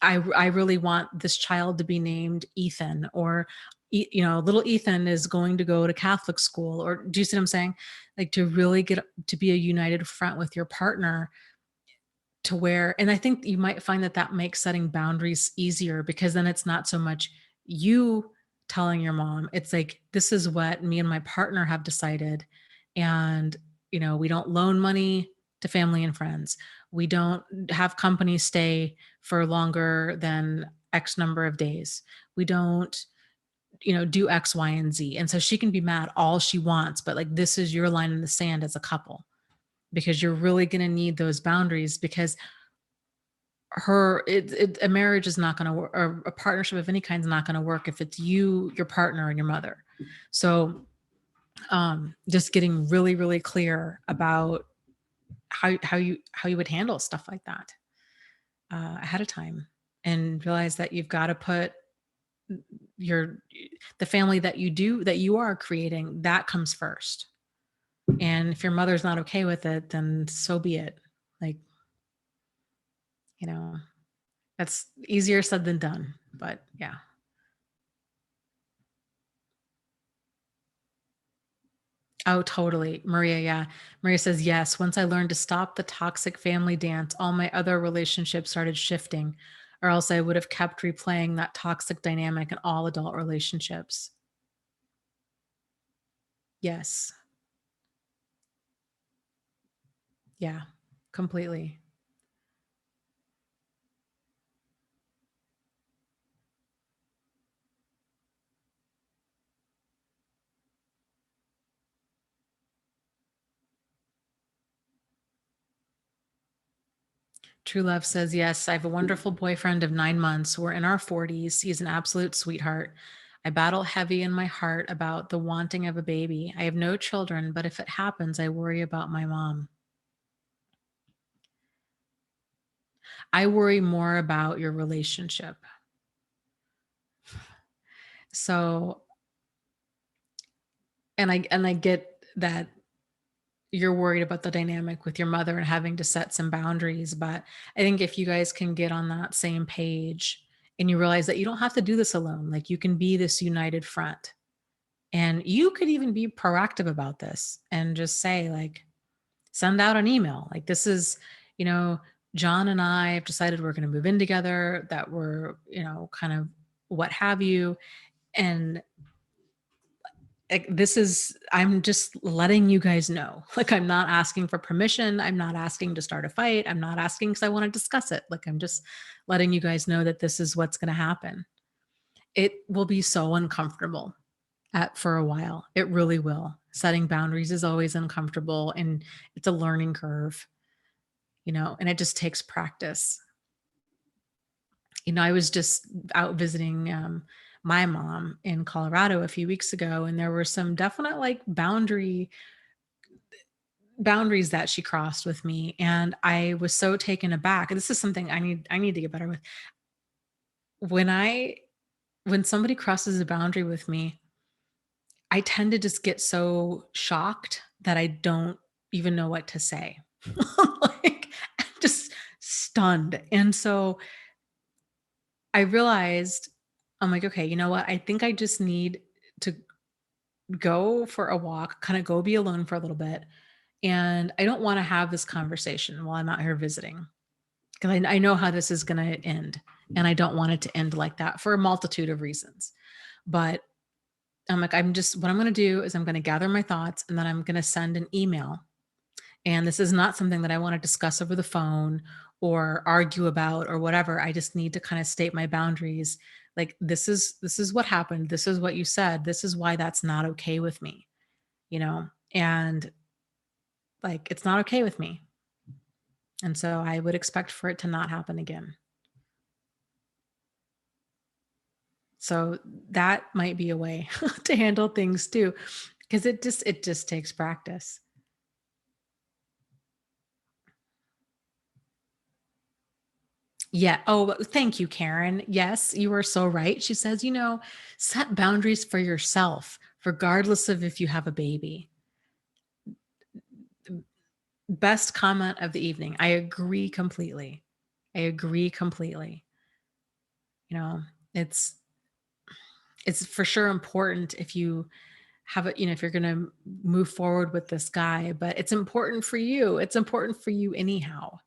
I really want this child to be named Ethan, or little Ethan is going to go to Catholic school, or do you see what I'm saying? Like to really get to be a united front with your partner to where, and I think you might find that that makes setting boundaries easier because then it's not so much you telling your mom, it's like, this is what me and my partner have decided. And, we don't loan money to family and friends. We don't have company stay for longer than X number of days. We don't, do X, Y, and Z. And so she can be mad all she wants, but like, this is your line in the sand as a couple because you're really going to need those boundaries because a marriage is not going to work, or a partnership of any kind is not going to work if it's you, your partner, and your mother. So just getting really really clear about how you would handle stuff like that ahead of time, and realize that you've got to put your the family that you are creating, that comes first. And if your mother's not okay with it, then so be it. Like, you know that's easier said than done, but yeah. Oh, totally. Maria, yeah. Maria says, yes. Once I learned to stop the toxic family dance, all my other relationships started shifting, or else I would have kept replaying that toxic dynamic in all adult relationships. Yes. Yeah. Completely. True Love says, yes, I have a wonderful boyfriend of 9 months. We're in our 40s. He's an absolute sweetheart. I battle heavy in my heart about the wanting of a baby. I have no children, but if it happens, I worry about my mom. I worry more about your relationship. So, and I get that you're worried about the dynamic with your mother and having to set some boundaries, but I think if you guys can get on that same page and you realize that you don't have to do this alone, like you can be this united front. And you could even be proactive about this and just say, like, send out an email. Like, this is, you know, John and I have decided we're going to move in together, that we're, kind of what have you. And like, this is, I'm just letting you guys know. Like, I'm not asking for permission. I'm not asking to start a fight. I'm not asking because I want to discuss it. Like, I'm just letting you guys know that this is what's going to happen. It will be so uncomfortable for a while. It really will. Setting boundaries is always uncomfortable and it's a learning curve, and it just takes practice. I was just out visiting my mom in Colorado a few weeks ago, and there were some definite like boundaries that she crossed with me, and I was so taken aback. And this is something I need to get better with. When I when somebody crosses a boundary with me, I tend to just get so shocked that I don't even know what to say. Like, I'm just stunned. And so I realized, I'm like, okay, you know what? I think I just need to go for a walk, kind of go be alone for a little bit. And I don't want to have this conversation while I'm out here visiting because I know how this is going to end. And I don't want it to end like that for a multitude of reasons. But I'm like, what I'm going to do is I'm going to gather my thoughts and then I'm going to send an email. And this is not something that I want to discuss over the phone or argue about or whatever. I just need to kind of state my boundaries. Like, this is what happened. This is what you said. This is why that's not okay with me, and like, it's not okay with me. And so I would expect for it to not happen again. So that might be a way to handle things too, because it just takes practice. Yeah. Oh, thank you, Karen. Yes, you are so right. She says, set boundaries for yourself, regardless of if you have a baby. Best comment of the evening. I agree completely. I agree completely. You know, it's it's for sure important if you have it, if you're going to move forward with this guy, but it's important for you. It's important for you anyhow.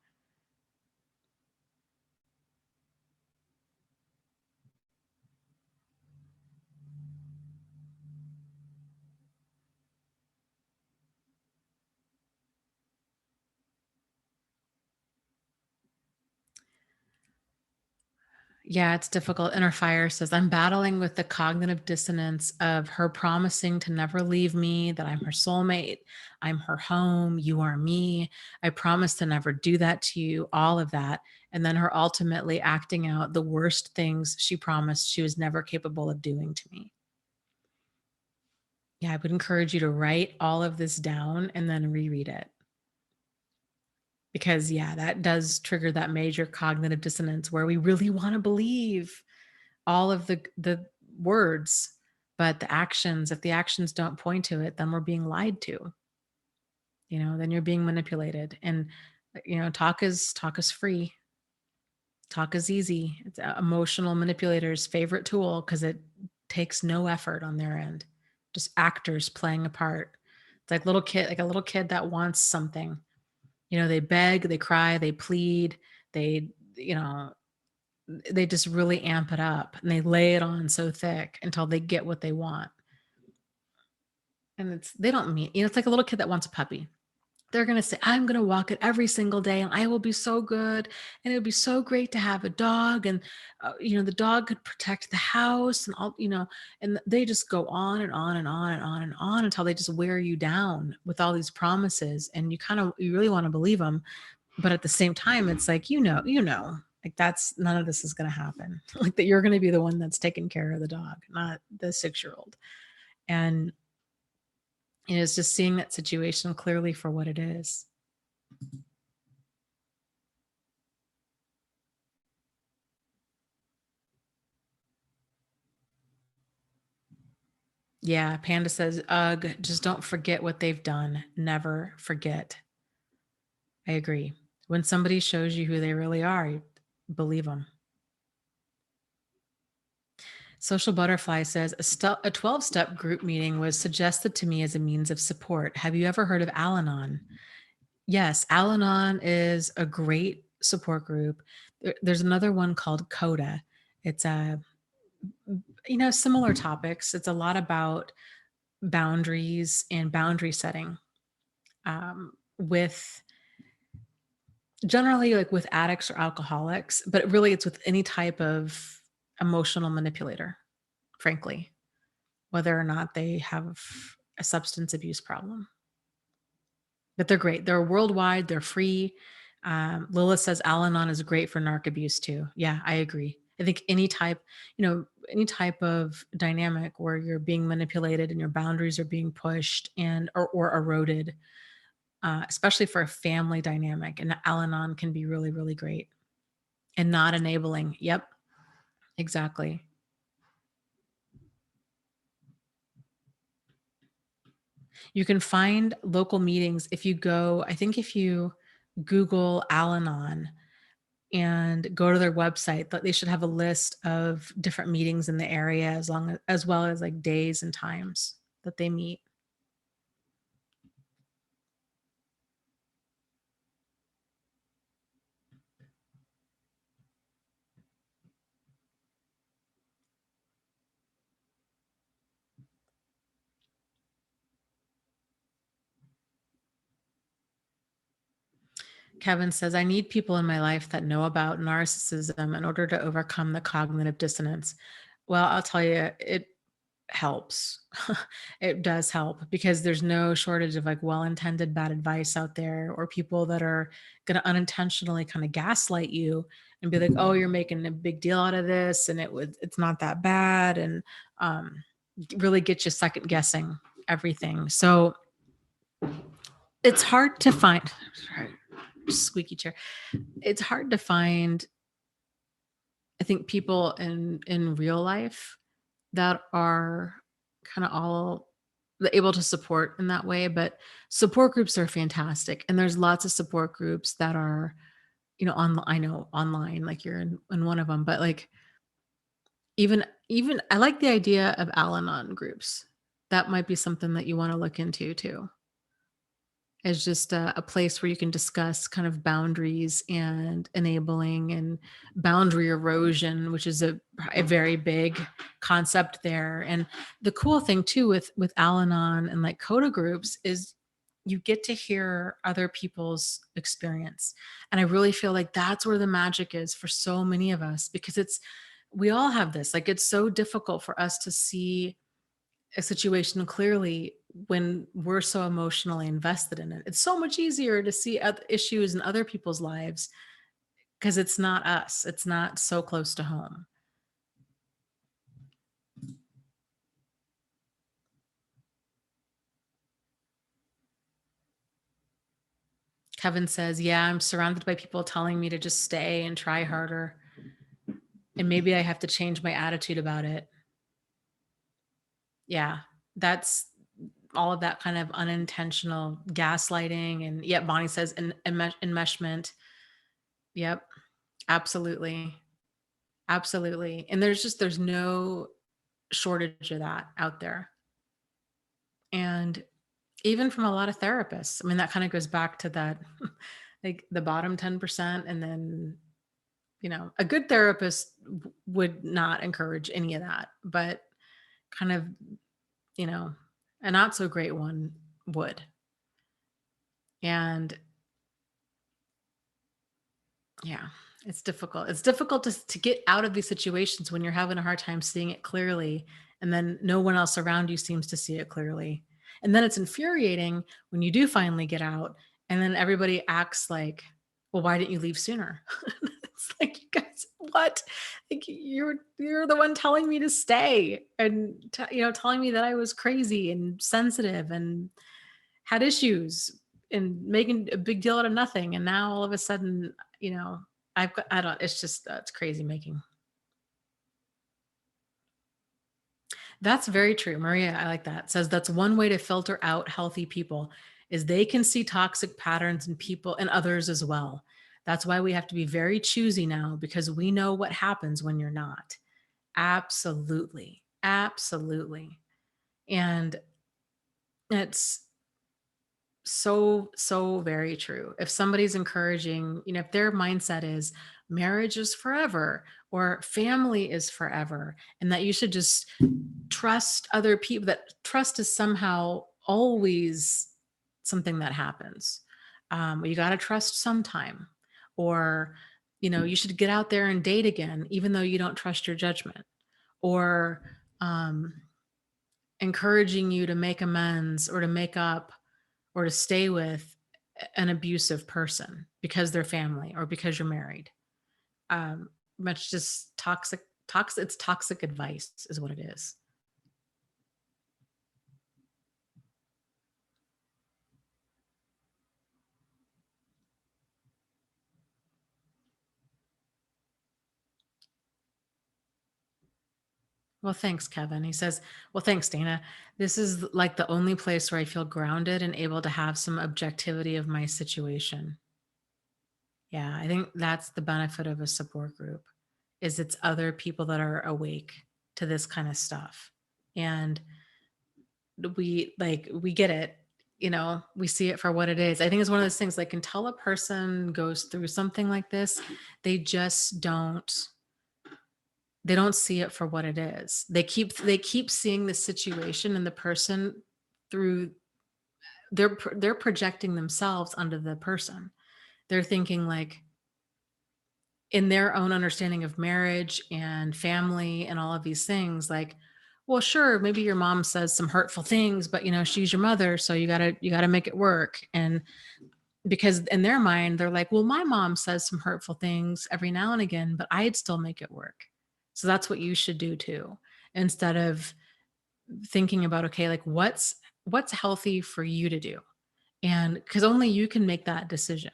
Yeah, it's difficult. Inner Fire says, I'm battling with the cognitive dissonance of her promising to never leave me, that I'm her soulmate, I'm her home, you are me. I promise to never do that to you, all of that. And then her ultimately acting out the worst things she promised she was never capable of doing to me. Yeah, I would encourage you to write all of this down and then reread it. Because, yeah, that does trigger that major cognitive dissonance where we really want to believe all of the words, but the actions, if the actions don't point to it, then we're being lied to. Then you're being manipulated. And talk is free. Talk is easy. It's a emotional manipulator's favorite tool because it takes no effort on their end. Just actors playing a part. It's like a little kid that wants something. They beg, they cry, they plead, they, they just really amp it up and they lay it on so thick until they get what they want. And they don't mean, it's like a little kid that wants a puppy. They're going to say, I'm going to walk it every single day and I will be so good. And it would be so great to have a dog. And, the dog could protect the house and all, and they just go on and on and on and on and on until they just wear you down with all these promises. And you really want to believe them. But at the same time, it's like, you know. Like none of this is going to happen. Like that you're going to be the one that's taking care of the dog, not the 6-year-old. And it's just seeing that situation clearly for what it is. Yeah, Panda says, ugh, just don't forget what they've done. Never forget. I agree. When somebody shows you who they really are, you believe them. Social Butterfly says, a 12-step group meeting was suggested to me as a means of support. Have you ever heard of Al-Anon? Yes, Al-Anon is a great support group. There's another one called Coda. It's similar topics. It's a lot about boundaries and boundary setting, with generally like with addicts or alcoholics, but really it's with any type of emotional manipulator, frankly, whether or not they have a substance abuse problem. But they're great. They're worldwide. They're free. Lilith says Al-Anon is great for narc abuse too. Yeah, I agree. I think any type of dynamic where you're being manipulated and your boundaries are being pushed or eroded, especially for a family dynamic, and Al-Anon can be really, really great and not enabling. Yep, exactly. You can find local meetings if you Google Al-Anon and go to their website, but they should have a list of different meetings in the area as well as like days and times that they meet. Kevin says, I need people in my life that know about narcissism in order to overcome the cognitive dissonance. Well, I'll tell you, it helps. It does help because there's no shortage of like well-intended bad advice out there, or people that are going to unintentionally kind of gaslight you and be like, oh, you're making a big deal out of this and it's not that bad, and really get you second guessing everything. So it's hard to find. Squeaky chair. It's hard to find, I think, people in real life that are kind of all able to support in that way. But support groups are fantastic, and there's lots of support groups that are, I know online, like you're in one of them, but like even I like the idea of Al-Anon groups. That might be something that you want to look into too, as just a place where you can discuss kind of boundaries and enabling and boundary erosion, which is a very big concept there. And the cool thing too with Al-Anon and like Coda groups is you get to hear other people's experience. And I really feel like that's where the magic is for so many of us, because we all have this, like, it's so difficult for us to see a situation clearly when we're so emotionally invested in it. It's so much easier to see other issues in other people's lives because it's not us. It's not so close to home. Kevin says, yeah, I'm surrounded by people telling me to just stay and try harder. And maybe I have to change my attitude about it. Yeah, that's all of that kind of unintentional gaslighting. And yet Bonnie says enmeshment. Yep, absolutely. Absolutely. And there's no shortage of that out there. And even from a lot of therapists, I mean, that kind of goes back to that, like the bottom 10%. And then, a good therapist would not encourage any of that, but kind of, a not so great one would. And yeah, it's difficult. It's difficult to get out of these situations when you're having a hard time seeing it clearly, and then no one else around you seems to see it clearly. And then it's infuriating when you do finally get out, and then everybody acts like, well, why didn't you leave sooner? It's like, you what? Like you're the one telling me to stay and telling me that I was crazy and sensitive and had issues and making a big deal out of nothing. And now all of a sudden, I don't, it's just, it's crazy making. That's very true. Maria, I like that. Says that's one way to filter out healthy people is they can see toxic patterns in people and others as well. That's why we have to be very choosy now because we know what happens when you're not. Absolutely. Absolutely. And it's so very true. If somebody's encouraging, if their mindset is marriage is forever or family is forever, and that you should just trust other people, that trust is somehow always something that happens. You got to trust sometime, or you should get out there and date again even though you don't trust your judgment, or um, encouraging you to make amends or to make up or to stay with an abusive person because they're family or because you're married. Much just toxic, it's toxic advice is what it is. Well, thanks, Kevin. He says, well, thanks, Dana. This is like the only place where I feel grounded and able to have some objectivity of my situation. Yeah, I think that's the benefit of a support group is it's other people that are awake to this kind of stuff. And we get it, we see it for what it is. I think it's one of those things like until a person goes through something like this, they just don't see it for what it is. They keep seeing the situation and the person through they're projecting themselves onto the person. They're thinking like in their own understanding of marriage and family and all of these things, like, well, sure, maybe your mom says some hurtful things, but she's your mother, so you gotta make it work. And because in their mind, they're like, well, my mom says some hurtful things every now and again, but I'd still make it work. So that's what you should do too. Instead of thinking about, okay, like what's healthy for you to do? And because only you can make that decision.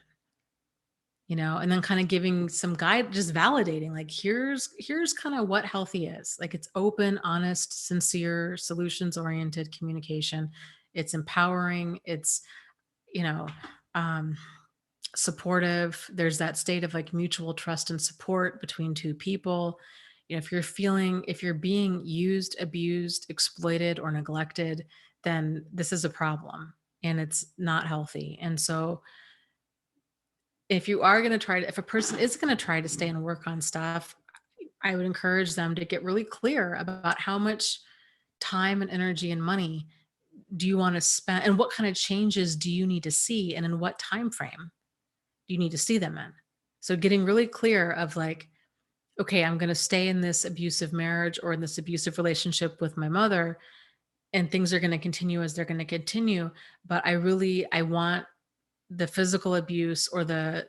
And then kind of giving some guide, just validating, like, here's kind of what healthy is. Like it's open, honest, sincere, solutions-oriented communication. It's empowering. It's, you know, um, supportive. There's that state of like mutual trust and support between two people. If you're being used, abused, exploited, or neglected, then this is a problem and it's not healthy. And so if a person is going to try to stay and work on stuff, I would encourage them to get really clear about how much time and energy and money do you want to spend and what kind of changes do you need to see and in what time frame do you need to see them in. So getting really clear of like, okay, I'm going to stay in this abusive marriage or in this abusive relationship with my mother, and things are going to continue as they're going to continue, but I want the physical abuse or the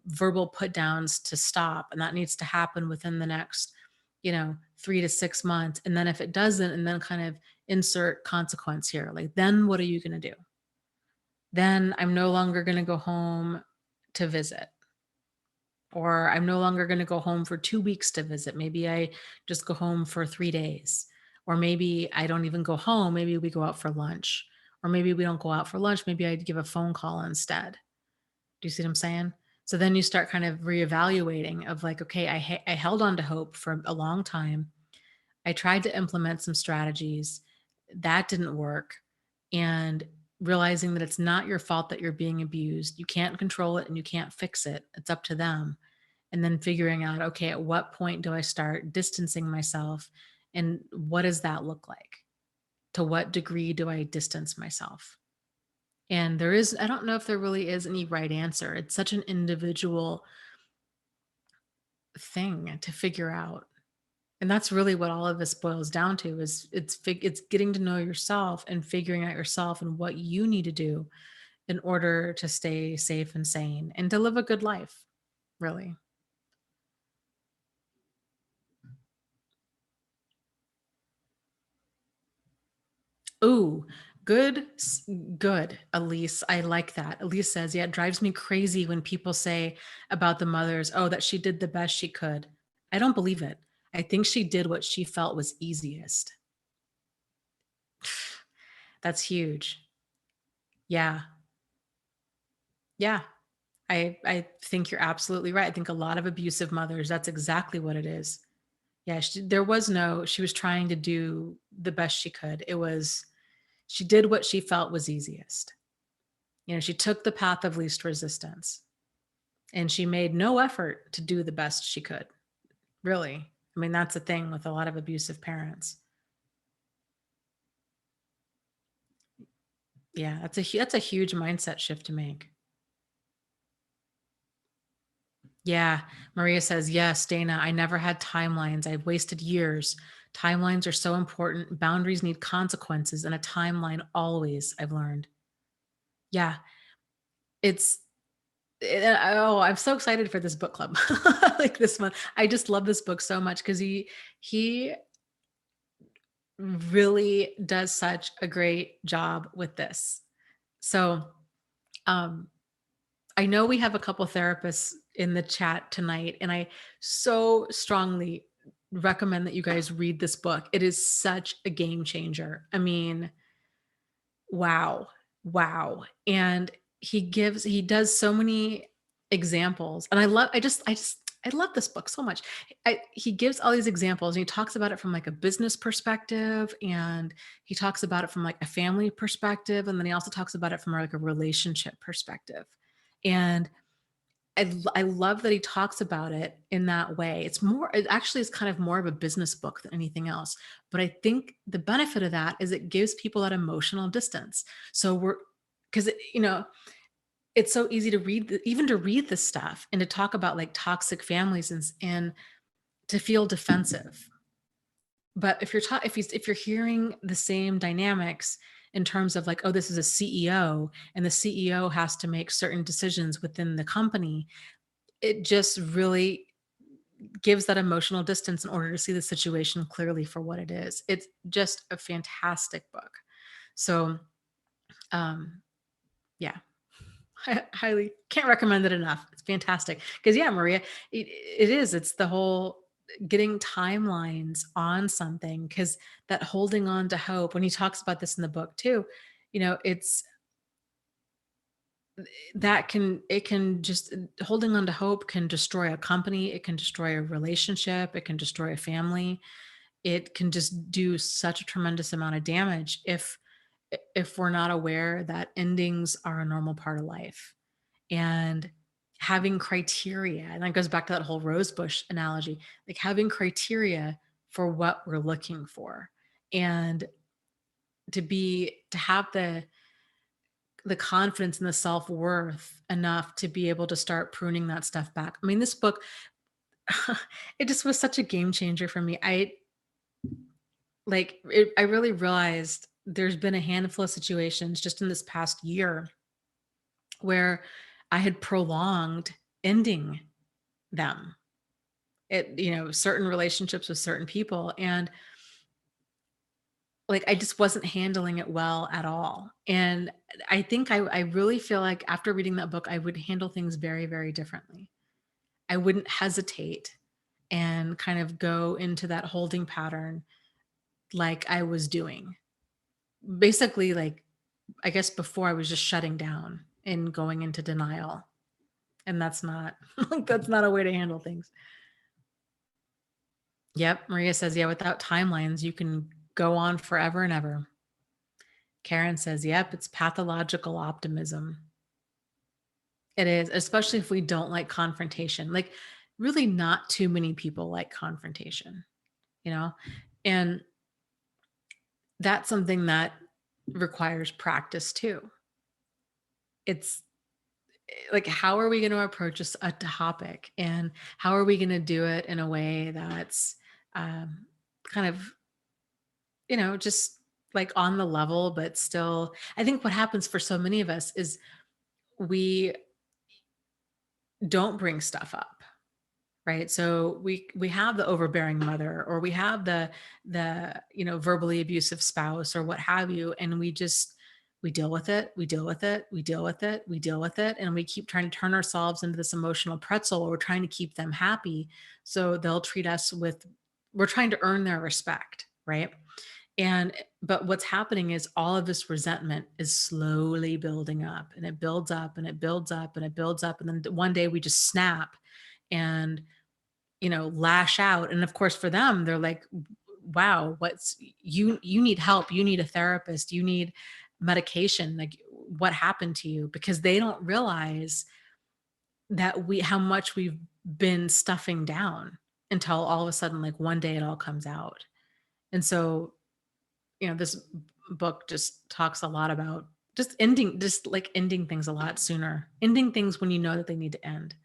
verbal put downs to stop, and that needs to happen within the next 3 to 6 months. And then if it doesn't, and then kind of insert consequence here, like, then what are you going to do? Then I'm no longer going to go home to visit, or I'm no longer going to go home for 2 weeks to visit. Maybe I just go home for 3 days, or maybe I don't even go home. Maybe we go out for lunch, or maybe we don't go out for lunch. Maybe I'd give a phone call instead. Do you see what I'm saying? So then you start kind of reevaluating of like, okay, I held on to hope for a long time. I tried to implement some strategies that didn't work, and realizing that it's not your fault that you're being abused. You can't control it and you can't fix it. It's up to them. And then figuring out, okay, at what point do I start distancing myself, and what does that look like? To what degree do I distance myself? And I don't know if there really is any right answer. It's such an individual thing to figure out. And that's really what all of this boils down to is it's getting to know yourself and figuring out yourself and what you need to do in order to stay safe and sane and to live a good life, really. Ooh, good, good, Elise. I like that. Elise says, yeah, it drives me crazy when people say about the mothers, oh, that she did the best she could. I don't believe it. I think she did what she felt was easiest. That's huge. Yeah. Yeah. I think you're absolutely right. I think a lot of abusive mothers, that's exactly what it is. Yeah, she was trying to do the best she could. She did what she felt was easiest. She took the path of least resistance and she made no effort to do the best she could. Really. I mean, that's the thing with a lot of abusive parents. Yeah, that's a huge mindset shift to make. Yeah. Maria says, yes, Dana, I never had timelines. I've wasted years. Timelines are so important. Boundaries need consequences and a timeline always, I've learned. Yeah. It's, oh, I'm so excited for this book club. Like this one. I just love this book so much because he really does such a great job with this. So, um, I know we have a couple therapists in the chat tonight, and I so strongly recommend that you guys read this book. It is such a game changer. I mean, wow, wow. And he does so many examples. And I love this book so much. He gives all these examples and he talks about it from like a business perspective and he talks about it from like a family perspective. And then he also talks about it from like a relationship perspective. And I love that he talks about it in that way. It actually is kind of more of a business book than anything else. But I think the benefit of that is it gives people that emotional distance. So because, it's so easy to read, even to read this stuff and to talk about like toxic families and to feel defensive. But if you're hearing the same dynamics in terms of like, oh, this is a CEO and the CEO has to make certain decisions within the company, it just really gives that emotional distance in order to see the situation clearly for what it is. It's just a fantastic book. So, yeah, I highly can't recommend it enough. It's fantastic. Because, yeah, Maria, it is. It's the whole getting timelines on something because that holding on to hope, when he talks about this in the book too, it's it can just holding on to hope can destroy a company, it can destroy a relationship, it can destroy a family, it can just do such a tremendous amount of damage if we're not aware that endings are a normal part of life. And having criteria, and that goes back to that whole rosebush analogy, like having criteria for what we're looking for, and to have the confidence and the self-worth enough to be able to start pruning that stuff back. I mean, this book, it just was such a game changer for me. I really realized there's been a handful of situations just in this past year where I had prolonged ending them. Certain relationships with certain people. And like I just wasn't handling it well at all. And I think I really feel like after reading that book, I would handle things very, very differently. I wouldn't hesitate and kind of go into that holding pattern like I was doing. Basically, like I guess before I was just shutting down and going into denial. And that's not that's not a way to handle things. Yep. Maria says, yeah, without timelines, you can go on forever and ever. Karen says, yep, it's pathological optimism. It is, especially if we don't like confrontation. Like, really, not too many people like confrontation, you know? And that's something that requires practice too. It's like, how are we going to approach a topic? And how are we going to do it in a way that's kind of, just like on the level, but still, I think what happens for so many of us is we don't bring stuff up. right? So we have the overbearing mother, or we have the verbally abusive spouse, or what have you, and we deal with it, we deal with it, we deal with it, we deal with it, and we keep trying to turn ourselves into this emotional pretzel where we're trying to keep them happy, so they'll treat us with, we're trying to earn their respect, right? And but what's happening is all of this resentment is slowly building up, and it builds up and it builds up and it builds up, and then one day we just snap and lash out. And of course for them, they're like, wow, what's you need help, you need a therapist, you need medication, like what happened to you? Because they don't realize that we how much we've been stuffing down until all of a sudden, like one day it all comes out. And so, this book just talks a lot about just like ending things a lot sooner, ending things when you know that they need to end.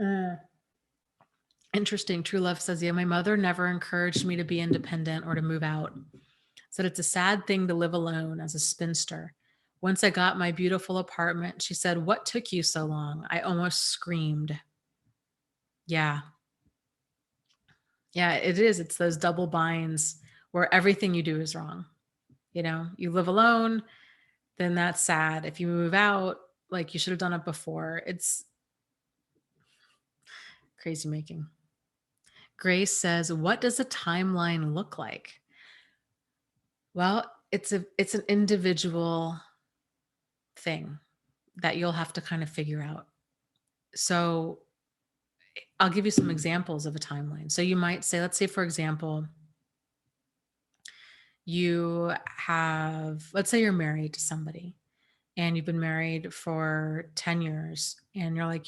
Uh, Interesting. True Love says, yeah, my mother never encouraged me to be independent or to move out. Said it's a sad thing to live alone as a spinster. Once I got my beautiful apartment, she said, "What took you so long?" I almost screamed. Yeah. Yeah, it is. It's those double binds where everything you do is wrong. You live alone, then that's sad. If you move out, like you should have done it before. It's crazy making. Grace says, "What does a timeline look like?" Well, it's an individual thing that you'll have to kind of figure out. So, I'll give you some examples of a timeline. So you might say, let's say, for example, let's say you're married to somebody and you've been married for 10 years and you're like,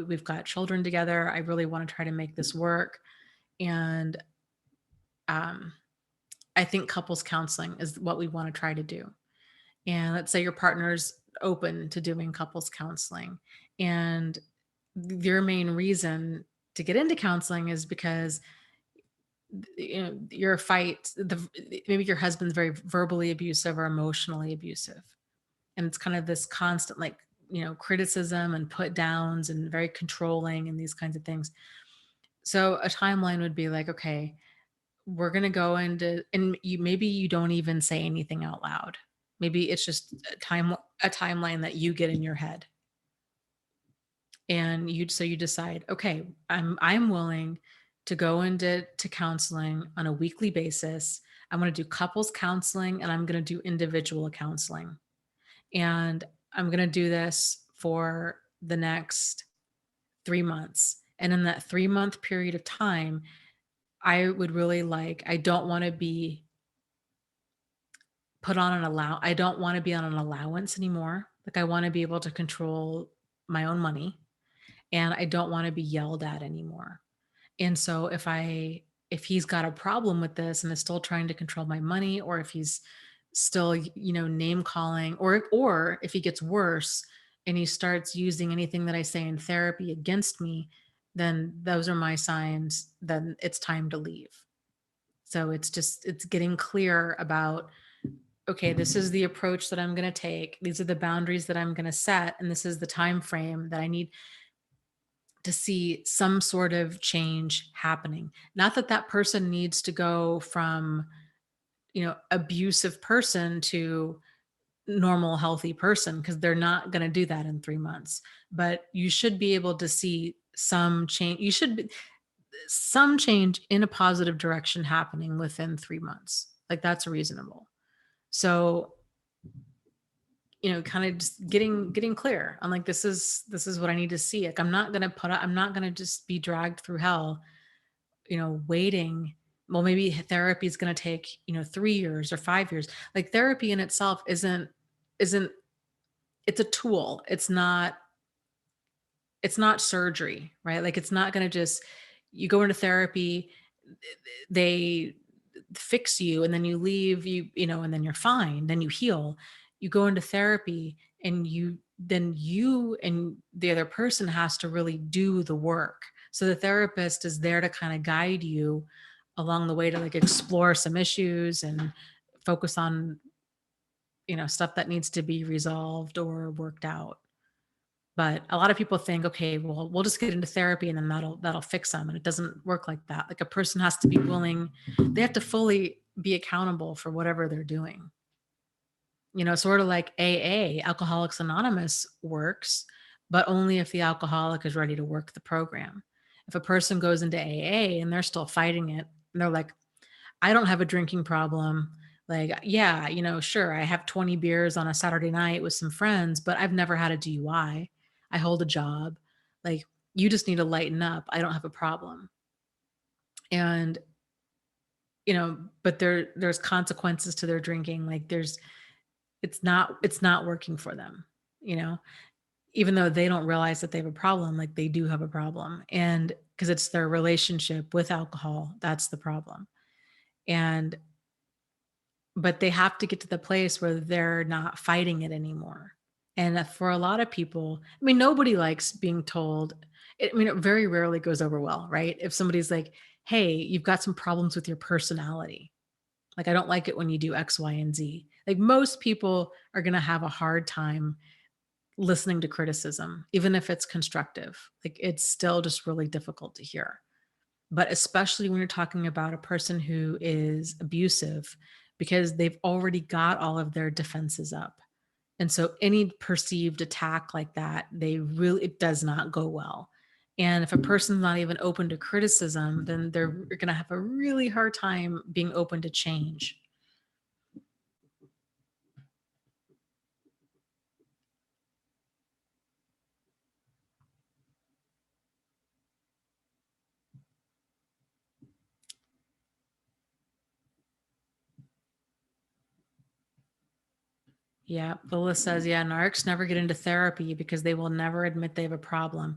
we've got children together. I really want to try to make this work. And um, I think couples counseling is what we want to try to do. And let's say your partner's open to doing couples counseling. And your main reason to get into counseling is because your fight maybe your husband's very verbally abusive or emotionally abusive, and it's kind of this constant, like, criticism and put downs and very controlling and these kinds of things. So a timeline would be like, okay, we're going to go into, and maybe you don't even say anything out loud. Maybe it's just a timeline that you get in your head, and you decide, okay, I'm willing to go into counseling on a weekly basis. I'm going to do couples counseling and I'm going to do individual counseling, and I'm going to do this for the next 3 months. And in that 3-month period of time, I don't want to be I don't want to be on an allowance anymore. Like, I want to be able to control my own money, and I don't want to be yelled at anymore. And so if he's got a problem with this and is still trying to control my money, or if he's still, name calling, or if he gets worse and he starts using anything that I say in therapy against me, then those are my signs, then it's time to leave. So it's getting clear about, okay, this is the approach that I'm going to take. These are the boundaries that I'm going to set, and this is the time frame that I need to see some sort of change happening. Not that that person needs to go from, abusive person to normal, healthy person, because they're not going to do that in 3 months. But you should be able to see some change. Some change in a positive direction happening within 3 months. Like, that's reasonable. So, kind of just getting clear on, like, this is what I need to see. Like, I'm not gonna just be dragged through hell, waiting. Well, maybe therapy is gonna take, 3 years or 5 years. Like, therapy in itself isn't it's a tool. It's not surgery, right? Like, it's not gonna just, you go into therapy, they fix you, and then you leave, and then you're fine, then you heal. You go into therapy and you then you and the other person has to really do the work. So the therapist is there to kind of guide you along the way to like explore some issues and focus on, stuff that needs to be resolved or worked out. But a lot of people think, okay, well, we'll just get into therapy and then that'll fix them. And it doesn't work like that. Like a person has to be willing, they have to fully be accountable for whatever they're doing. Sort of like AA, Alcoholics Anonymous works, but only if the alcoholic is ready to work the program. If a person goes into AA and they're still fighting it, and they're like, I don't have a drinking problem. Like, yeah, sure, I have 20 beers on a Saturday night with some friends, but I've never had a DUI. I hold a job. Like, you just need to lighten up. I don't have a problem. And, but there's consequences to their drinking. Like it's not working for them, you know, even though they don't realize that they have a problem, like they do have a problem. And because it's their relationship with alcohol, that's the problem. And but they have to get to the place where they're not fighting it anymore. And for a lot of people, I mean, nobody likes being told, it very rarely goes over well, right? If somebody's like, hey, you've got some problems with your personality. Like, I don't like it when you do X, Y, and Z. Like, most people are going to have a hard time listening to criticism, even if it's constructive. Like, it's still just really difficult to hear. But especially when you're talking about a person who is abusive, because they've already got all of their defenses up. And so any perceived attack like that, it does not go well. And if a person's not even open to criticism, then they're going to have a really hard time being open to change. Yeah, Lola says, yeah, narcs never get into therapy because they will never admit they have a problem.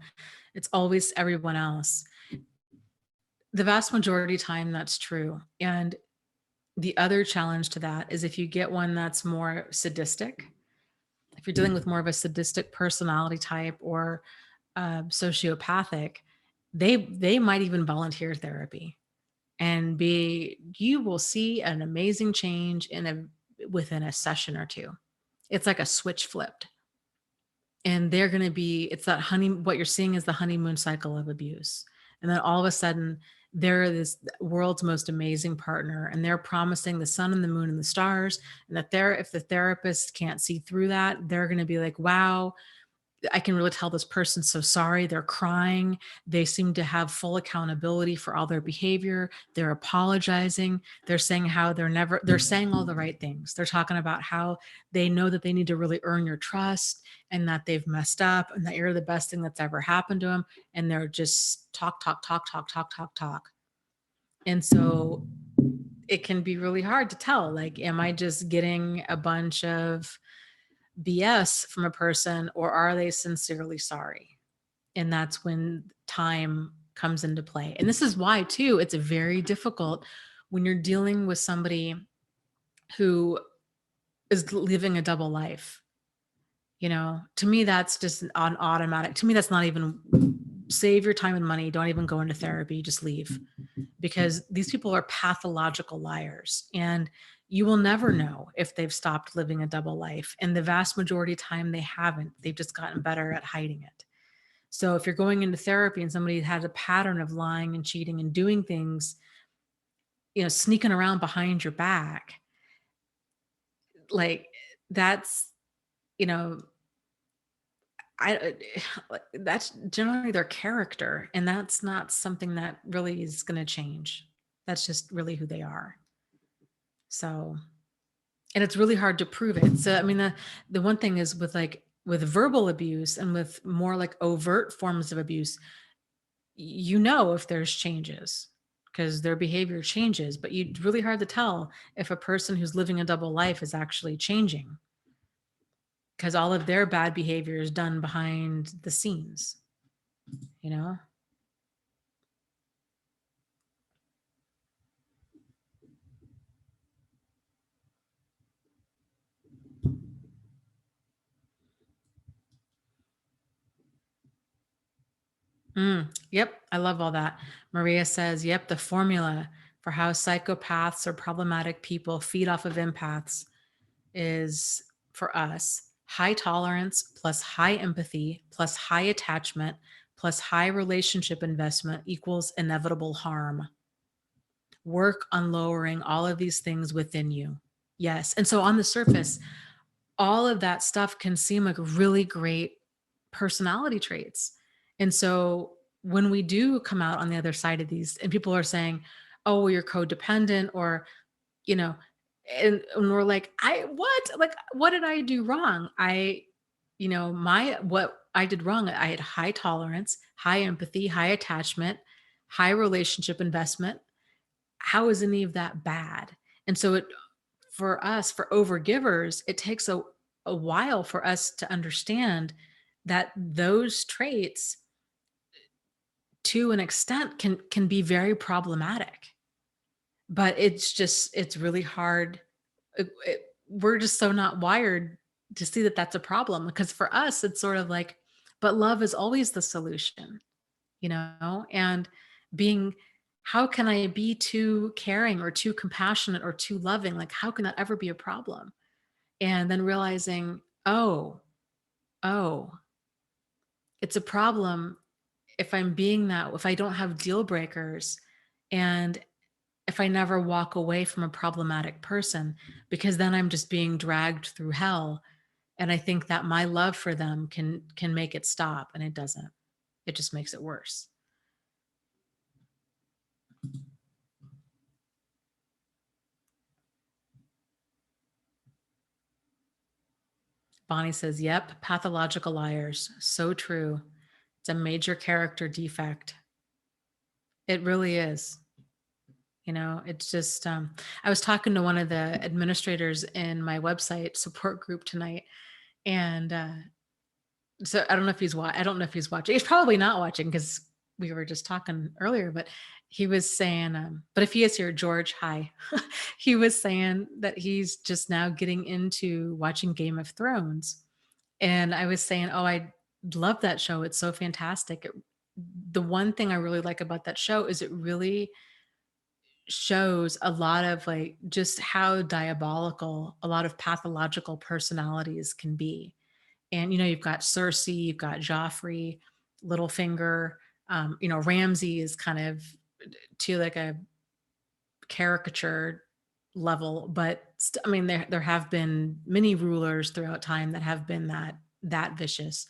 It's always everyone else. The vast majority of time, that's true. And the other challenge to that is if you get one that's more sadistic, if you're dealing with more of a sadistic personality type or sociopathic, they might even volunteer therapy and you will see an amazing change within a session or two. It's like a switch flipped. And they're going to be, it's that what you're seeing is the honeymoon cycle of abuse. And then all of a sudden, they're this world's most amazing partner, and they're promising the sun and the moon and the stars. And that if the therapist can't see through that, they're going to be like, wow, I can really tell this person's so sorry. They're crying. They seem to have full accountability for all their behavior. They're apologizing. They're saying how they're saying all the right things. They're talking about how they know that they need to really earn your trust and that they've messed up and that you're the best thing that's ever happened to them. And they're just talk, talk, talk, talk, talk, talk, talk. And so it can be really hard to tell, like, am I just getting a bunch of BS from a person, or are they sincerely sorry? And that's when time comes into play. And this is why, too, it's very difficult when you're dealing with somebody who is living a double life. To me, that's just on automatic. To me, that's not even save your time and money. Don't even go into therapy. Just leave, because these people are pathological liars. And you will never know if they've stopped living a double life. And the vast majority of time, they haven't. They've just gotten better at hiding it. So if you're going into therapy and somebody has a pattern of lying and cheating and doing things, sneaking around behind your back, like that's, I that's generally their character, and that's not something that really is going to change. That's just really who they are. So, and it's really hard to prove it. So, I mean, the one thing is with verbal abuse and with more like overt forms of abuse, if there's changes because their behavior changes, but it's really hard to tell if a person who's living a double life is actually changing because all of their bad behavior is done behind the scenes, you know? Yep, I love all that. Maria says, yep, the formula for how psychopaths or problematic people feed off of empaths is, for us, high tolerance plus high empathy plus high attachment plus high relationship investment equals inevitable harm. Work on lowering all of these things within you. Yes. And so on the surface, all of that stuff can seem like really great personality traits. And so when we do come out on the other side of these and people are saying, oh, well, you're codependent, or, you know, and we're like, what did I do wrong? What I did wrong, I had high tolerance, high empathy, high attachment, high relationship investment. How is any of that bad? And so for us, for overgivers, it takes a while for us to understand that those traits, to an extent, can be very problematic. But it's really hard. We're just so not wired to see that that's a problem, because for us it's sort of like, but love is always the solution, and being, how can I be too caring or too compassionate or too loving? Like, how can that ever be a problem? And then realizing, oh, it's a problem if I'm being that, if I don't have deal breakers, and if I never walk away from a problematic person, because then I'm just being dragged through hell. And I think that my love for them can make it stop, and it doesn't. It just makes it worse. Bonnie says, yep, pathological liars. So true. It's a major character defect. It really is. It's just, I was talking to one of the administrators in my website support group tonight. And so I don't know if I don't know if he's watching. He's probably not watching because we were just talking earlier, but he was saying, but if he is here, George, hi. He was saying that he's just now getting into watching Game of Thrones. And I was saying, oh, I love that show. It's so fantastic. The one thing I really like about that show is it really shows a lot of, like, just how diabolical a lot of pathological personalities can be. And, you've got Cersei, you've got Joffrey, Littlefinger, Ramsay is kind of to like a caricature level, but I mean, there have been many rulers throughout time that have been that vicious.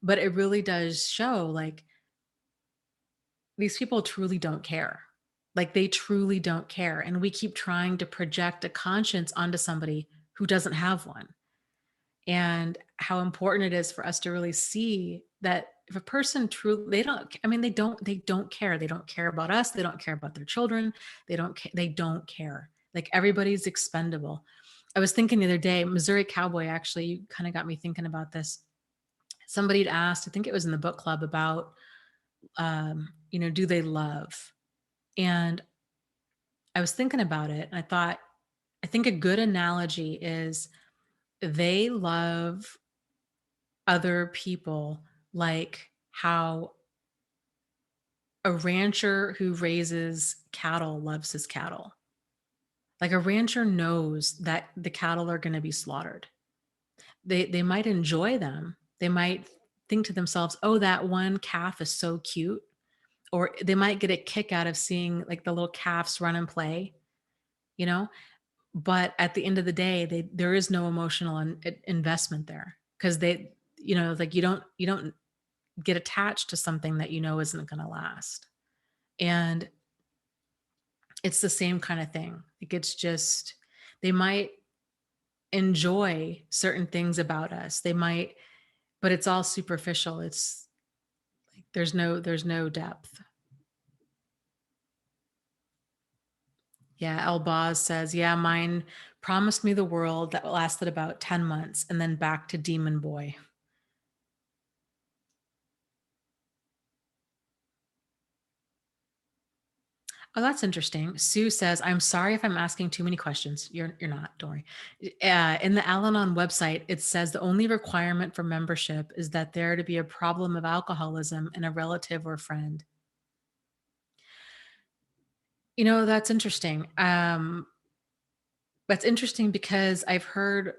But it really does show, like, these people truly don't care. Like, they truly don't care. And we keep trying to project a conscience onto somebody who doesn't have one. And how important it is for us to really see that if a person truly, they don't care. They don't care about us. They don't care about their children. They don't care. Like, everybody's expendable. I was thinking the other day, Missouri Cowboy, actually, you kind of got me thinking about this. Somebody had asked, I think it was in the book club, about, do they love? And I was thinking about it, and I think a good analogy is, they love other people like how a rancher who raises cattle loves his cattle. Like, a rancher knows that the cattle are going to be slaughtered. They might enjoy them. They might think to themselves, oh, that one calf is so cute. Or they might get a kick out of seeing, like, the little calves run and play, you know? But at the end of the day, there is no emotional investment there, because like, you don't get attached to something that isn't going to last. And it's the same kind of thing. Like, it's just, they might enjoy certain things about us. They might, but it's all superficial. It's like, there's no depth. Yeah, Elbaz says, yeah, mine promised me the world that lasted about 10 months and then back to Demon Boy. Oh, that's interesting. Sue says, "I'm sorry if I'm asking too many questions." You're not. Don't worry. In the Al-Anon website, it says the only requirement for membership is that there to be a problem of alcoholism in a relative or friend. That's interesting. That's interesting because I've heard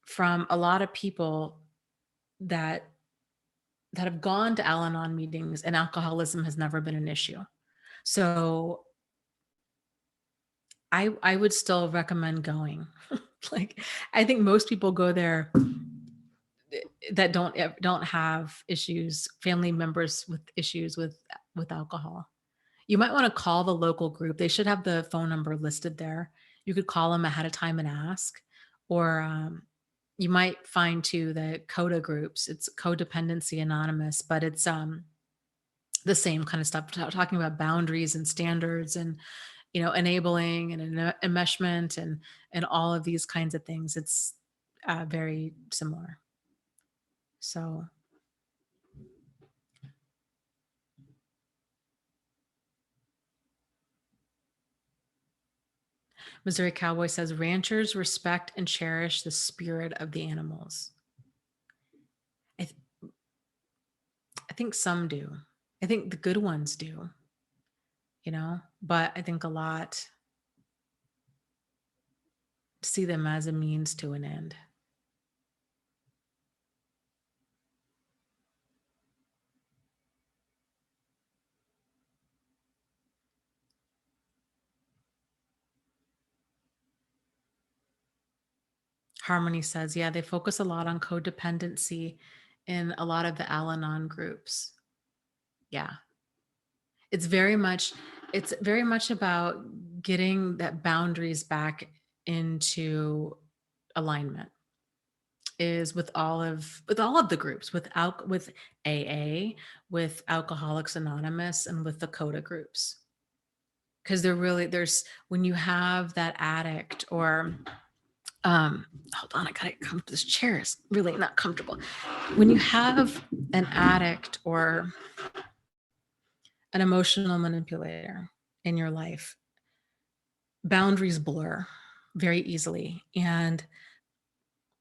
from a lot of people that have gone to Al-Anon meetings and alcoholism has never been an issue. So I would still recommend going. Like, I think most people go there that don't have issues, family members with issues with alcohol. You might want to call the local group. They should have the phone number listed there. You could call them ahead of time and ask, or you might find too the CODA groups. It's Codependency Anonymous, but it's the same kind of stuff, talking about boundaries and standards and enabling and enmeshment and all of these kinds of things. It's very similar. So Missouri Cowboy says ranchers respect and cherish the spirit of the animals. I, th- I think some do. I think the good ones do, but I think a lot see them as a means to an end. Harmony says, yeah, they focus a lot on codependency in a lot of the Al-Anon groups. Yeah. It's very much about getting that boundaries back into alignment is with all of the groups, with AA, with Alcoholics Anonymous, and with the CODA groups. Because there's when you have that addict or hold on, I gotta come. This chair is really not comfortable. When you have an addict or an emotional manipulator in your life, boundaries blur very easily. And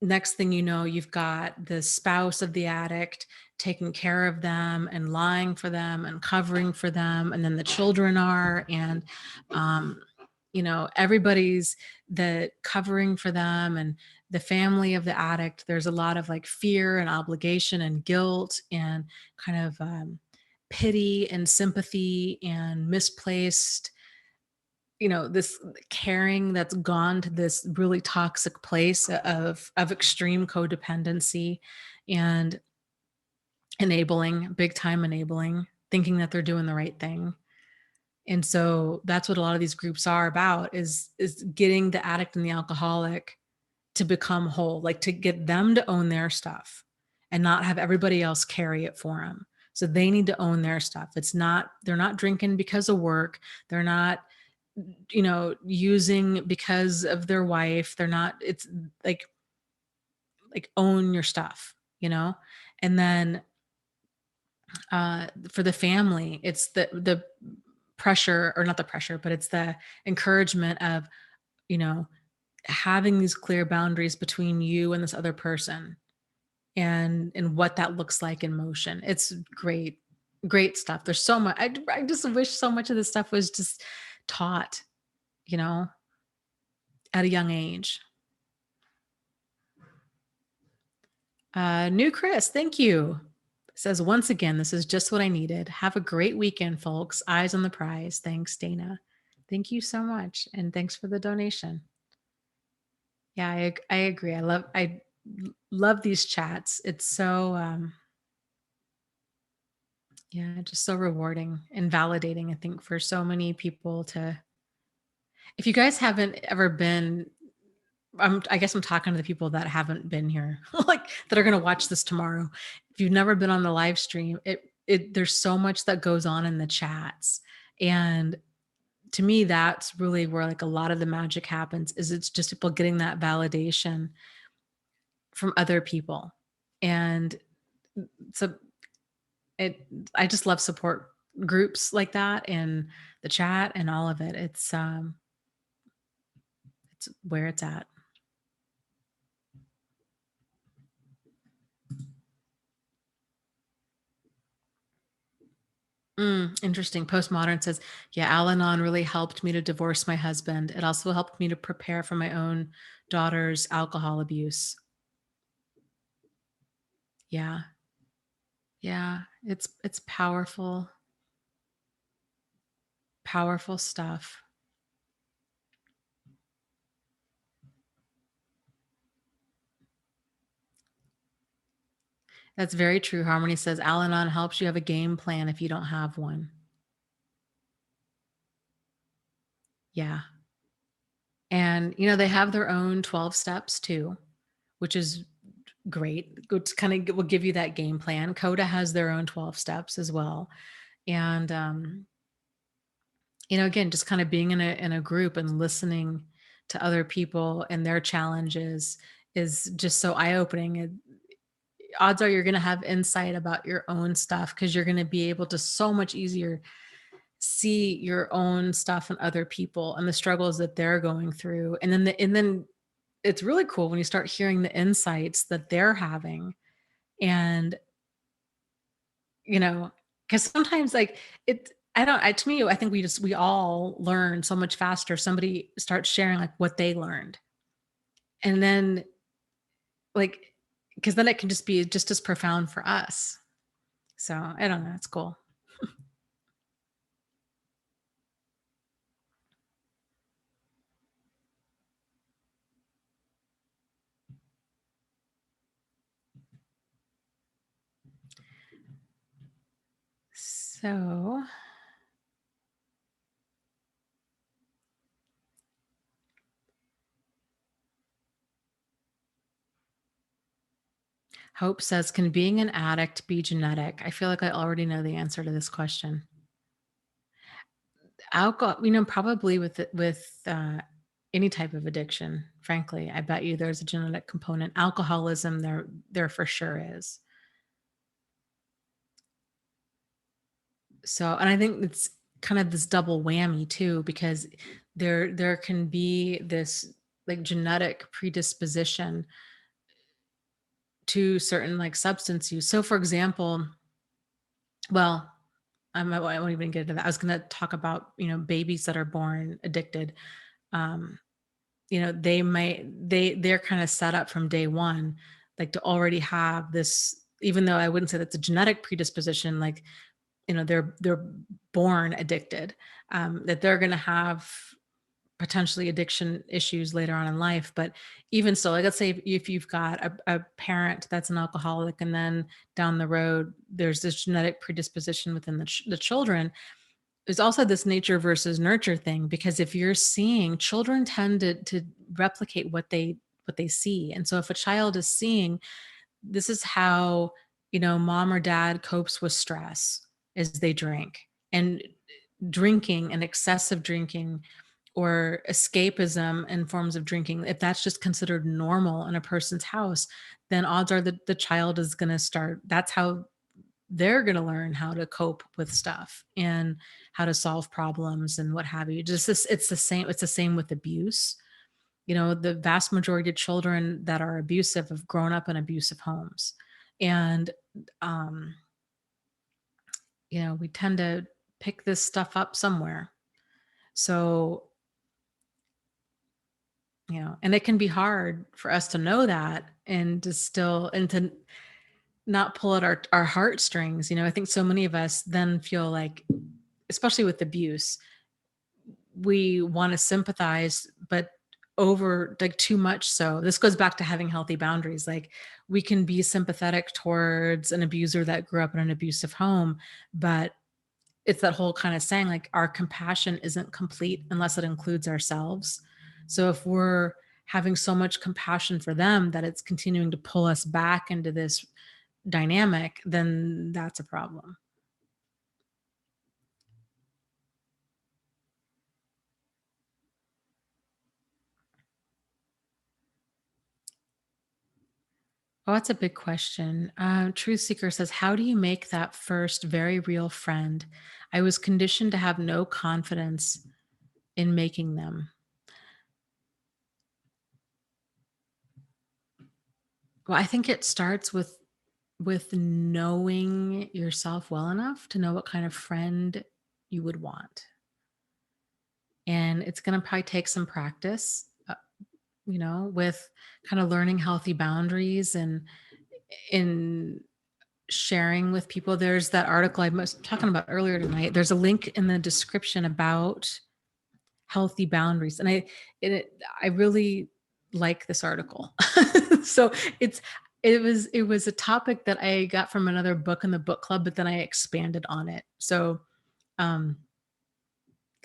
next thing you know, you've got the spouse of the addict taking care of them and lying for them and covering for them. And then the children are, and, um, everybody's the covering for them and the family of the addict. There's a lot of like fear and obligation and guilt and kind of pity and sympathy and misplaced this caring that's gone to this really toxic place of extreme codependency and enabling, big time enabling, thinking that they're doing the right thing. And so that's what a lot of these groups are about is getting the addict and the alcoholic to become whole, like to get them to own their stuff and not have everybody else carry it for them. So they need to own their stuff. They're not drinking because of work. They're not using because of their wife. They're not, it's like own your stuff, and then for the family, it's the pressure, or not the pressure, but it's the encouragement of, you know, having these clear boundaries between you and this other person and what that looks like in motion. It's great stuff. There's so much. I just wish so much of this stuff was just taught, you know, at a young age. New Chris, thank you. Says once again, this is just what I needed. Have a great weekend, folks. Eyes on the prize. Thanks, Dana. Thank you so much. And thanks for the donation. Yeah, I agree. I love these chats. It's so yeah, just so rewarding and validating, I think, for so many people to, if you guys haven't ever been, I guess I'm talking to the people that haven't been here, like that are going to watch this tomorrow. If you've never been on the live stream, there's so much that goes on in the chats. And to me, that's really where like a lot of the magic happens, is it's just people getting that validation from other people. And so I just love support groups like that in the chat and all of it. It's where it's at. Interesting. Postmodern says, yeah, Al Anon really helped me to divorce my husband. It also helped me to prepare for my own daughter's alcohol abuse. Yeah. Yeah. It's powerful, powerful stuff. That's very true. Harmony says Al Anon helps you have a game plan if you don't have one. Yeah. And they have their own 12 steps too, which is great. It's kind of will give you that game plan. Coda has their own 12 steps as well. And again, just kind of being in a group and listening to other people and their challenges is just so eye-opening. Odds are you're going to have insight about your own stuff because you're going to be able to so much easier see your own stuff and other people and the struggles that they're going through. And then it's really cool when you start hearing the insights that they're having. And because sometimes like it I don't I to me I think we all learn so much faster. Somebody starts sharing like what they learned, and then like because then it can just be just as profound for us. So I don't know, it's cool. So Hope says, can being an addict be genetic? I feel like I already know the answer to this question. Alcohol, probably with any type of addiction, frankly. I bet you there's a genetic component. Alcoholism, there for sure is. So, and I think it's kind of this double whammy too, because there can be this like genetic predisposition to certain like substance use. So for example, well, I won't even get into that. I was going to talk about, babies that are born addicted. Um, they're kind of set up from day one, like to already have this, even though I wouldn't say that's a genetic predisposition, like, they're born addicted, that they're going to have potentially addiction issues later on in life. But even so, like let's say if you've got a parent that's an alcoholic, and then down the road there's this genetic predisposition within the children, there's also this nature versus nurture thing, because if you're seeing, children tend to replicate what they see. And so if a child is seeing, this is how, mom or dad copes with stress, is they drink. And drinking and excessive drinking or escapism in forms of drinking, if that's just considered normal in a person's house, then odds are that the child is going to start, that's how they're going to learn how to cope with stuff and how to solve problems and what have you. Just this, it's the same with abuse. The vast majority of children that are abusive have grown up in abusive homes. And um we tend to pick this stuff up somewhere. So, and it can be hard for us to know that, and to still, and to not pull at our heartstrings. I think so many of us then feel like, especially with abuse, we want to sympathize, but over like too much. So this goes back to having healthy boundaries. Like, we can be sympathetic towards an abuser that grew up in an abusive home, but it's that whole kind of saying, like, our compassion isn't complete unless it includes ourselves. So if we're having so much compassion for them that it's continuing to pull us back into this dynamic, then that's a problem. Oh, that's a big question. Truth Seeker says, how do you make that first very real friend? I was conditioned to have no confidence in making them. Well, I think it starts with knowing yourself well enough to know what kind of friend you would want. And it's going to probably take some practice, with kind of learning healthy boundaries and in sharing with people. There's that article I was talking about earlier tonight. There's a link in the description about healthy boundaries. And I really like this article. So it's it was a topic that I got from another book in the book club, but then I expanded on it. So um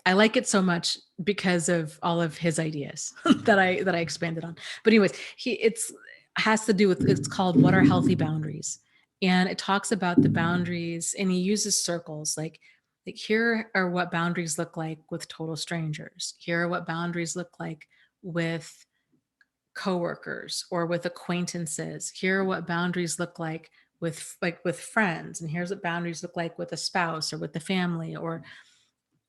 I like it so much because of all of his ideas that I expanded on. But anyways, he it's has to do with, it's called What Are Healthy Boundaries? And it talks about the boundaries, and he uses circles like here are what boundaries look like with total strangers. Here are what boundaries look like with coworkers or with acquaintances. Here are what boundaries look like with friends, and here's what boundaries look like with a spouse or with the family or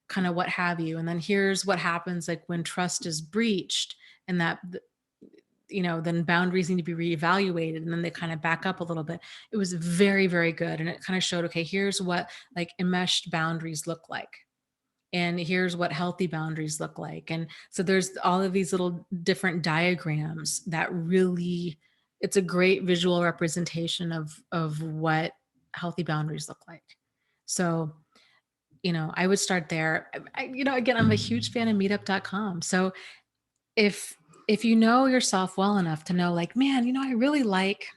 kind of what have you. And then here's what happens like when trust is breached, and then boundaries need to be reevaluated, and then they kind of back up a little bit. It was very, very good. And it kind of showed, okay, here's what like enmeshed boundaries look like. And here's what healthy boundaries look like. And so there's all of these little different diagrams that really, it's a great visual representation of what healthy boundaries look like. So I would start there. Again, I'm a huge fan of meetup.com. So if you know yourself well enough to know, like, man, I really like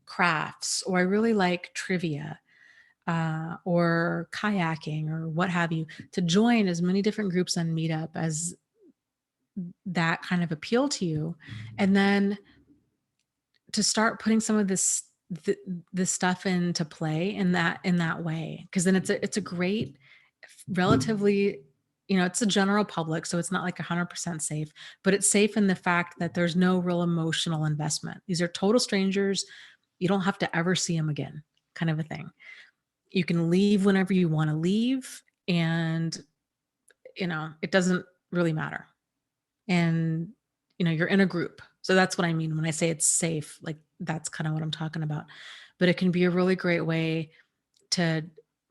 crafts, or I really like trivia, or kayaking, or what have you, to join as many different groups on Meetup as that kind of appeal to you. And then to start putting some of this stuff into play in that way, because then it's a great, relatively, it's a general public, so it's not like 100% safe, but it's safe in the fact that there's no real emotional investment. These are total strangers. You don't have to ever see them again, kind of a thing. You can leave whenever you want to leave, and it doesn't really matter. And you're in a group, so that's what I mean when I say it's safe. Like, that's kind of what I'm talking about. But it can be a really great way to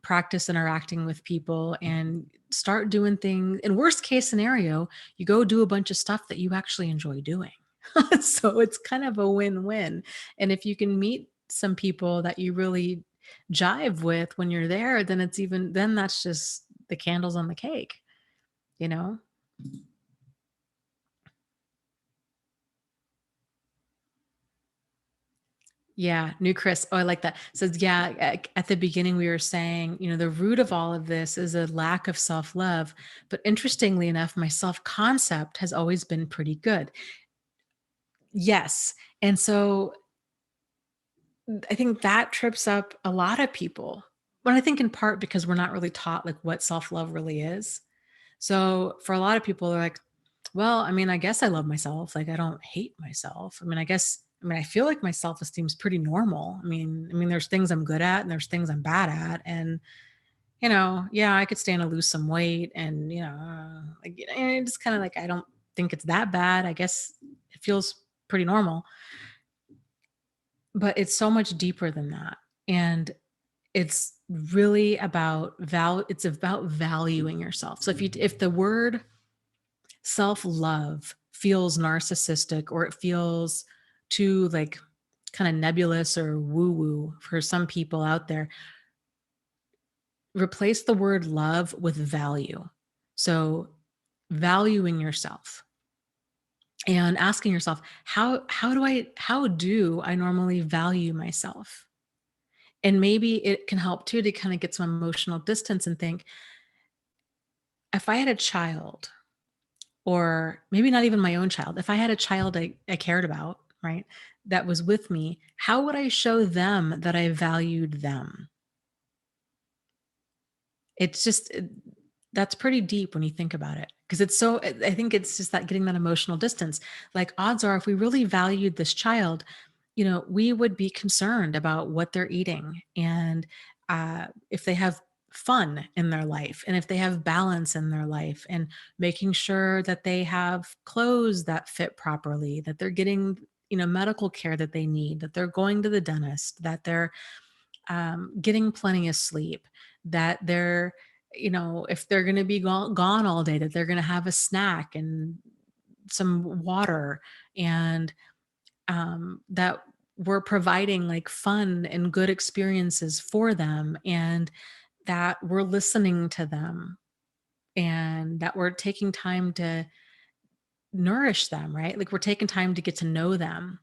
practice interacting with people and start doing things. In worst case scenario, you go do a bunch of stuff that you actually enjoy doing. So it's kind of a win-win. And if you can meet some people that you really jive with when you're there, then that's just the candles on the cake, you know? Yeah, new Chris. Oh, I like that. Says, yeah, at the beginning we were saying, the root of all of this is a lack of self-love. But interestingly enough, my self-concept has always been pretty good. Yes. And so I think that trips up a lot of people. But I think in part because we're not really taught like what self-love really is. So for a lot of people, they're like, well, I mean, I guess I love myself. Like, I don't hate myself. I feel like my self-esteem is pretty normal. I mean, there's things I'm good at and there's things I'm bad at. And, yeah, I could stand to lose some weight, and, it's kind of like, I don't think it's that bad. I guess it feels pretty normal, but it's so much deeper than that. And it's really about it's about valuing yourself. So if the word self-love feels narcissistic, or it feels too like kind of nebulous or woo-woo for some people out there, replace the word love with value. So valuing yourself and asking yourself, how do I normally value myself? And maybe it can help too to kind of get some emotional distance and think, if I had a child, or maybe not even my own child, if I had a child I cared about, right, that was with me, how would I show them that I valued them? It's just, that's pretty deep when you think about it. Because I think it's just that getting that emotional distance. Like, odds are, if we really valued this child, we would be concerned about what they're eating, and if they have fun in their life, and if they have balance in their life, and making sure that they have clothes that fit properly, that they're getting medical care that they need, that they're going to the dentist, that they're getting plenty of sleep, that they're if they're going to be gone all day, that they're going to have a snack and some water, and that we're providing like fun and good experiences for them, and that we're listening to them, and that we're taking time to nourish them, right? Like we're taking time to get to know them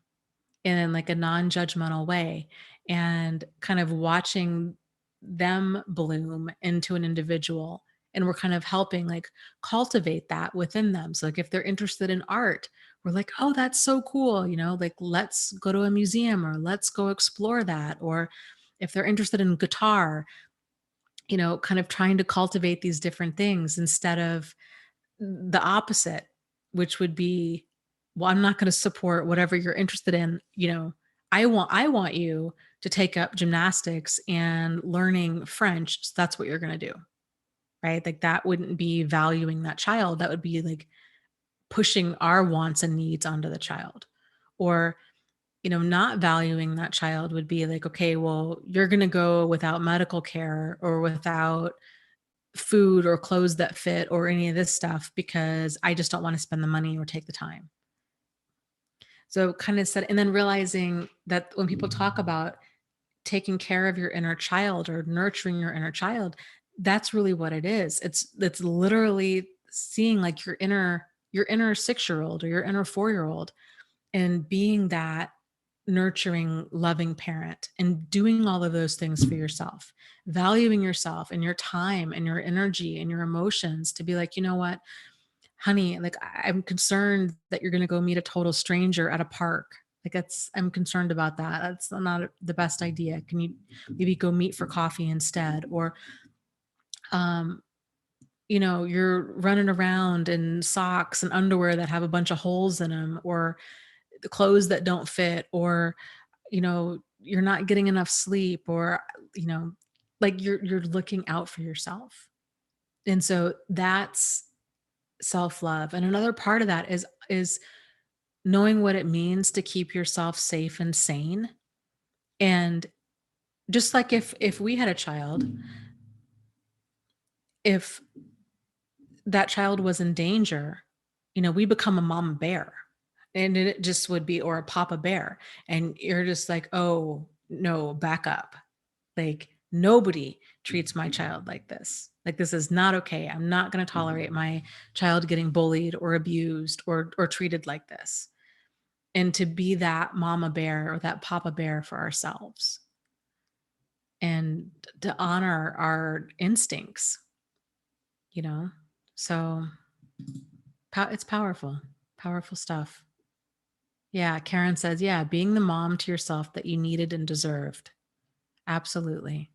in like a non-judgmental way, and kind of watching them bloom into an individual, and we're kind of helping like cultivate that within them. So like if they're interested in art, we're like, oh, that's so cool, like let's go to a museum, or let's go explore that. Or if they're interested in guitar, kind of trying to cultivate these different things instead of the opposite, which would be, well, I'm not going to support whatever you're interested in. I want you to take up gymnastics and learning French. So that's what you're going to do. Right? Like that wouldn't be valuing that child. That would be like pushing our wants and needs onto the child. Or, not valuing that child would be like, okay, well, you're going to go without medical care, or without food or clothes that fit, or any of this stuff, because I just don't want to spend the money or take the time. So kind of said, and then realizing that when people talk about taking care of your inner child or nurturing your inner child, that's really what it is. It's literally seeing like your inner 6-year-old or your inner 4-year-old, and being that nurturing, loving parent, and doing all of those things for yourself, valuing yourself and your time and your energy and your emotions, to be like, you know what, honey, like I'm concerned that you're going to go meet a total stranger at a park. Like I'm concerned about that. That's not the best idea. Can you maybe go meet for coffee instead? Or, um, you're running around in socks and underwear that have a bunch of holes in them, or the clothes that don't fit, or you're not getting enough sleep, or you know like you're looking out for yourself. And so that's self-love. And another part of that is knowing what it means to keep yourself safe and sane. And just like if we had a child, if that child was in danger, we become a mama bear. And it just would be, or a papa bear. And you're just like, oh no, back up. Like nobody treats my child like this. Like this is not okay. I'm not going to tolerate my child getting bullied or abused or treated like this. And to be that mama bear or that papa bear for ourselves, and to honor our instincts, you know? So it's powerful, powerful stuff. Yeah. Karen says, yeah, being the mom to yourself that you needed and deserved. Absolutely.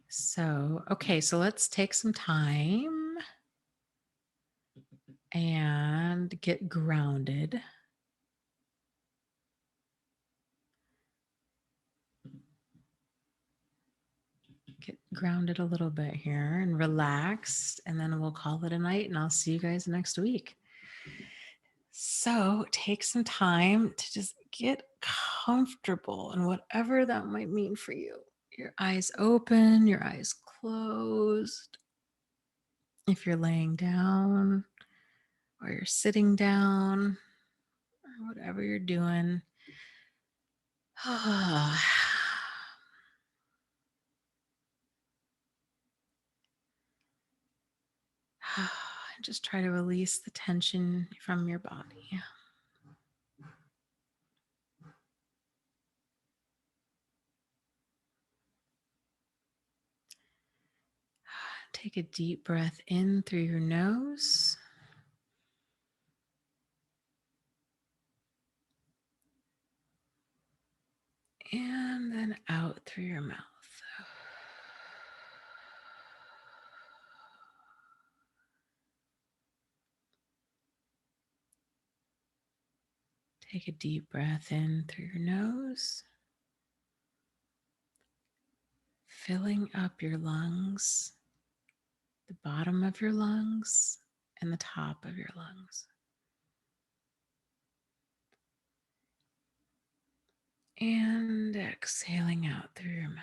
So, okay, so let's take some time and get grounded. Get grounded a little bit here and relaxed, and then we'll call it a night, and I'll see you guys next week. So, take some time to just get comfortable, and whatever that might mean for you. Your eyes open, your eyes closed. If you're laying down or you're sitting down, or whatever you're doing. Just try to release the tension from your body. Take a deep breath in through your nose through your mouth. Take a deep breath in through your nose, filling up your lungs, the bottom of your lungs, and the top of your lungs. And exhaling out through your mouth.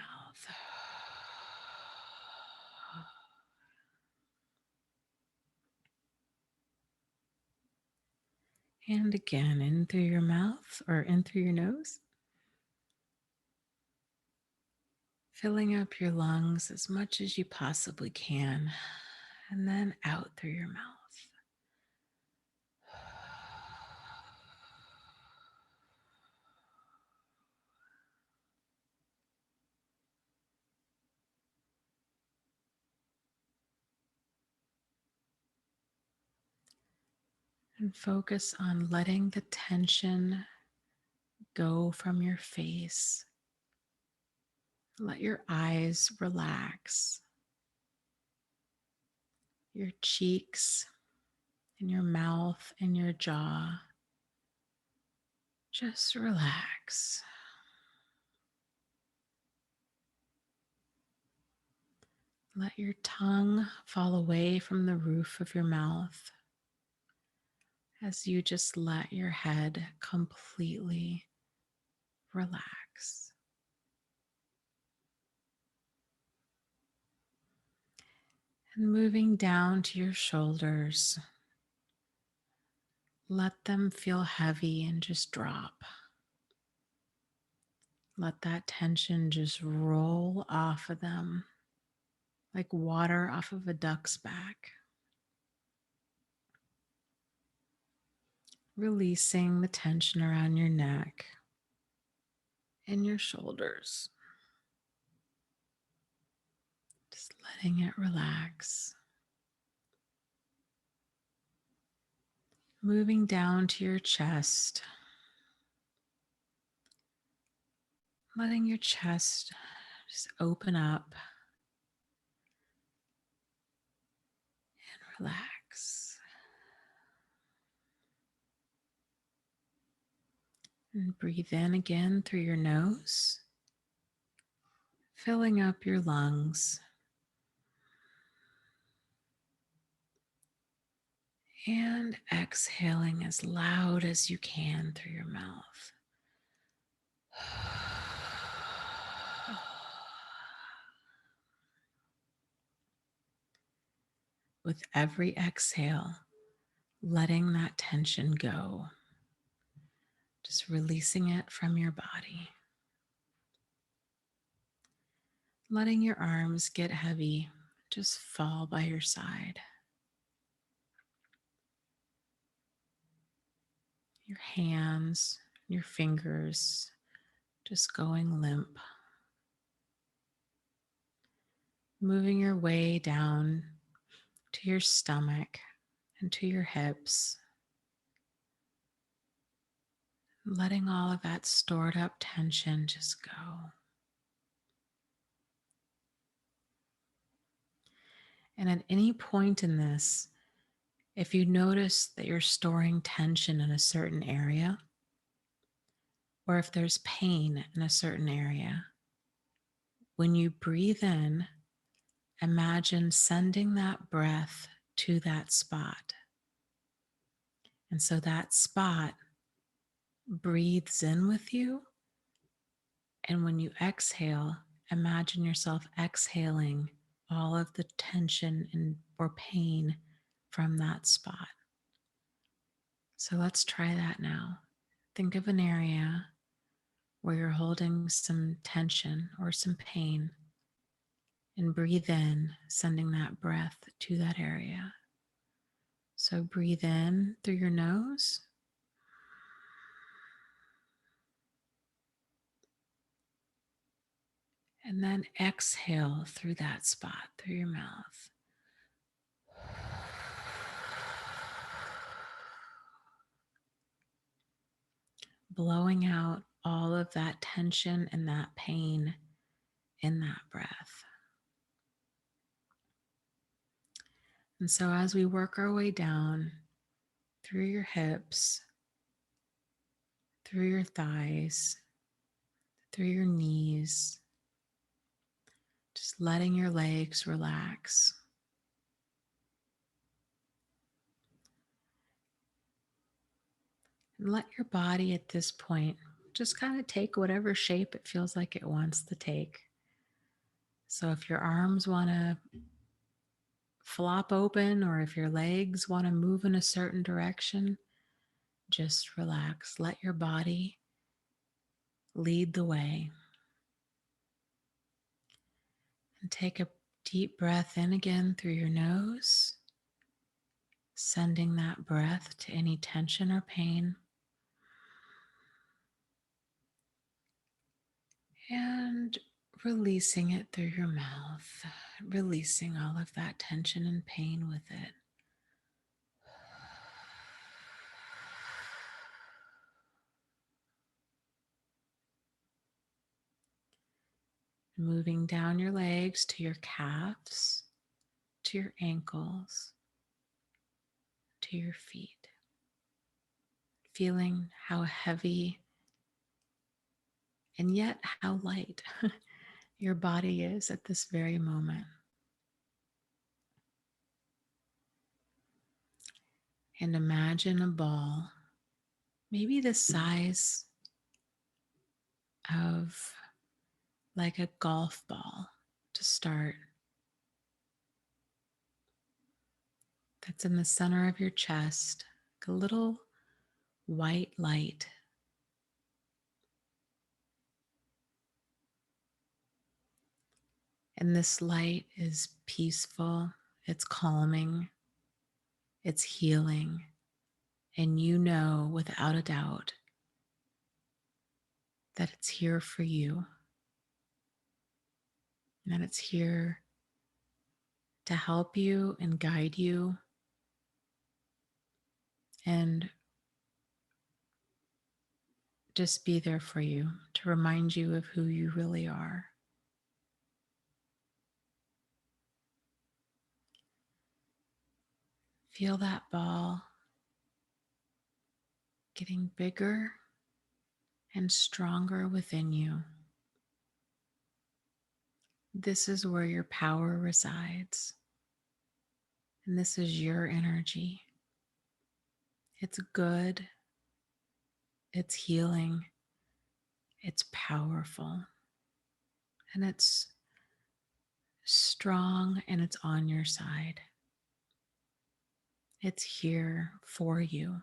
And again, in through your mouth or in through your nose. Filling up your lungs as much as you possibly can. And then out through your mouth. And focus on letting the tension go from your face. Let your eyes relax. Your cheeks and your mouth and your jaw. Just relax. Let your tongue fall away from the roof of your mouth as you just let your head completely relax. And moving down to your shoulders, let them feel heavy and just drop. Let that tension just roll off of them like water off of a duck's back. Releasing the tension around your neck and your shoulders. Just letting it relax. Moving down to your chest. Letting your chest just open up and relax. And breathe in again through your nose, filling up your lungs. And exhaling as loud as you can through your mouth. With every exhale, letting that tension go. Just releasing it from your body. Letting your arms get heavy, just fall by your side. Your hands, your fingers, just going limp. Moving your way down to your stomach and to your hips. Letting all of that stored up tension just go. And at any point in this, if you notice that you're storing tension in a certain area, or if there's pain in a certain area, when you breathe in, imagine sending that breath to that spot. And so that spot breathes in with you. And when you exhale, imagine yourself exhaling all of the tension or pain from that spot. So let's try that now. Think of an area where you're holding some tension or some pain, and breathe in, sending that breath to that area. So breathe in through your nose. And then exhale through that spot, through your mouth. Blowing out all of that tension and that pain in that breath. And so as we work our way down through your hips, through your thighs, through your knees, just letting your legs relax. And let your body at this point just kind of take whatever shape it feels like it wants to take. So if your arms want to flop open, or if your legs want to move in a certain direction, just relax. Let your body lead the way. And take a deep breath in again through your nose, sending that breath to any tension or pain. And releasing it through your mouth, releasing all of that tension and pain with it. Moving down your legs to your calves, to your ankles, to your feet. Feeling how heavy and yet how light your body is at this very moment. And imagine a ball, maybe the size of like a golf ball to start, that's in the center of your chest, like a little white light. And this light is peaceful, it's calming, it's healing, and you know without a doubt that it's here for you, and that it's here to help you and guide you and just be there for you, to remind you of who you really are. Feel that ball getting bigger and stronger within you. This is where your power resides, and this is your energy. It's good, it's healing, it's powerful, and it's strong, and it's on your side. It's here for you.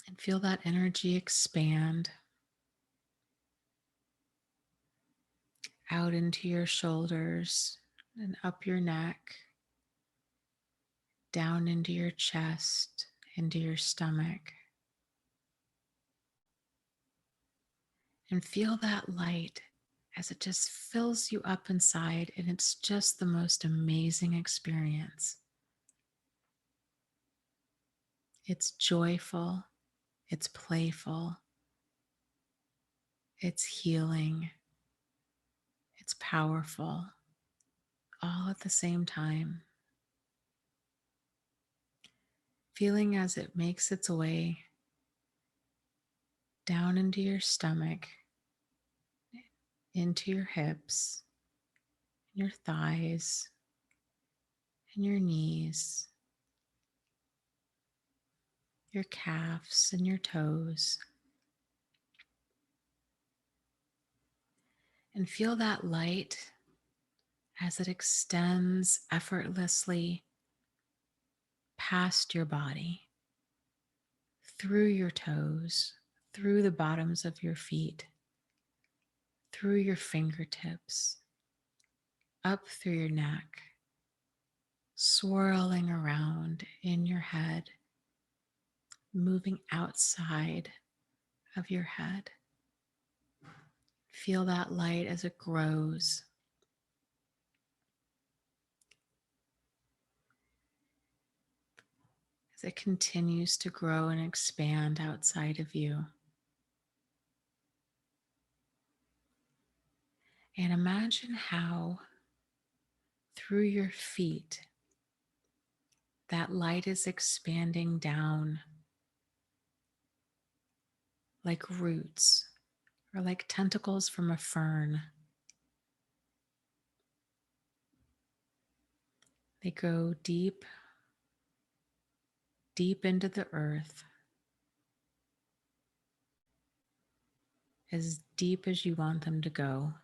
And feel that energy expand out into your shoulders and up your neck, down into your chest, into your stomach. And feel that light as it just fills you up inside, and it's just the most amazing experience. It's joyful, it's playful, it's healing, it's powerful, all at the same time. Feeling as it makes its way down into your stomach, into your hips, your thighs, and your knees, your calves and your toes. And feel that light as it extends effortlessly past your body, through your toes, through the bottoms of your feet, through your fingertips, up through your neck, swirling around in your head, moving outside of your head. Feel that light as it grows. As it continues to grow and expand outside of you. And imagine how through your feet that light is expanding down like roots or like tentacles from a fern. They go deep, deep into the earth, as deep as you want them to go.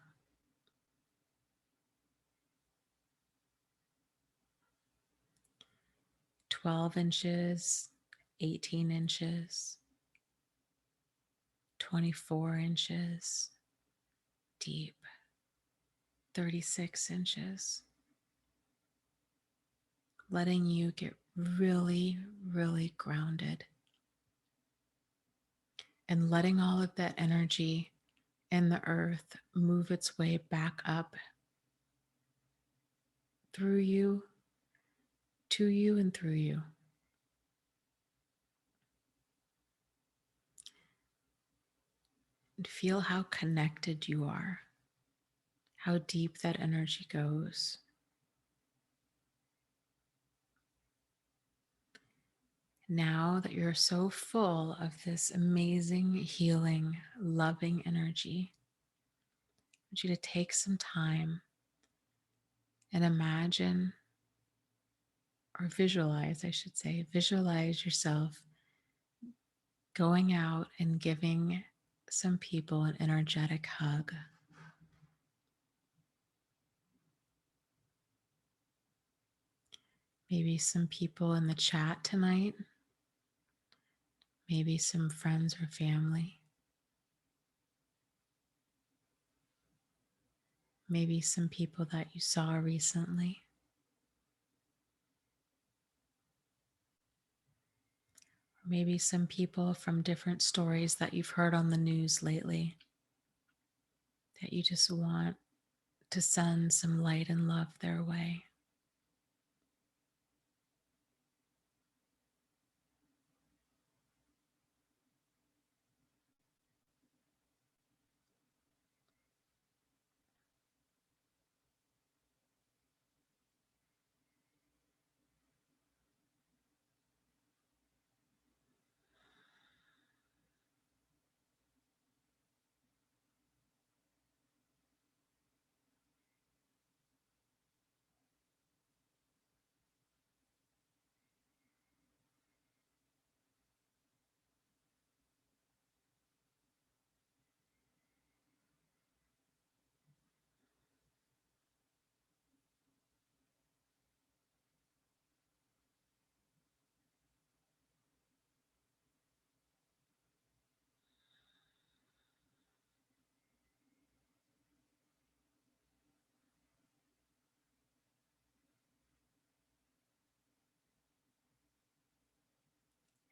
"12 inches, 18 inches, 24 inches deep, 36 inches, letting you get really, really grounded and letting all of that energy in the earth move its way back up through you, to you, and through you. And feel how connected you are, how deep that energy goes. Now that you're so full of this amazing, healing, loving energy, I want you to take some time and imagine, or visualize, I should say, visualize yourself going out and giving some people an energetic hug. Maybe some people in the chat tonight, maybe some friends or family, maybe some people that you saw recently. Or maybe some people from different stories that you've heard on the news lately that you just want to send some light and love their way.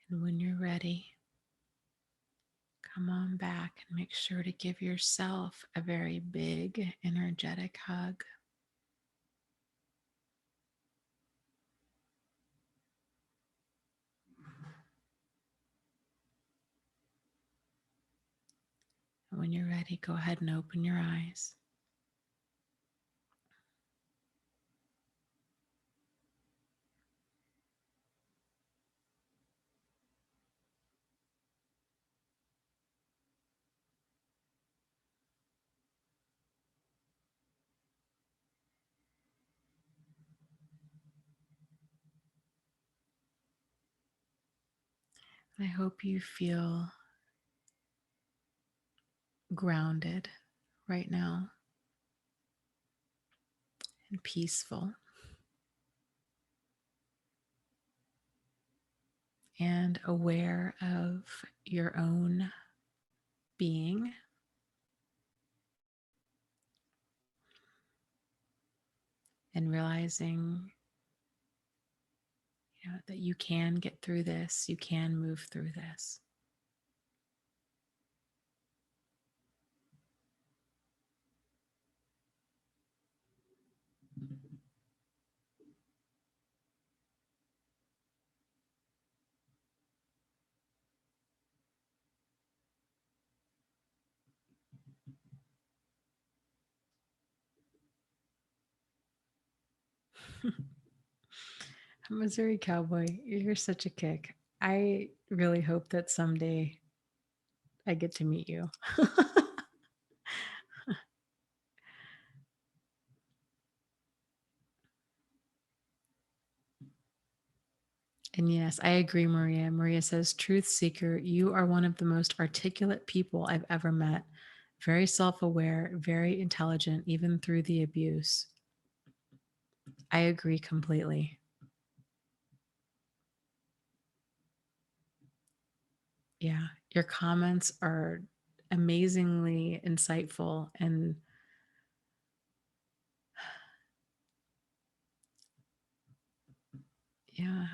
And when you're ready, come on back and make sure to give yourself a very big, energetic hug. And when you're ready, go ahead and open your eyes. And I hope you feel grounded right now and peaceful and aware of your own being and realizing, that you can get through this, you can move through this. Missouri Cowboy, you're such a kick. I really hope that someday I get to meet you. And yes, I agree, Maria. Maria says, Truth Seeker, you are one of the most articulate people I've ever met. Very self aware, very intelligent, even through the abuse. I agree completely. Yeah, your comments are amazingly insightful, and yeah,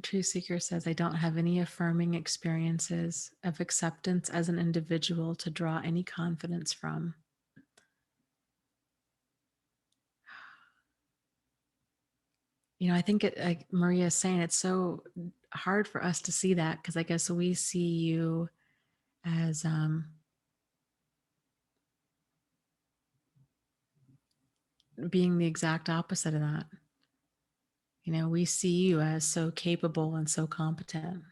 Truth Seeker says, I don't have any affirming experiences of acceptance as an individual to draw any confidence from. I think like Maria is saying, it's so hard for us to see that because I guess we see you as being the exact opposite of that. We see you as so capable and so competent.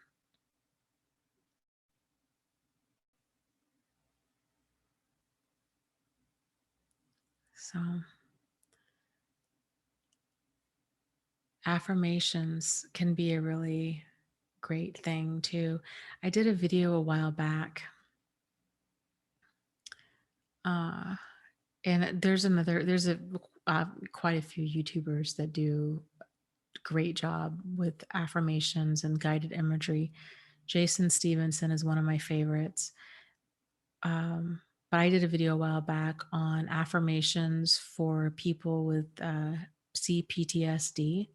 So affirmations can be a really great thing too. I did a video a while back. And there's quite a few YouTubers that do a great job with affirmations and guided imagery. Jason Stevenson is one of my favorites. But I did a video a while back on affirmations for people with CPTSD.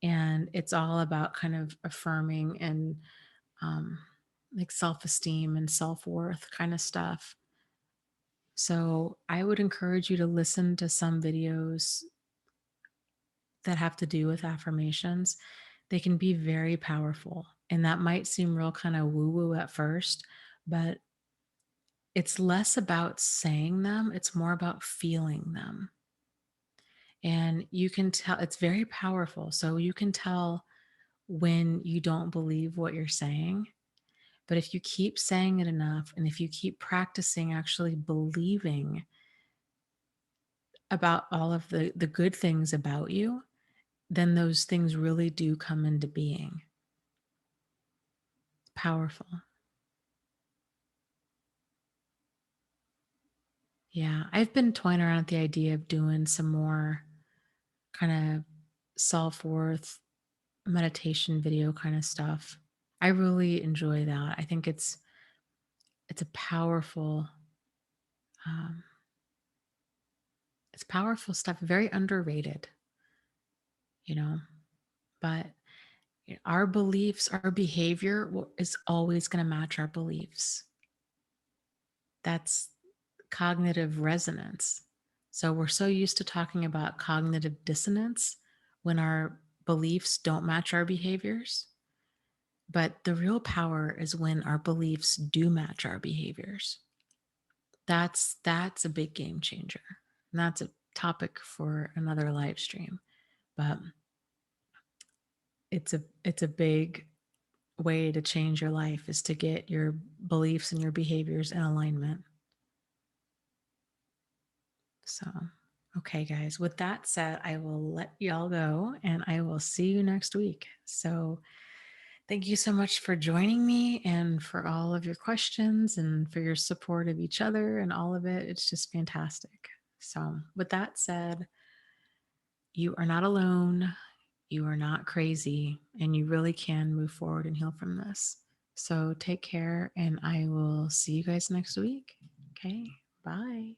And it's all about kind of affirming and like self-esteem and self-worth kind of stuff. So I would encourage you to listen to some videos that have to do with affirmations. They can be very powerful. And that might seem real kind of woo-woo at first, but it's less about saying them, it's more about feeling them. And you can tell it's very powerful. So you can tell when you don't believe what you're saying. But if you keep saying it enough, and if you keep practicing actually believing about all of the good things about you, then those things really do come into being. Powerful. Yeah, I've been toying around with the idea of doing some more kind of self-worth meditation video kind of stuff. I really enjoy that. I think it's a powerful um, it's powerful stuff, very underrated, you know. But our beliefs, our behavior is always going to match our beliefs. That's cognitive resonance. So we're so used to talking about cognitive dissonance when our beliefs don't match our behaviors. But the real power is when our beliefs do match our behaviors. That's a big game changer. And that's a topic for another live stream. But it's a big way to change your life is to get your beliefs and your behaviors in alignment. So, okay, guys, with that said, I will let y'all go and I will see you next week. So, thank you so much for joining me and for all of your questions and for your support of each other and all of it. It's just fantastic. So, with that said, you are not alone. You are not crazy, and you really can move forward and heal from this. So, take care, and I will see you guys next week. Okay, bye.